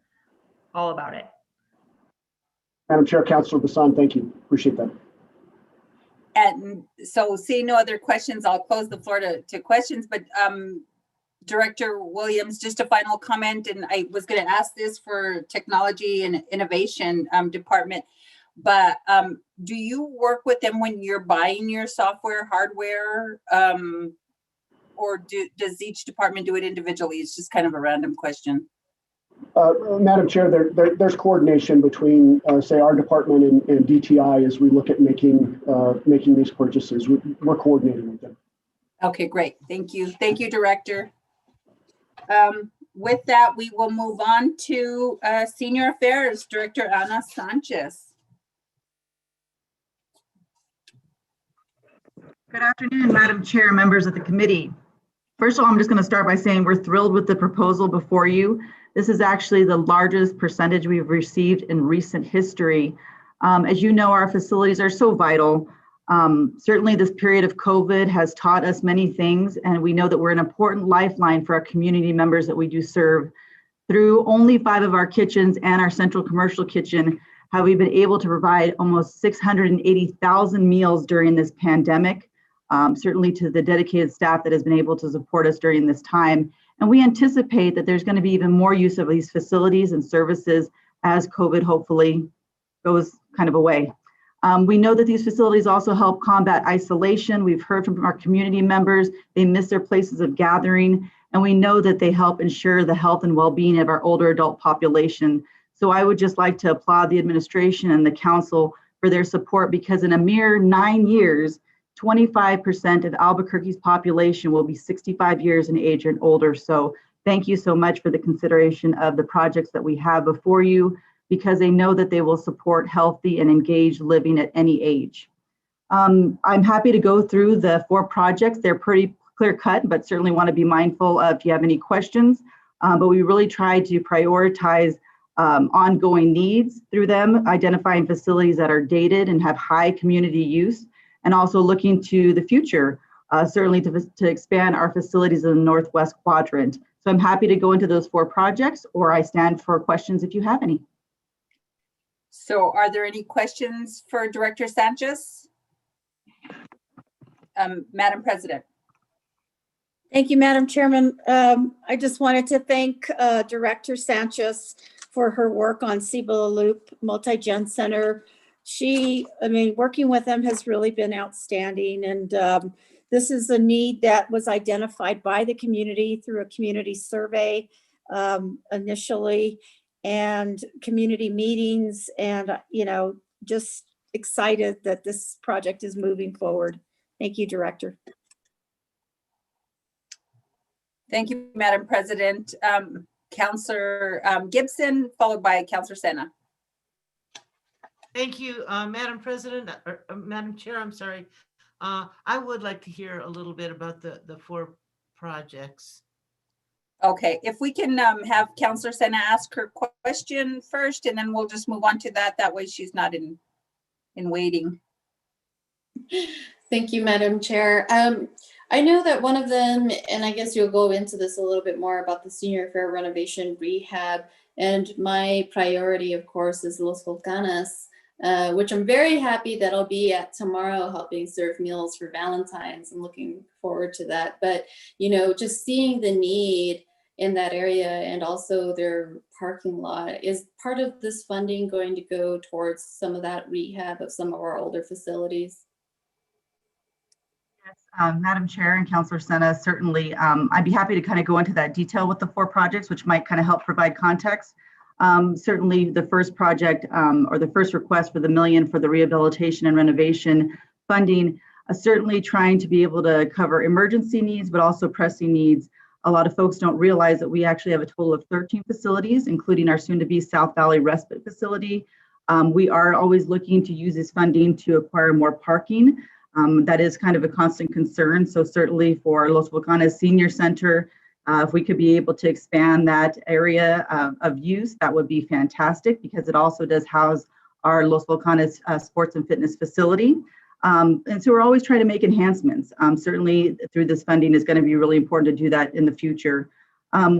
Speaker 11: all about it.
Speaker 20: Madam Chair, Councilor Bassan, thank you. Appreciate that.
Speaker 1: And so seeing no other questions, I'll close the floor to questions, but Director Williams, just a final comment, and I was going to ask this for Technology and Innovation Department, but do you work with them when you're buying your software, hardware, or does each department do it individually? It's just kind of a random question.
Speaker 20: Madam Chair, there's coordination between, say, our department and DTI as we look at making these purchases. We're coordinating with them.
Speaker 1: Okay, great. Thank you. Thank you, Director. With that, we will move on to Senior Affairs, Director Ana Sanchez.
Speaker 21: Good afternoon, Madam Chair, members of the committee. First of all, I'm just going to start by saying we're thrilled with the proposal before you. This is actually the largest percentage we've received in recent history. As you know, our facilities are so vital. Certainly this period of COVID has taught us many things, and we know that we're an important lifeline for our community members that we do serve. Through only 5 of our kitchens and our central commercial kitchen have we been able to provide almost 680,000 meals during this pandemic, certainly to the dedicated staff that has been able to support us during this time. And we anticipate that there's going to be even more use of these facilities and services as COVID hopefully goes kind of away. We know that these facilities also help combat isolation. We've heard from our community members, they miss their places of gathering, and we know that they help ensure the health and well-being of our older adult population. So I would just like to applaud the administration and the council for their support, because in a mere 9 years, 25% of Albuquerque's population will be 65 years in age and older. So thank you so much for the consideration of the projects that we have before you, because they know that they will support healthy and engaged living at any age. I'm happy to go through the 4 projects. They're pretty clear cut, but certainly want to be mindful of if you have any questions. But we really tried to prioritize ongoing needs through them, identifying facilities that are dated and have high community use, and also looking to the future, certainly to expand our facilities in the Northwest Quadrant. So I'm happy to go into those 4 projects, or I stand for questions if you have any.
Speaker 1: So are there any questions for Director Sanchez? Madam President.
Speaker 3: Thank you, Madam Chairman. I just wanted to thank Director Sanchez for her work on Cibola Loop Multi-Gen Center. Working with them has really been outstanding. And this is a need that was identified by the community through a community survey initially, and community meetings, and, just excited that this project is moving forward. Thank you, Director.
Speaker 1: Thank you, Madam President. Councillor Gibson, followed by Councillor Sena.
Speaker 8: Thank you, Madam President, or Madam Chair, I'm sorry. I would like to hear a little bit about the 4 projects.
Speaker 1: Okay, if we can have Councillor Sena ask her question first, and then we'll just move on to that. That way she's not in waiting.
Speaker 17: Thank you, Madam Chair. I know that one of them, and I guess you'll go into this a little bit more about the senior fair renovation rehab. And my priority, of course, is Los Volcanes, which I'm very happy that I'll be at tomorrow helping serve meals for Valentine's. I'm looking forward to that. But, just seeing the need in that area and also their parking lot, is part of this funding going to go towards some of that rehab of some of our older facilities?
Speaker 21: Yes, Madam Chair and Councillor Sena, certainly, I'd be happy to kind of go into that detail with the 4 projects, which might kind of help provide context. Certainly the first project, or the first request for the $1 million for the rehabilitation and renovation funding, certainly trying to be able to cover emergency needs, but also pressing needs. A lot of folks don't realize that we actually have a total of 13 facilities, including our soon-to-be South Valley Respite Facility. We are always looking to use this funding to acquire more parking. That is kind of a constant concern. So certainly for Los Volcanes Senior Center, if we could be able to expand that area of use, that would be fantastic, because it also does house our Los Volcanes sports and fitness facility. And so we're always trying to make enhancements. Certainly through this funding is going to be really important to do that in the future.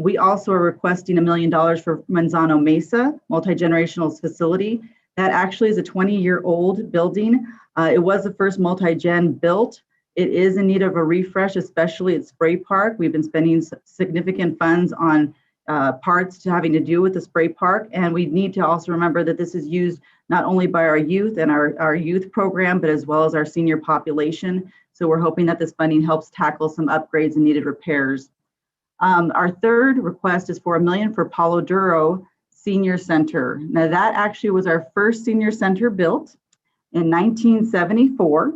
Speaker 21: We also are requesting $1 million for Manzano Mesa multi-generational facility. That actually is a 20-year-old building. It was the first multi-gen built. It is in need of a refresh, especially at Spray Park. We've been spending significant funds on parts having to do with the Spray Park. And we need to also remember that this is used not only by our youth and our youth program, but as well as our senior population. So we're hoping that this funding helps tackle some upgrades and needed repairs. Our third request is for $1 million for Palo Duro Senior Center. Now that actually was our first senior center built in 1974.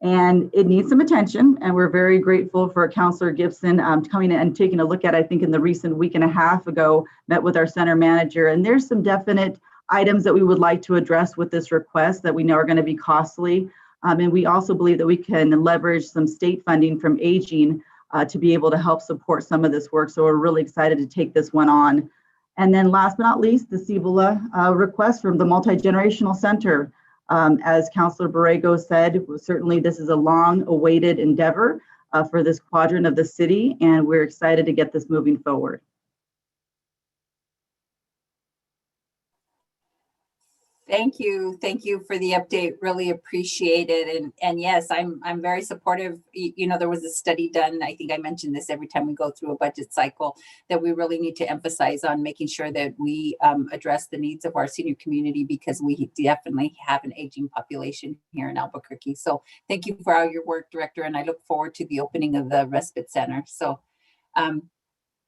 Speaker 21: And it needs some attention, and we're very grateful for Councillor Gibson coming in and taking a look at, I think in the recent week and a half ago, met with our center manager, and there's some definite items that we would like to address with this request that we know are going to be costly. And we also believe that we can leverage some state funding from aging to be able to help support some of this work. So we're really excited to take this one on. And then last but not least, the Cibola request from the Multi-Generational Center. As Councillor Borrego said, certainly this is a long-awaited endeavor for this quadrant of the city, and we're excited to get this moving forward.
Speaker 1: Thank you for the update. Really appreciate it. And yes, I'm very supportive. There was a study done. I think I mentioned this every time we go through a budget cycle, that we really need to emphasize on making sure that we address the needs of our senior community, because we definitely have an aging population here in Albuquerque. So thank you for all your work, Director, and I look forward to the opening of the Respite Center. So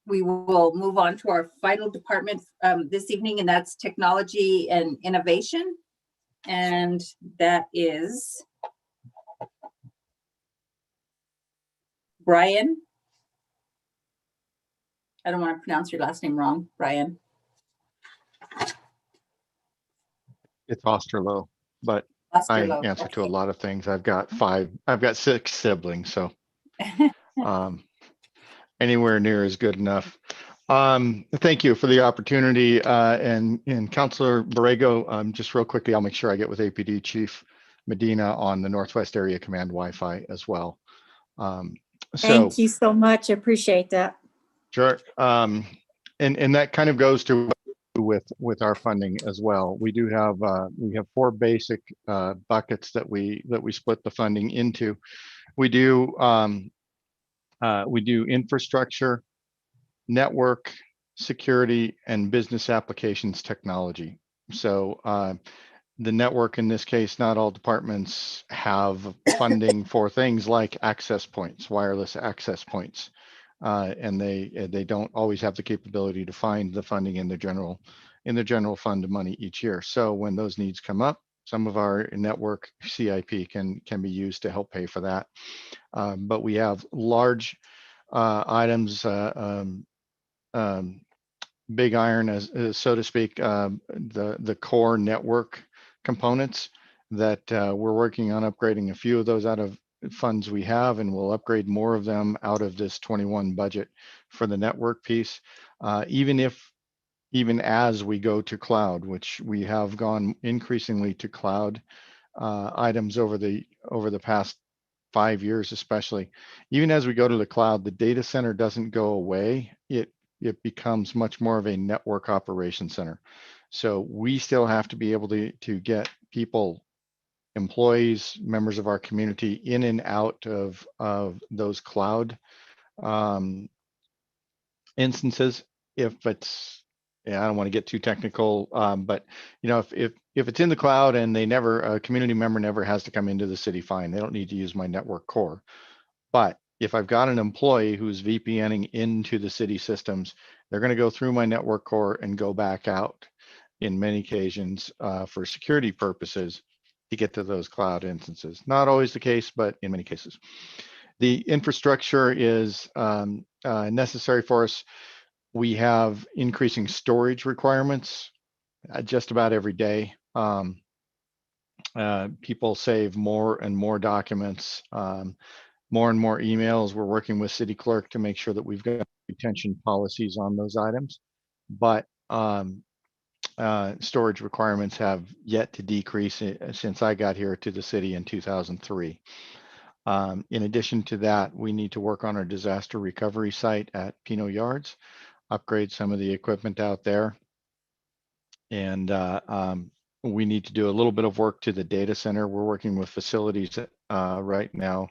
Speaker 1: we will move on to our final department this evening, and that's technology and innovation. And that is Brian. I don't want to pronounce your last name wrong, Brian.
Speaker 4: It's Osterloh, but
Speaker 1: Osterloh,
Speaker 4: I answer to a
Speaker 1: okay.
Speaker 4: lot of things. I've got 6 siblings, so anywhere near is good enough. Thank you for the opportunity. And Councilor Borrego, just real quickly, I'll make sure I get with APD Chief Medina on the Northwest Area Command Wi-Fi as well.
Speaker 3: Thank you so much. Appreciate that.
Speaker 4: Sure. And that kind of goes to with our funding as well. We do have we have 4 basic buckets that we split the funding into. We do infrastructure, network, security, and business applications technology. So the network, in this case, not all departments have funding for things like access points, wireless access points. And they don't always have the capability to find the funding in the general fund money each year. So when those needs come up, some of our network CIP can be used to help pay for that. But we have large items, big iron, as so to speak, the core network components that we're working on upgrading a few of those out of funds we have, and we'll upgrade more of them out of this 21 budget for the network piece. Even as we go to cloud, which we have gone increasingly to cloud items over the past 5 years, especially. Even as we go to the cloud, the data center doesn't go away. It becomes much more of a network operation center. So we still have to be able to get people, employees, members of our community in and out of those cloud instances. If it's, I don't want to get too technical, but if it's in the cloud and a community member never has to come into the city, fine, they don't need to use my network core. But if I've got an employee who's VPNing into the city systems, they're going to go through my network core and go back out in many occasions for security purposes to get to those cloud instances. Not always the case, but in many cases. The infrastructure is necessary for us. We have increasing storage requirements just about every day. People save more and more documents, more and more emails. We're working with city clerk to make sure that we've got retention policies on those items. But storage requirements have yet to decrease since I got here to the city in 2003. In addition to that, we need to work on our disaster recovery site at Pino Yards, upgrade some of the equipment out there. And we need to do a little bit of work to the data center. We're working with facilities right now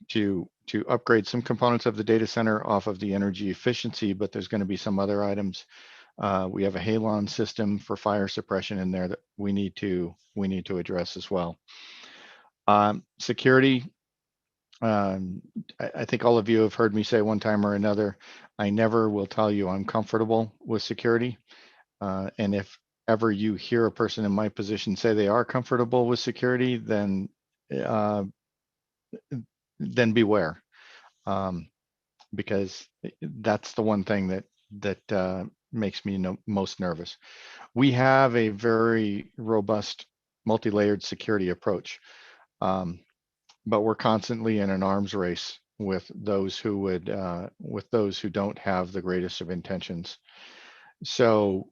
Speaker 4: to upgrade some components of the data center off of the energy efficiency, but there's going to be some other items. We have a halon system for fire suppression in there that we need to address as well. Security. I think all of you have heard me say one time or another, I never will tell you I'm comfortable with security. And if ever you hear a person in my position say they are comfortable with security, then beware, because that's the one thing that makes me most nervous. We have a very robust, multi-layered security approach, but we're constantly in an arms race with those who don't have the greatest of intentions. So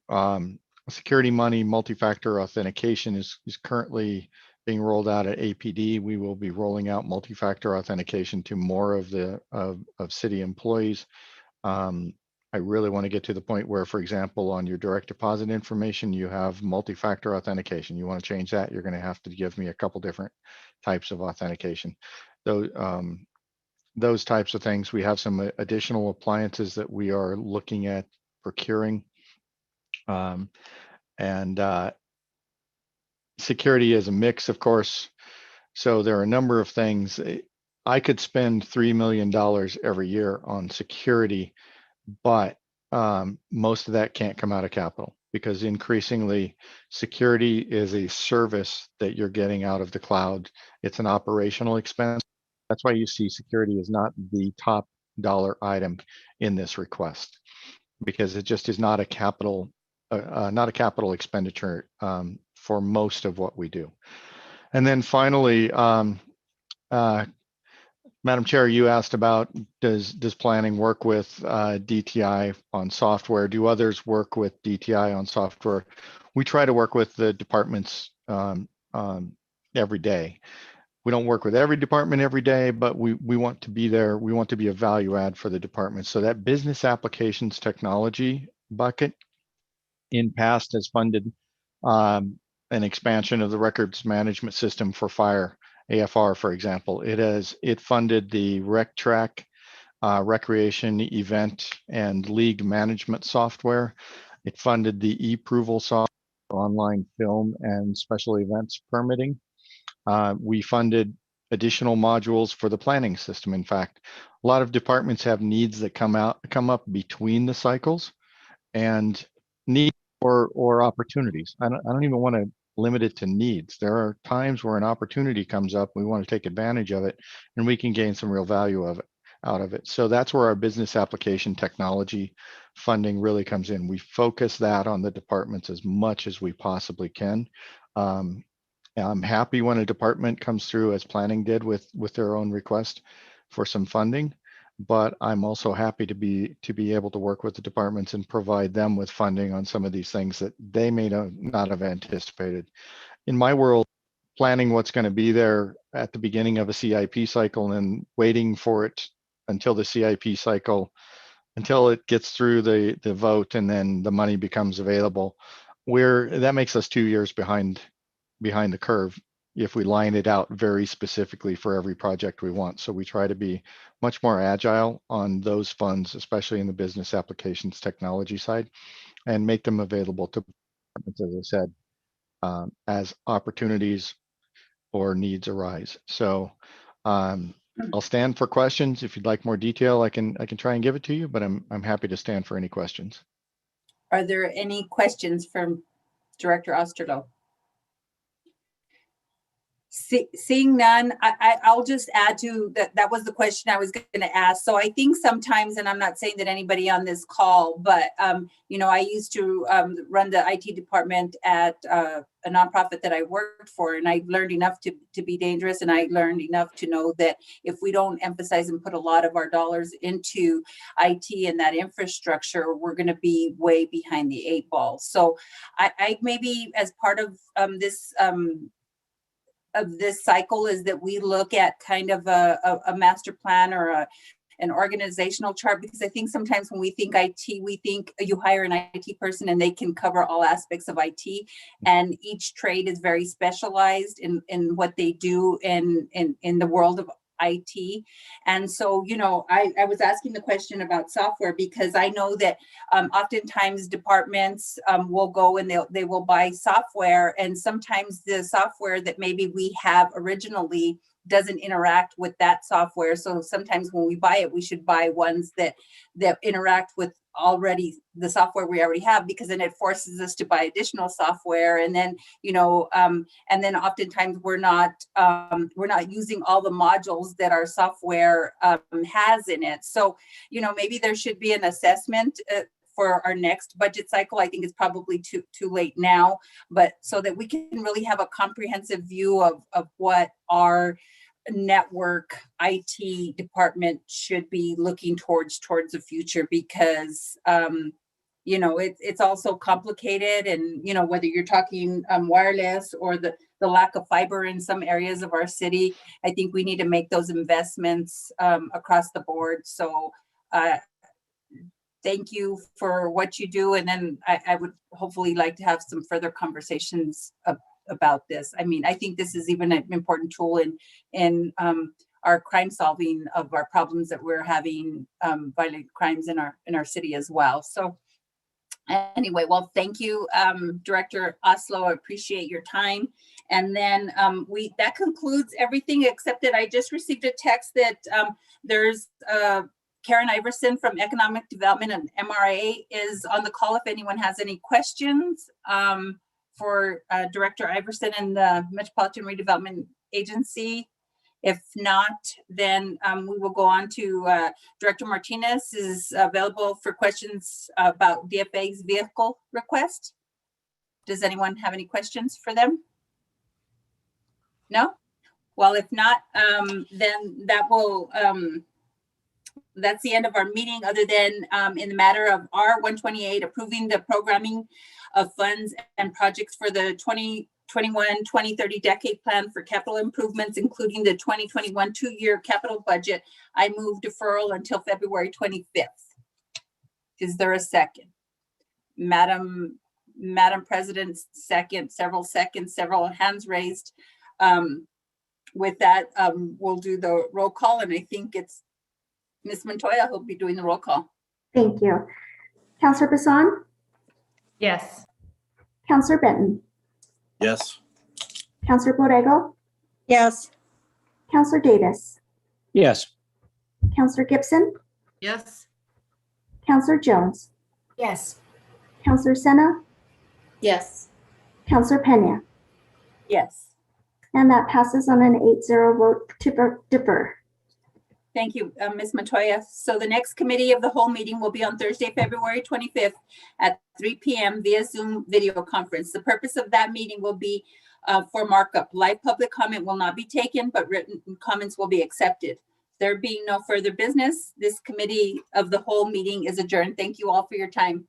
Speaker 4: security money, multi-factor authentication is currently being rolled out at APD. We will be rolling out multi-factor authentication to more of city employees. I really want to get to the point where, for example, on your direct deposit information, you have multi-factor authentication. You want to change that, you're going to have to give me a couple different types of authentication. Those types of things. We have some additional appliances that we are looking at procuring. Security is a mix, of course. So there are a number of things. I could spend $3 million every year on security, but most of that can't come out of capital, because increasingly security is a service that you're getting out of the cloud. It's an operational expense. That's why you see security is not the top dollar item in this request, because it just is not a capital expenditure for most of what we do. And then finally, Madam Chair, you asked about does planning work with DTI on software? Do others work with DTI on software? We try to work with the departments every day. We don't work with every department every day, but we want to be there. We want to be a value add for the department. So that business applications technology bucket in past has funded an expansion of the records management system for fire. AFR, for example, it funded the RecTrack recreation event and league management software. It funded the eProval software for online film and special events permitting. We funded additional modules for the planning system. In fact, a lot of departments have needs that come up between the cycles, and need or opportunities. I don't even want to limit it to needs. There are times where an opportunity comes up, we want to take advantage of it, and we can gain some real value out of it. So that's where our business application technology funding really comes in. We focus that on the departments as much as we possibly can. I'm happy when a department comes through, as planning did with their own request for some funding, but I'm also happy to be able to work with the departments and provide them with funding on some of these things that they may not have anticipated. In my world, planning what's going to be there at the beginning of a CIP cycle and waiting for it until the CIP cycle, until it gets through the vote and then the money becomes available, that makes us 2 years behind the curve if we line it out very specifically for every project we want. So we try to be much more agile on those funds, especially in the business applications technology side, and make them available to departments, as I said, as opportunities or needs arise. So I'll stand for questions. If you'd like more detail, I can try and give it to you, but I'm happy to stand for any questions.
Speaker 1: Are there any questions from Director Osterloh? Seeing none, I'll just add to that. That was the question I was going to ask. So I think sometimes, and I'm not saying that anybody on this call, but I used to run the IT department at a nonprofit that I worked for, and I learned enough to be dangerous, and I learned enough to know that if we don't emphasize and put a lot of our dollars into IT and that infrastructure, we're going to be way behind the 8 ball. So I maybe as part of this cycle is that we look at kind of a master plan or an organizational chart, because I think sometimes when we think IT, we think you hire an IT person and they can cover all aspects of IT, and each trade is very specialized in what they do in the world of IT. And so, I was asking the question about software because I know that oftentimes departments will go and they will buy software, and sometimes the software that maybe we have originally doesn't interact with that software. So sometimes when we buy it, we should buy ones that interact with the software we already have, because then it forces us to buy additional software. And then, and then oftentimes we're not using all the modules that our software has in it. So, maybe there should be an assessment for our next budget cycle. I think it's probably too late now, but so that we can really have a comprehensive view of what our network IT department should be looking towards the future, because it's also complicated, and whether you're talking wireless or the lack of fiber in some areas of our city, I think we need to make those investments across the board. So thank you for what you do, and then I would hopefully like to have some further conversations about this. I mean, I think this is even an important tool in our crime solving of our problems that we're having, violent crimes in our city as well. So anyway, well, thank you, Director Osterloh. I appreciate your time. And then that concludes everything, except that I just received a text that there's Karen Iverson from Economic Development and MRA is on the call if anyone has any questions for Director Iverson and the Metropolitan Redevelopment Agency. If not, then we will go on to Director Martinez is available for questions about DFA's vehicle request. Does anyone have any questions for them? No? Well, if not, then that will, that's the end of our meeting, other than in the matter of R-128, approving the programming of funds and projects for the 2021-2030 decade plan for capital improvements, including the 2021 two-year capital budget. I move deferral until February 25th. Is there a second? Madam President, second, several seconds, several hands raised. With that, we'll do the roll call, and I think it's Ms. Montoya who'll be doing the roll call.
Speaker 7: Thank you. Counselor Bassan?
Speaker 11: Yes.
Speaker 7: Counselor Benton?
Speaker 5: Yes.
Speaker 7: Counselor Borrego?
Speaker 3: Yes.
Speaker 7: Counselor Davis?
Speaker 19: Yes.
Speaker 7: Counselor Gibson?
Speaker 8: Yes.
Speaker 7: Counselor Jones?
Speaker 2: Yes.
Speaker 7: Counselor Sena?
Speaker 17: Yes.
Speaker 7: Counselor Pena?
Speaker 1: Yes.
Speaker 7: And that passes on an 8-0 vote to defer.
Speaker 1: Thank you, Ms. Montoya. So the next committee of the whole meeting will be on Thursday, February 25th at 3 p.m. via Zoom video conference. The purpose of that meeting will be for markup. Live public comment will not be taken, but written comments will be accepted. There being no further business, this committee of the whole meeting is adjourned. Thank you all for your time.